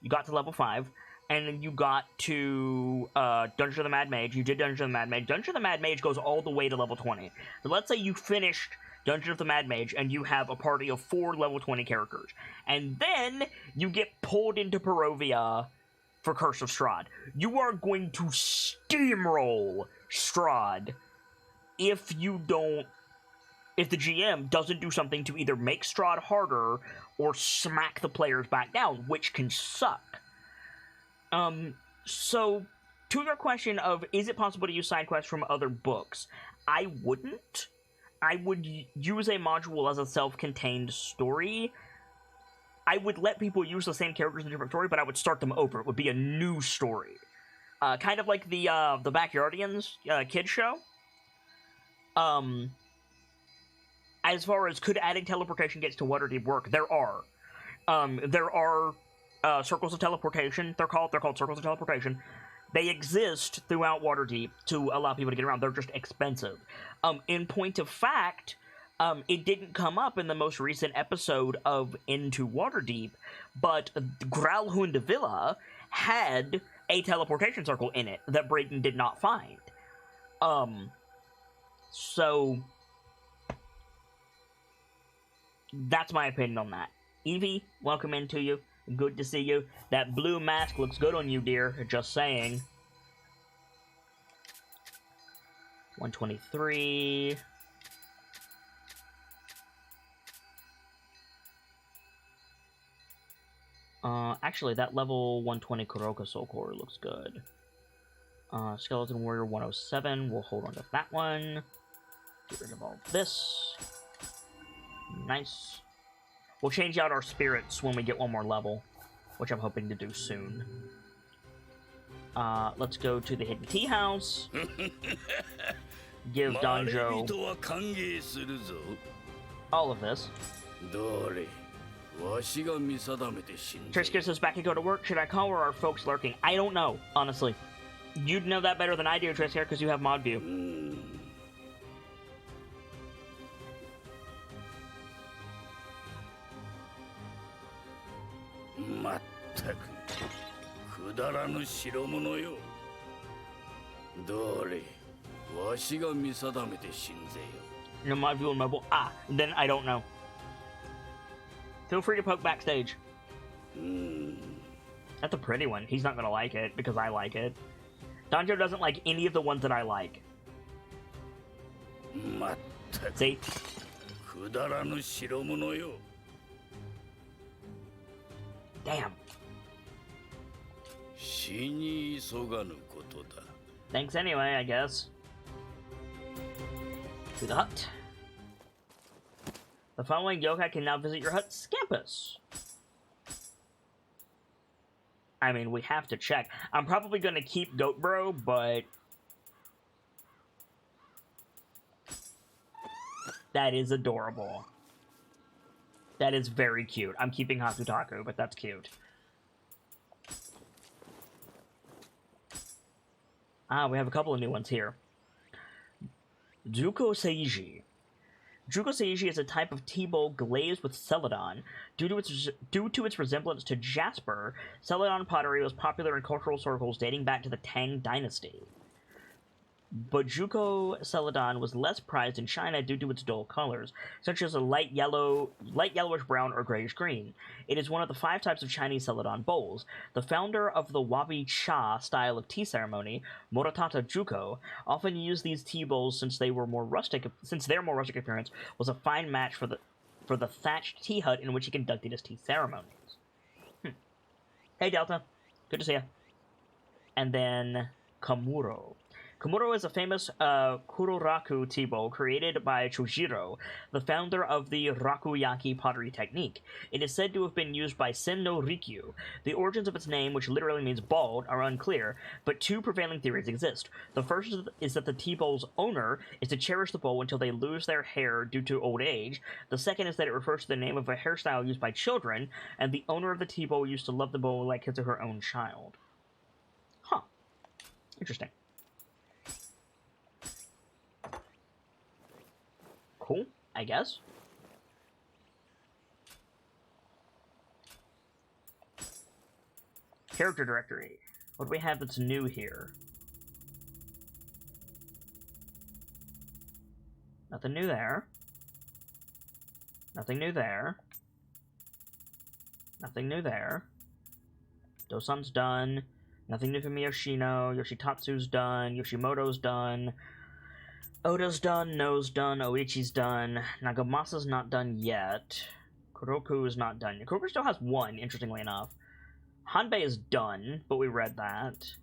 you got to level 5, and then you got to Dungeon of the Mad Mage, you did Dungeon of the Mad Mage. Dungeon of the Mad Mage goes all the way to level 20. So let's say you finished Dungeon of the Mad Mage, and you have a party of 4 level 20 characters. And then you get pulled into Barovia for Curse of Strahd. You are going to steamroll Strahd if the GM doesn't do something to either make Strahd harder or smack the players back down, which can suck. So, to your question of, is it possible to use side quests from other books? I wouldn't. I would use a module as a self-contained story. I would let people use the same characters in a different story, but I would start them over. It would be a new story. Kind of like the Backyardians kids show. As far as could adding teleportation gates to Waterdeep work, there are. There are circles of teleportation. They're called circles of teleportation. They exist throughout Waterdeep to allow people to get around. They're just expensive. In point of fact, it didn't come up in the most recent episode of Into Waterdeep, but Gralhund Villa had a teleportation circle in it that Brayden did not find. So that's my opinion on that. Evie, welcome into you. Good to see you. That blue mask looks good on you, dear. Just saying. 123. Actually, that level 120 Kuroka Soul Core looks good. Skeleton Warrior 107. We'll hold on to that one. Get rid of all this. Nice. We'll change out our spirits when we get one more level, which I'm hoping to do soon. Let's go to the Hidden Tea House. Give Donjo all of this. Triska says, back and go to work. Should I call or are folks lurking? I don't know, honestly. You'd know that better than I do, Triska, because you have mod view. No mod view on mobile. Then I don't know. Feel free to poke backstage. That's a pretty one. He's not gonna like it because I like it. Donjo doesn't like any of the ones that I like. See? Damn. Thanks anyway, I guess. To the hut. The following yokai can now visit your hut's campus. I mean, we have to check. I'm probably going to keep Goat Bro, but that is adorable. That is very cute. I'm keeping Hakutaku, but that's cute. We have a couple of new ones here. Juko Seiji. Juko Seiji is a type of tea bowl glazed with celadon. Due to its resemblance to jasper, celadon pottery was popular in cultural circles dating back to the Tang Dynasty. But Juko celadon was less prized in China due to its dull colors, such as a light yellowish brown or grayish green. It is one of the 5 types of Chinese celadon bowls. The founder of the Wabi Cha style of tea ceremony, Moritata Juko, often used these tea bowls since their more rustic appearance was a fine match for the thatched tea hut in which he conducted his tea ceremonies. Hey Delta, good to see you. And then Kamuro. Kamuro is a famous Kuroraku tea bowl created by Chujiro, the founder of the Rakuyaki pottery technique. It is said to have been used by Sen no Rikyu. The origins of its name, which literally means bald, are unclear, but 2 prevailing theories exist. The first is that the tea bowl's owner is to cherish the bowl until they lose their hair due to old age. The second is that it refers to the name of a hairstyle used by children, and the owner of the tea bowl used to love the bowl like his or her own child. Huh. Interesting. Cool, I guess. Character directory. What do we have that's new here? Nothing new there. Nothing new there. Nothing new there. Dosan's done. Nothing new from Yoshino. Yoshitatsu's done. Yoshimoto's done. Oda's done, No's done, Oichi's done, Nagamasa's not done yet, Kuroku is not done. Kuroku still has 1, interestingly enough. Hanbei is done, but we read that.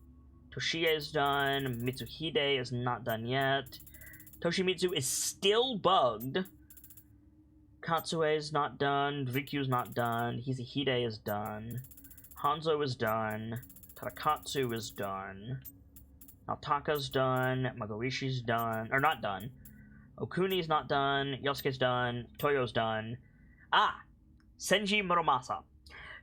Toshie is done, Mitsuhide is not done yet. Toshimitsu is still bugged. Katsue is not done. Rikyu's not done. Hisahide is done. Hanzo is done. Tarakatsu is done. Naotaka's done. Magoishi's done. Or not done. Okuni's not done. Yosuke's done. Toyo's done. Ah! Senji Muramasa.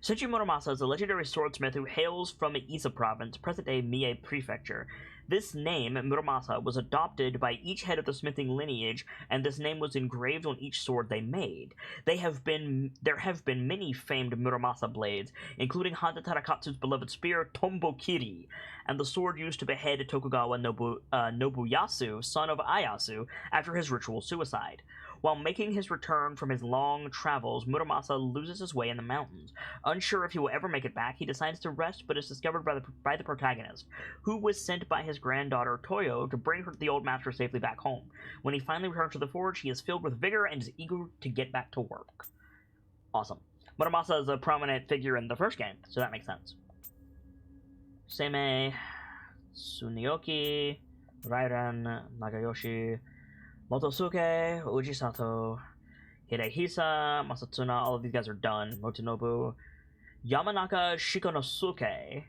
Senji Muramasa is a legendary swordsmith who hails from Ise province, present-day Mie prefecture. This name, Muramasa, was adopted by each head of the smithing lineage, and this name was engraved on each sword they made. There have been many famed Muramasa blades, including Honda Tarakatsu's beloved spear, Tombokiri, and the sword used to behead Tokugawa Nobuyasu, son of Ieyasu, after his ritual suicide. While making his return from his long travels, Muramasa loses his way in the mountains. Unsure if he will ever make it back, he decides to rest, but is discovered by the protagonist, who was sent by his granddaughter Toyo to bring the old master safely back home. When he finally returns to the forge, he is filled with vigor and is eager to get back to work. Awesome. Muramasa is a prominent figure in the first game, so that makes sense. Seimei, Tsunioki, Rairan, Nagayoshi, Motosuke, Ujisato, Hidehisa, Masatsuna, all of these guys are done. Motonobu, Yamanaka Shikonosuke.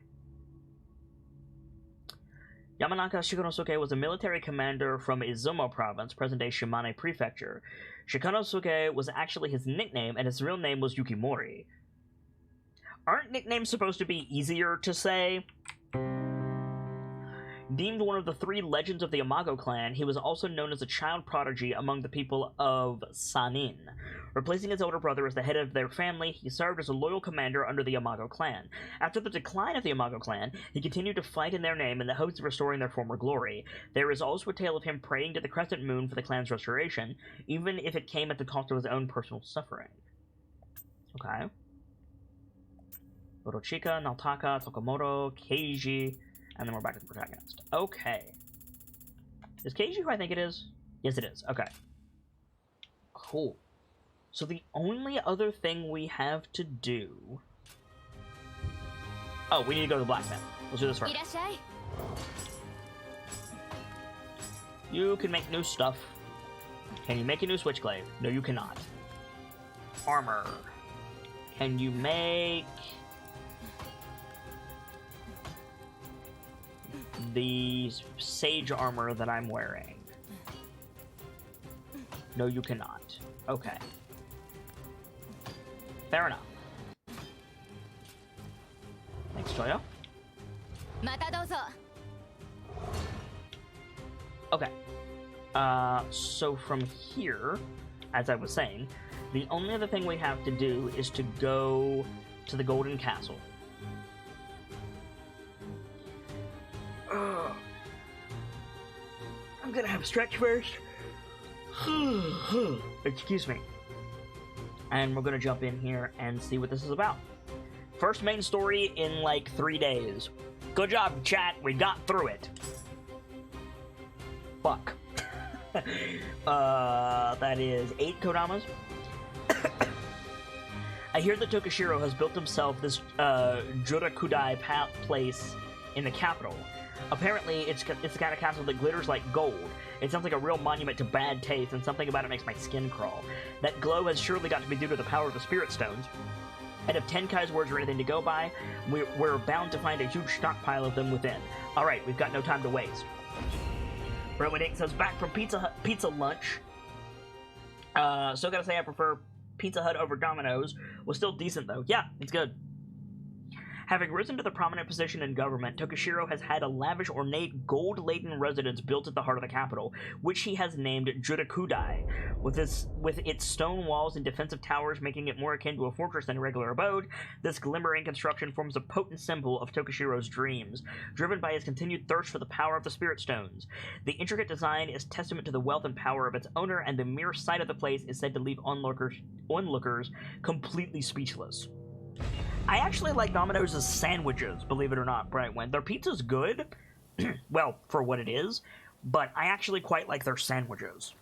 Yamanaka Shikonosuke was a military commander from Izumo province, present-day Shimane prefecture. Shikonosuke was actually his nickname, and his real name was Yukimori. Aren't nicknames supposed to be easier to say? Deemed one of the 3 legends of the Imago clan, he was also known as a child prodigy among the people of Sanin. Replacing his older brother as the head of their family, he served as a loyal commander under the Imago clan. After the decline of the Imago clan, he continued to fight in their name in the hopes of restoring their former glory. There is also a tale of him praying to the crescent moon for the clan's restoration, even if it came at the cost of his own personal suffering. Okay. Orochika, Naotaka, Tokamoto, Keiji, and then we're back to the protagonist. Okay. Is Keiji who I think it is? Yes, it is. Okay. Cool. So the only other thing we have to do... Oh, we need to go to the blacksmith. Let's do this first. You can make new stuff. Can you make a new switchblade? No, you cannot. Armor. Can you make... the sage armor that I'm wearing? No, you cannot. Okay. Fair enough. Thanks, Toyo. Okay. So from here, as I was saying, the only other thing we have to do is to go to the Golden Castle. I'm gonna have a stretch first. Excuse me. And we're gonna jump in here and see what this is about. First main story in like 3 days. Good job, chat. We got through it. Fuck. That is 8 Kodamas. I hear that Tokushiro has built himself this Jurakudai place in the capital. Apparently, it's the kind of castle that glitters like gold. It sounds like a real monument to bad taste, and something about it makes my skin crawl. That glow has surely got to be due to the power of the spirit stones. And if Tenkai's words are anything to go by, we're bound to find a huge stockpile of them within. Alright, we've got no time to waste. Rowan says, back from pizza lunch. Still gotta say I prefer Pizza Hut over Domino's. Was still decent though. Yeah, it's good. Having risen to the prominent position in government, Tokushiro has had a lavish, ornate, gold-laden residence built at the heart of the capital, which he has named Jurakudai. With its stone walls and defensive towers making it more akin to a fortress than a regular abode, this glimmering construction forms a potent symbol of Tokushiro's dreams, driven by his continued thirst for the power of the spirit stones. The intricate design is testament to the wealth and power of its owner, and the mere sight of the place is said to leave onlookers completely speechless. I actually like Domino's sandwiches, believe it or not, Brightwind. Their pizza's good, well, for what it is, but I actually quite like their sandwiches.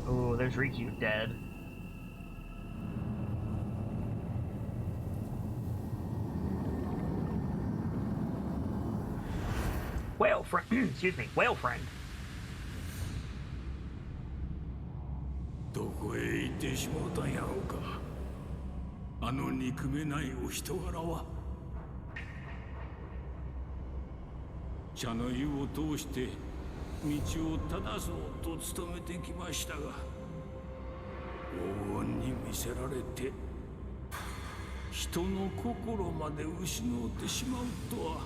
Oh, there's Riku dead. Whale friend. Excuse me. Whale friend. どこへ行ってしまうたんやろうか。あの憎めないお人柄は。茶の湯を通して道を正そうと努めてきましたが、黄金に見せられて人の心まで失ってしまうとは。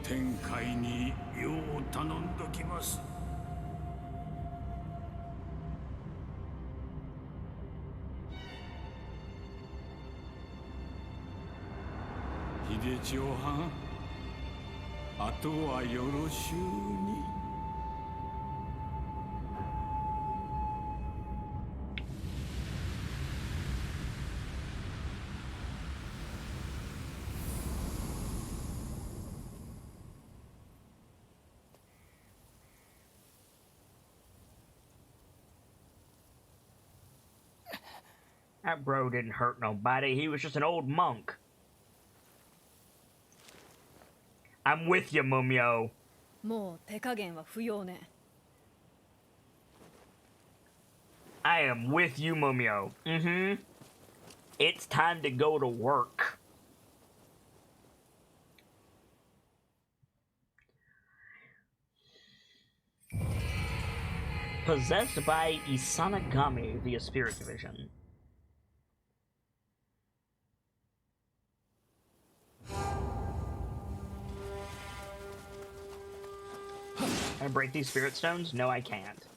天界によう頼んどきます。秀千代はん、あとはよろしゅうに。That bro didn't hurt nobody. He was just an old monk. I'm with you, Mumyo. もう手加減は不要ね。I am with you, Mumyo. Mm-hmm. It's time to go to work. Possessed by Isanagami via Spirit Division. Can I break these spirit stones? No, I can't.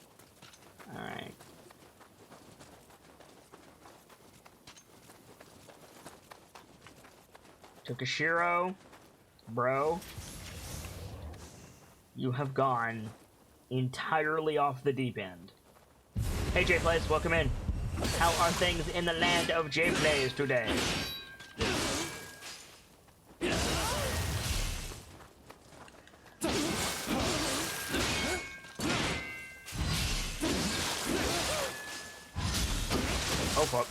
Alright. Tokashiro, bro, you have gone entirely off the deep end. Hey, J-Plays, welcome in. How are things in the land of J-Plays today? Oh, fuck.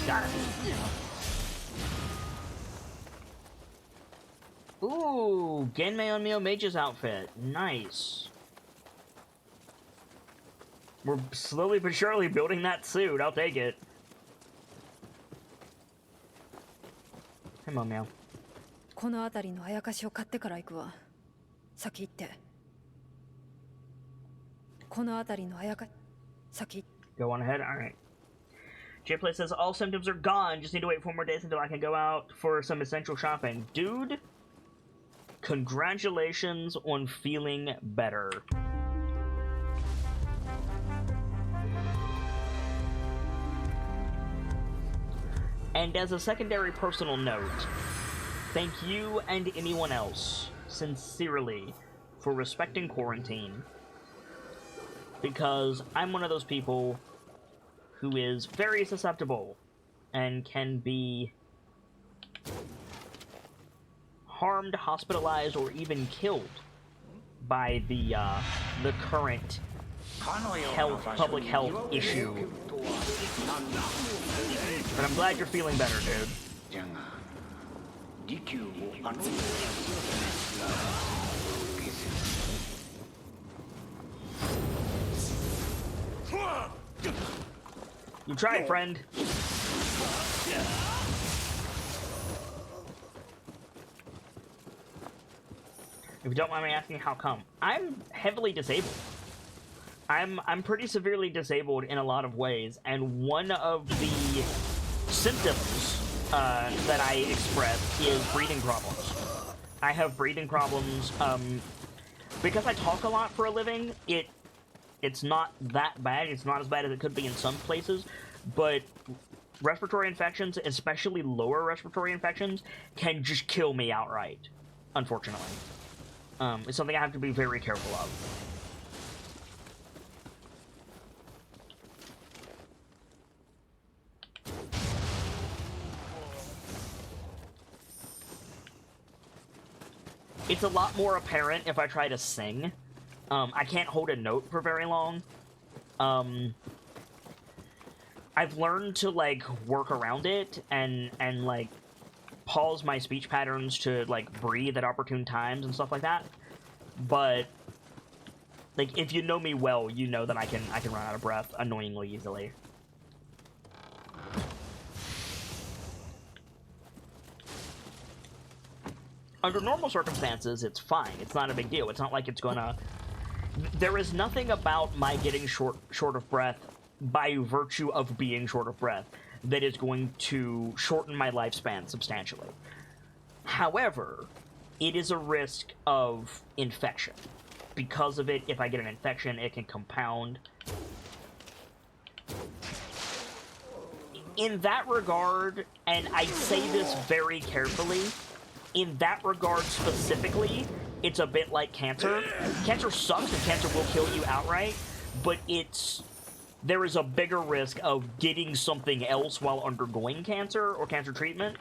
Got it. Ooh, Genmei on Mio Mage's outfit. Nice. We're slowly but surely building that suit. I'll take it. Come on, Mio. この辺りのあやかしを買ってから行くわ。先行って。この辺りのあやか先。Go on ahead. All right. J-Play says all symptoms are gone. Just need to wait 4 more days until I can go out for some essential shopping. Dude, congratulations on feeling better. And as a secondary personal note, thank you and anyone else, sincerely, for respecting quarantine. Because I'm one of those people who is very susceptible and can be harmed, hospitalized, or even killed by the current public health issue. But I'm glad you're feeling better, dude. You tried, friend. If you don't mind me asking, how come? I'm heavily disabled. I'm pretty severely disabled in a lot of ways, and one of the symptoms that I express is breathing problems. I have breathing problems. Because I talk a lot for a living, it's not that bad. It's not as bad as it could be in some places, but respiratory infections, especially lower respiratory infections, can just kill me outright, unfortunately. It's something I have to be very careful of. It's a lot more apparent if I try to sing. I can't hold a note for very long. I've learned to, like, work around it and like, pause my speech patterns to, like, breathe at opportune times and stuff like that. But, like, if you know me well, you know that I can run out of breath annoyingly easily. Under normal circumstances, it's fine. It's not a big deal. It's not like it's gonna... There is nothing about my getting short of breath by virtue of being short of breath that is going to shorten my lifespan substantially. However, it is a risk of infection. Because of it, if I get an infection, it can compound. In that regard, and I say this very carefully, in that regard specifically, it's a bit like cancer. Cancer sucks and cancer will kill you outright, but there is a bigger risk of getting something else while undergoing cancer or cancer treatment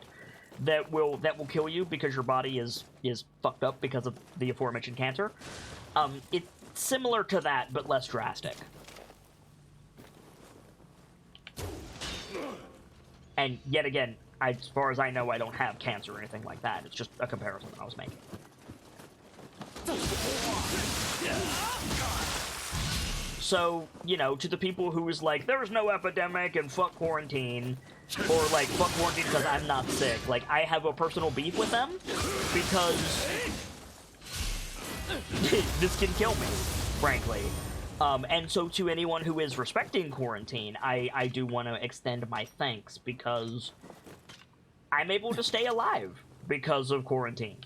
that will kill you because your body is fucked up because of the aforementioned cancer. It's similar to that, but less drastic. And yet again, as far as I know, I don't have cancer or anything like that. It's just a comparison that I was making. So, you know, to the people who is like, there's no epidemic and fuck quarantine, or like, fuck quarantine because I'm not sick, like, I have a personal beef with them because this can kill me, frankly. And so to anyone who is respecting quarantine, I do want to extend my thanks because I'm able to stay alive because of quarantine.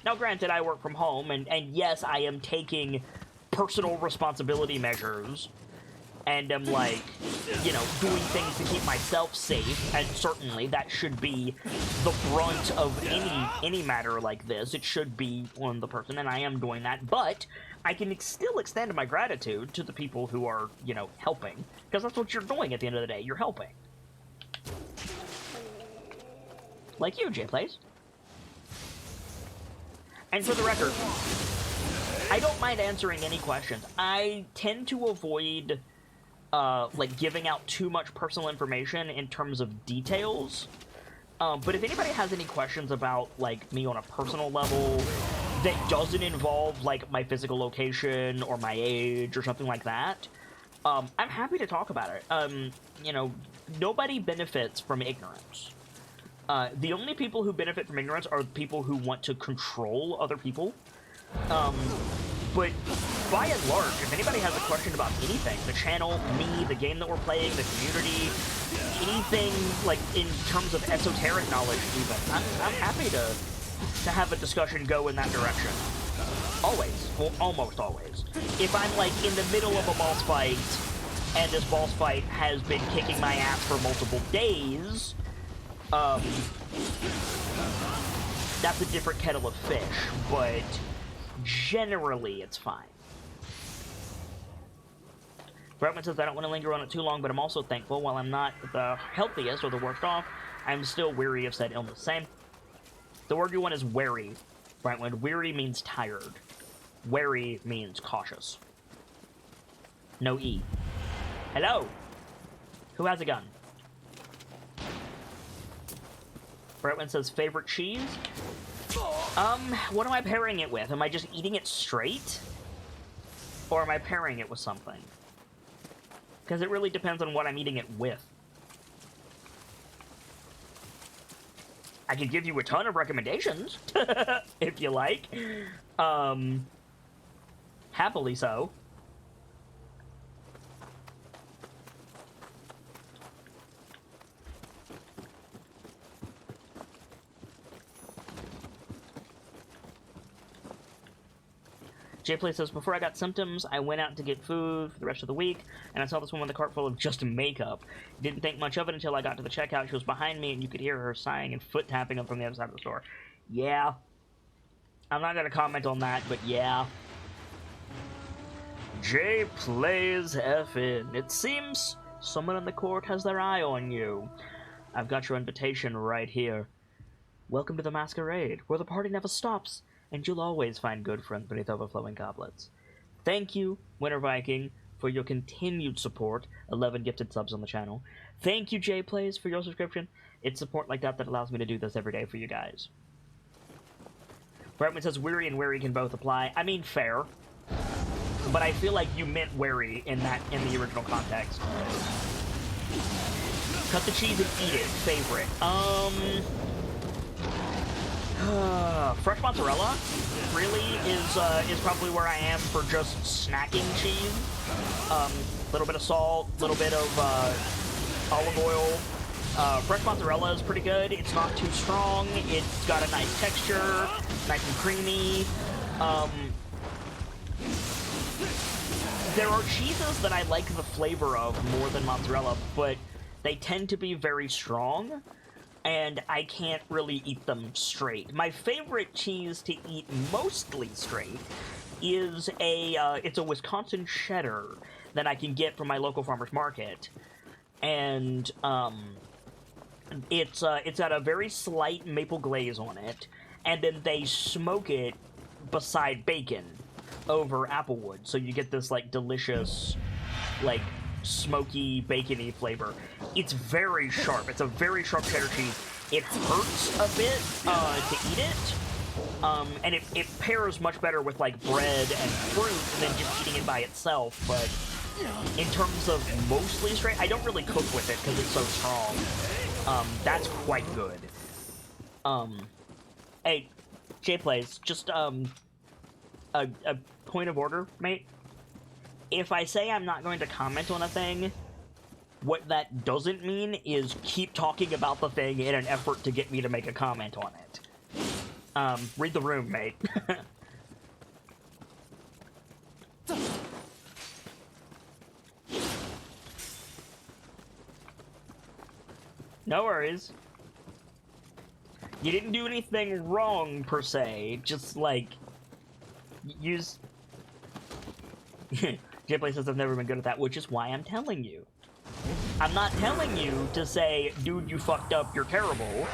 Now, granted, I work from home, and yes, I am taking personal responsibility measures, and am, like, you know, doing things to keep myself safe, and certainly that should be the brunt of any matter like this. It should be on the person, and I am doing that, but I can still extend my gratitude to the people who are, you know, helping, because that's what you're doing at the end of the day. You're helping. Like you, J-Plays. And for the record, I don't mind answering any questions. I tend to avoid, like, giving out too much personal information in terms of details. But if anybody has any questions about, like, me on a personal level that doesn't involve, like, my physical location or my age or something like that, I'm happy to talk about it. You know, nobody benefits from ignorance. The only people who benefit from ignorance are people who want to control other people. But by and large, if anybody has a question about anything, the channel, me, the game that we're playing, the community, anything, like, in terms of esoteric knowledge even, I'm happy to have a discussion go in that direction. Always. Well, almost always. If I'm, like, in the middle of a boss fight, and this boss fight has been kicking my ass for multiple days, that's a different kettle of fish, but generally it's fine. Brightman says, I don't want to linger on it too long, but I'm also thankful. While I'm not the healthiest or the worst off, I'm still weary of said illness. Same. The word you want is wary, Brightman. Weary means tired. Wary means cautious. No E. Hello? Who has a gun? Brightman says, favorite cheese? What am I pairing it with? Am I just eating it straight? Or am I pairing it with something? Because it really depends on what I'm eating it with. I can give you a ton of recommendations, if you like. Happily so. J-Play says, before I got symptoms, I went out to get food for the rest of the week, and I saw this woman with a cart full of just makeup. Didn't think much of it until I got to the checkout. She was behind me, and you could hear her sighing and foot tapping up from the other side of the store. Yeah. I'm not going to comment on that, but yeah. J-Plays effin'. It seems someone in the court has their eye on you. I've got your invitation right here. Welcome to the masquerade, where the party never stops, and you'll always find good friends beneath overflowing goblets. Thank you, Winter Viking, for your continued support. 11 gifted subs on the channel. Thank you, JPlays, for your subscription. It's support like that that allows me to do this every day for you guys. Brentman says weary and wary can both apply. I mean, fair. But I feel like you meant wary in the original context. Cut the cheese and eat it. Favorite. Fresh mozzarella really is probably where I am for just snacking cheese. Little bit of salt, little bit of olive oil. Fresh mozzarella is pretty good. It's not too strong. It's got a nice texture, nice and creamy. There are cheeses that I like the flavor of more than mozzarella, but they tend to be very strong, and I can't really eat them straight. My favorite cheese to eat mostly straight is it's a Wisconsin cheddar that I can get from my local farmer's market, and it's got a very slight maple glaze on it, and then they smoke it beside bacon over applewood, so you get this like delicious, like smoky bacony flavor. It's very sharp. It's a very sharp cheddar cheese. It hurts a bit to eat it, and it pairs much better with like bread and fruit than just eating it by itself. But in terms of mostly straight, I don't really cook with it because it's so strong. That's quite good. Hey, JPlays, just a point of order, mate. If I say I'm not going to comment on a thing, what that doesn't mean is keep talking about the thing in an effort to get me to make a comment on it. Read the room, mate. No worries. You didn't do anything wrong, per se. Just, like, use... JPlays says I've never been good at that, which is why I'm telling you. I'm not telling you to say, dude, you fucked up, you're terrible.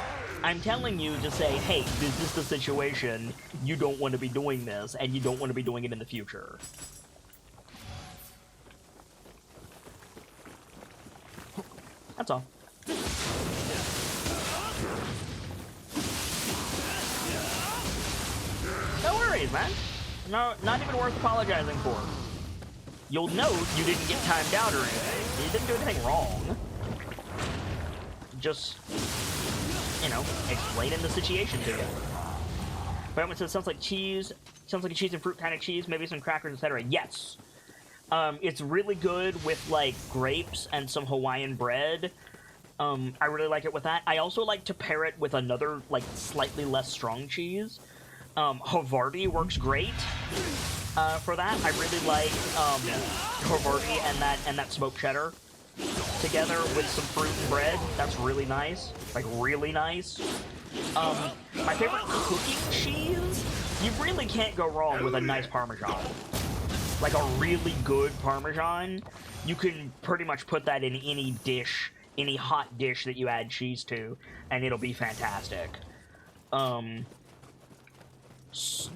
I'm telling you to say, hey, this is the situation, you don't want to be doing this, and you don't want to be doing it in the future. That's all. No worries, man. No, not even worth apologizing for. You'll note you didn't get timed out or anything. You didn't do anything wrong. Just, you know, explaining the situation to you. But says, sounds like cheese. Sounds like a cheese and fruit kind of cheese. Maybe some crackers, etc. Yes. It's really good with, like, grapes and some Hawaiian bread. I really like it with that. I also like to pair it with another, like, slightly less strong cheese. Havarti works great for that. I really like Havarti and that smoked cheddar together with some fruit and bread. That's really nice. Like, really nice. My favorite cooking cheese? You really can't go wrong with a nice Parmesan. Like, a really good Parmesan. You can pretty much put that in any dish, any hot dish that you add cheese to, and it'll be fantastic.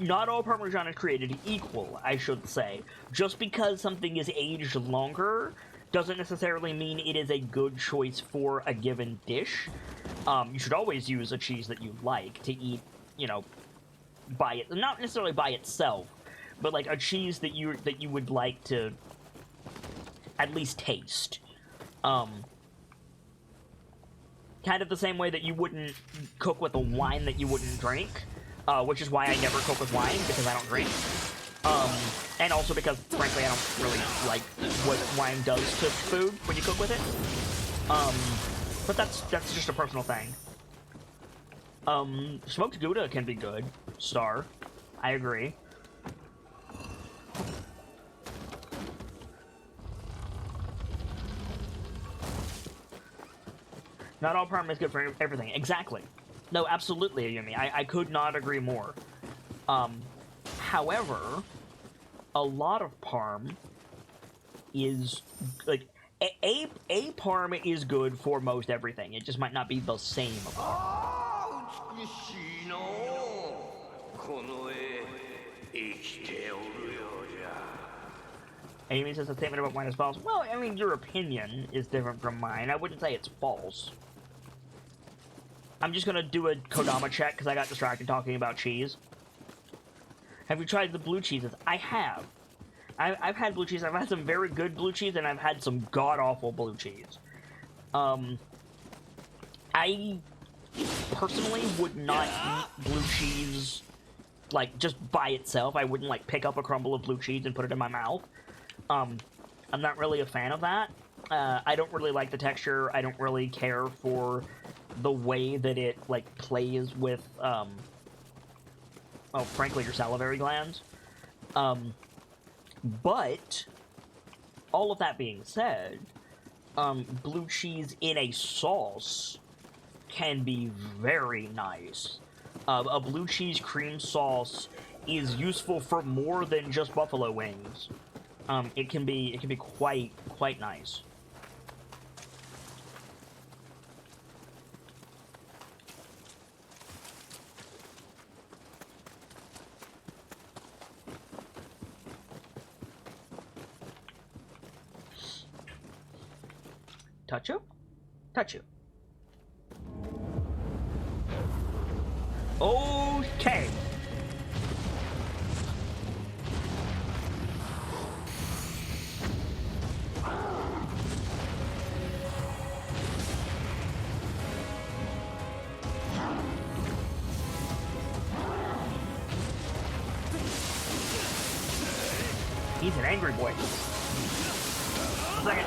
Not all Parmesan is created equal, I should say. Just because something is aged longer doesn't necessarily mean it is a good choice for a given dish. You should always use a cheese that you like to eat, you know, by it, not necessarily by itself, but like a cheese that you would like to at least taste. Kind of the same way that you wouldn't cook with a wine that you wouldn't drink. Which is why I never cook with wine, because I don't drink. And also because, frankly, I don't really like what wine does to food when you cook with it. But that's just a personal thing. Smoked Gouda can be good. Star. I agree. Not all parm is good for everything. Exactly. No, absolutely, Ayumi. I could not agree more. However, a lot of parm is, like, a parm is good for most everything. It just might not be the same parm. Amy says a statement about mine is false. Well, I mean, your opinion is different from mine. I wouldn't say it's false. I'm just gonna do a Kodama check because I got distracted talking about cheese. Have you tried the blue cheeses? I have. I've had blue cheese. I've had some very good blue cheese, and I've had some god-awful blue cheese. I personally would not eat blue cheese, like, just by itself. I wouldn't, like, pick up a crumble of blue cheese and put it in my mouth. I'm not really a fan of that. I don't really like the texture. I don't really care for the way that it, like, plays with, well, frankly, your salivary glands. But, all of that being said, blue cheese in a sauce can be very nice. A blue cheese cream sauce is useful for more than just buffalo wings. It can be quite nice. Touch you? Touch you. Okay. He's an angry boy. One second.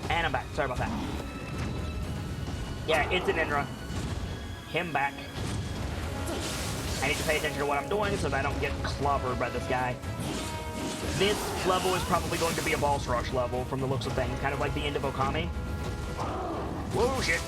And I'm back. Sorry about that. Yeah, it's an Indra. Him back. I need to pay attention to what I'm doing so that I don't get clobbered by this guy. This level is probably going to be a boss rush level from the looks of things, kind of like the end of Okami. Whoa, shit.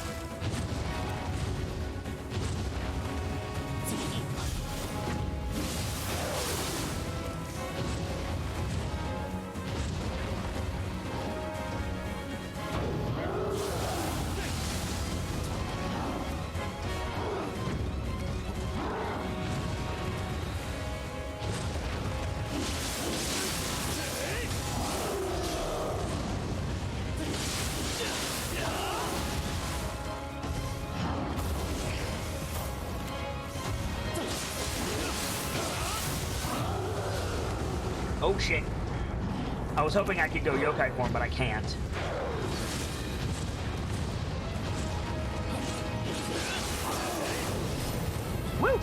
Oh shit. I was hoping I could go yokai form, but I can't. Woo!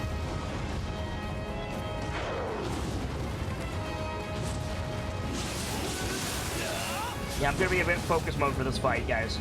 Yeah, I'm gonna be a bit focus mode for this fight, guys.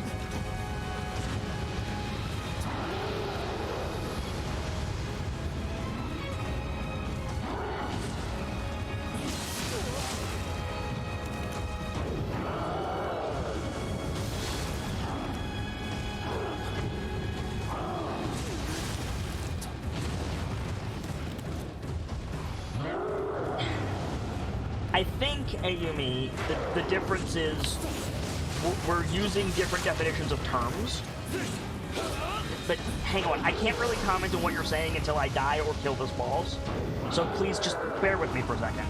I think, Ayumi, the difference is we're using different definitions of terms. But hang on, I can't really comment on what you're saying until I die or kill this boss. So please just bear with me for a second.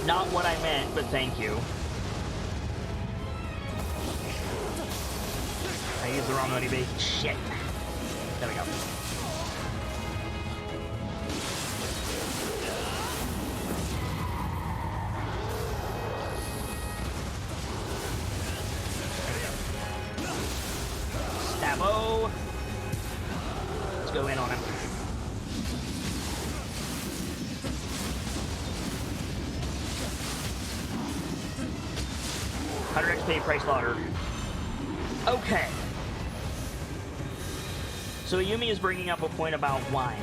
Not what I meant, but thank you. use the wrong money bait. Shit. There we go. Stabbo. Let's go in on him. 100 XP, price slaughtered. Okay. So Yumi is bringing up a point about wine.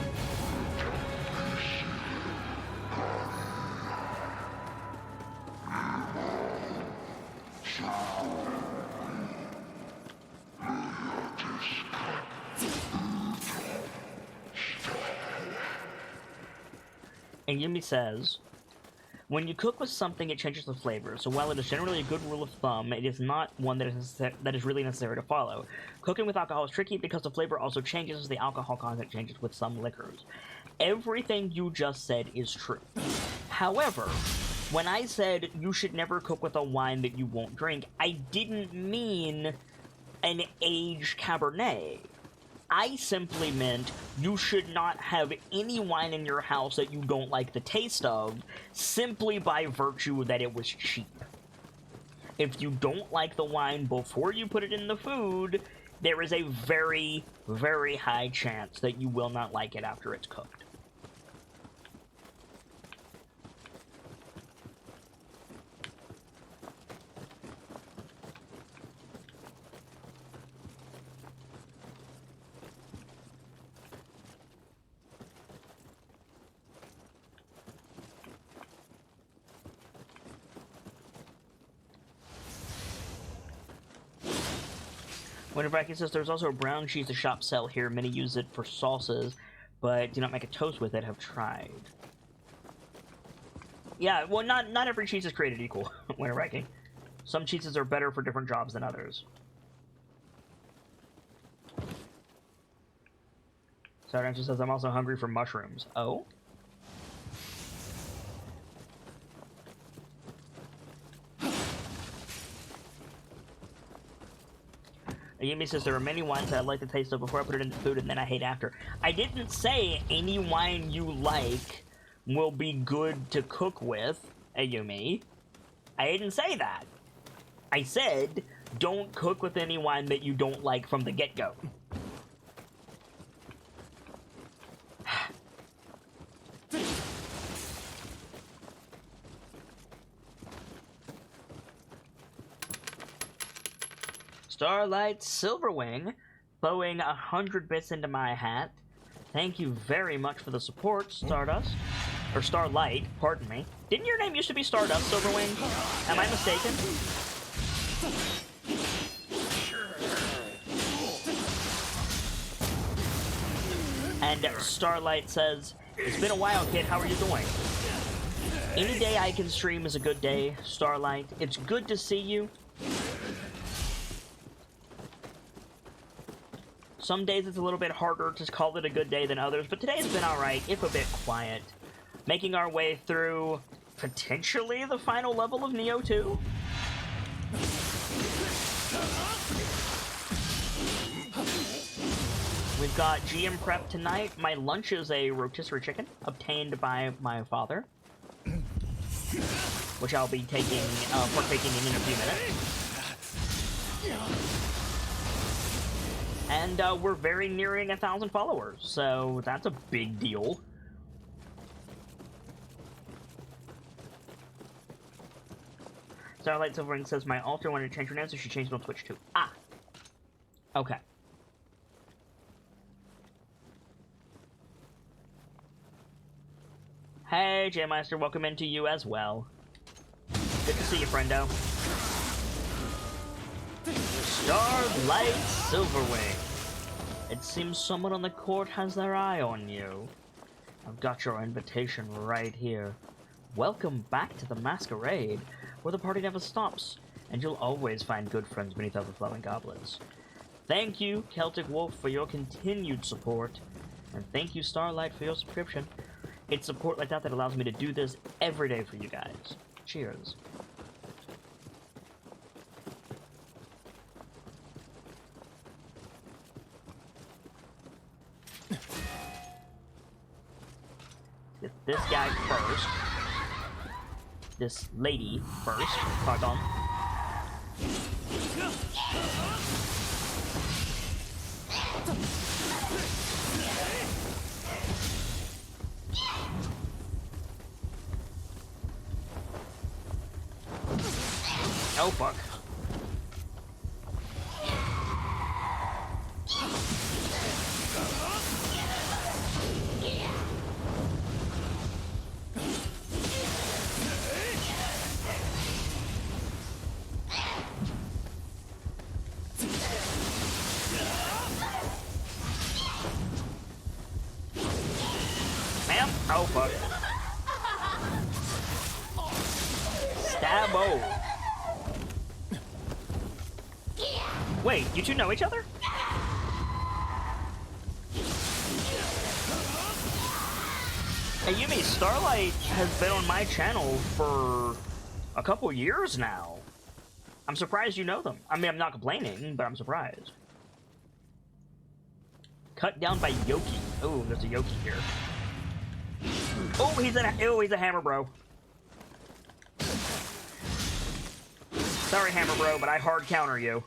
And Yumi says, when you cook with something, it changes the flavor, so while it is generally a good rule of thumb, it is not one that is really necessary to follow. Cooking with alcohol is tricky because the flavor also changes as the alcohol content changes with some liquors. Everything you just said is true. However, when I said you should never cook with a wine that you won't drink, I didn't mean an aged Cabernet. I simply meant you should not have any wine in your house that you don't like the taste of, simply by virtue that it was cheap. If you don't like the wine before you put it in the food, there is a very, very high chance that you will not like it after it's cooked. Winter Viking says there's also a brown cheese the shops sell here. Many use it for salsas, but do not make a toast with it. Have tried. Yeah, well, not every cheese is created equal, Winter Viking. Some cheeses are better for different jobs than others. Sardancher says, I'm also hungry for mushrooms. Oh? Yumi says there are many wines that I like the taste of before I put it into food and then I hate after. I didn't say any wine you like will be good to cook with, Yumi. I didn't say that. I said don't cook with any wine that you don't like from the get-go. Starlight Silverwing, bowing 100 bits into my hat. Thank you very much for the support, Stardust. Or Starlight, pardon me. Didn't your name used to be Stardust, Silverwing? Am I mistaken? And Starlight says, it's been a while, kid. How are you doing? Any day I can stream is a good day, Starlight. It's good to see you. Some days it's a little bit harder to call it a good day than others, but today's been alright, if a bit quiet. Making our way through, potentially, the final level of Nioh 2? We've got GM prep tonight. My lunch is a rotisserie chicken, obtained by my father, which I'll be partaking in a few minutes. And we're very nearing 1,000 followers, so that's a big deal. Starlight Silverwing says, my alter wanted to change her name, so she changed it on Twitch too. Ah! Okay. Hey, J-Meister, welcome into you as well. Good to see you, friendo. Starlight Silverwing. It seems someone on the court has their eye on you. I've got your invitation right here. Welcome back to the masquerade, where the party never stops, and you'll always find good friends beneath overflowing goblets. Thank you, Celtic Wolf, for your continued support, and thank you, Starlight, for your subscription. It's support like that that allows me to do this every day for you guys. Cheers. Get this guy first. This lady first. Pardon. Oh fuck. Ma'am? Oh fuck. Stabbo. Wait, you two know each other? Hey Yumi, Starlight has been on my channel for a couple years now. I'm surprised you know them. I mean, I'm not complaining, but I'm surprised. Cut down by Yoki. Oh, there's a Yoki here. Oh, he's a hammer bro. Sorry, hammer bro, but I hard counter you.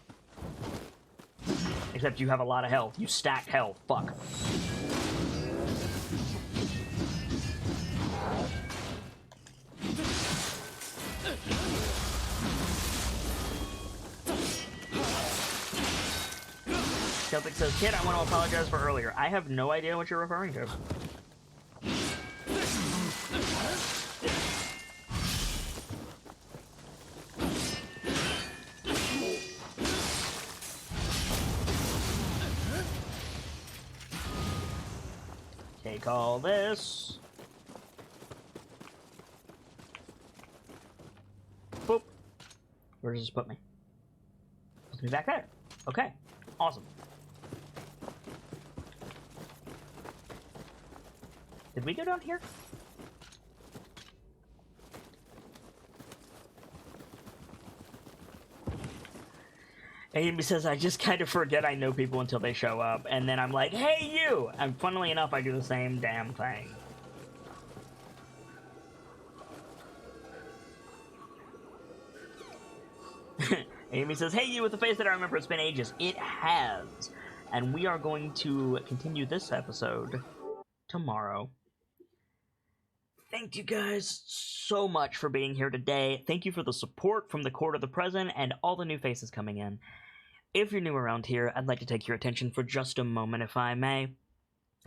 Except you have a lot of health. You stacked health. Fuck. Celtic says, kid, I want to apologize for earlier. I have no idea what you're referring to. Take all this. Boop. Where does this put me? Puts me back there. Okay. Awesome. Did we go down here? Amy says, I just kind of forget I know people until they show up, and then I'm like, hey, you! And funnily enough, I do the same damn thing. Amy says, hey, you, with the face that I remember, it's been ages. It has. And we are going to continue this episode tomorrow. Thank you guys so much for being here today. Thank you for the support from the court of the present and all the new faces coming in. If you're new around here, I'd like to take your attention for just a moment, if I may.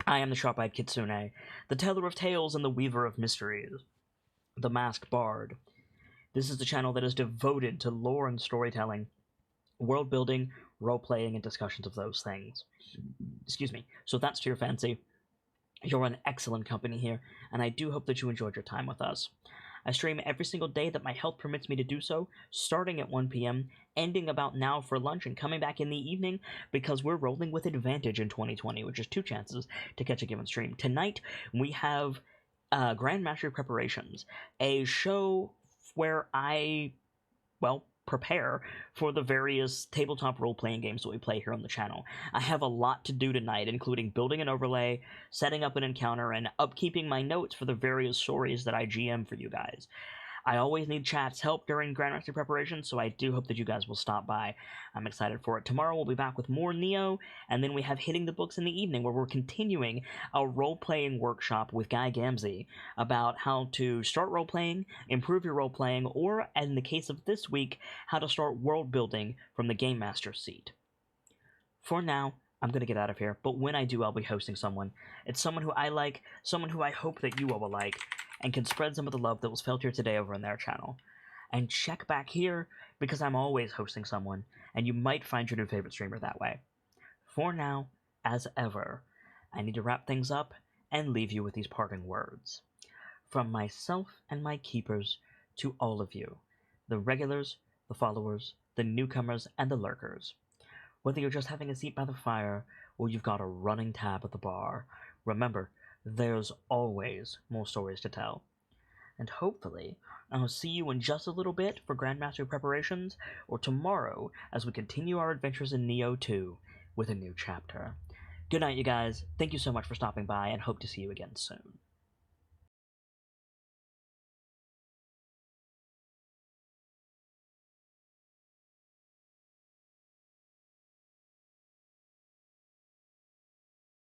I am the Sharp-Eyed Kitsune, the teller of tales and the weaver of mysteries, the masked bard. This is the channel that is devoted to lore and storytelling, world building, role-playing, and discussions of those things. Excuse me. So if that's to your fancy, you're in excellent company here, and I do hope that you enjoyed your time with us. I stream every single day that my health permits me to do so, starting at 1 p.m., ending about now for lunch, and coming back in the evening because we're rolling with advantage in 2020, which is 2 chances to catch a given stream. Tonight, we have Grand Mastery Preparations, a show where I, well, prepare for the various tabletop role-playing games that we play here on the channel. I have a lot to do tonight, including building an overlay, setting up an encounter, and upkeeping my notes for the various stories that I GM for you guys. I always need chat's help during Grandmaster preparation, so I do hope that you guys will stop by. I'm excited for it. Tomorrow we'll be back with more Nioh, and then we have Hitting the Books in the evening, where we're continuing a role-playing workshop with Guy Gamzee about how to start role-playing, improve your role-playing, or, in the case of this week, how to start world-building from the Game Master's seat. For now, I'm going to get out of here, but when I do, I'll be hosting someone. It's someone who I like, someone who I hope that you all will like, and can spread some of the love that was felt here today over in their channel. And check back here, because I'm always hosting someone, and you might find your new favorite streamer that way. For now, as ever, I need to wrap things up and leave you with these parting words. From myself and my keepers to all of you, the regulars, the followers, the newcomers, and the lurkers. Whether you're just having a seat by the fire, or you've got a running tab at the bar, remember, there's always more stories to tell. And hopefully, I'll see you in just a little bit for Grandmaster preparations, or tomorrow as we continue our adventures in Nioh 2 with a new chapter. Good night, you guys. Thank you so much for stopping by, and hope to see you again soon.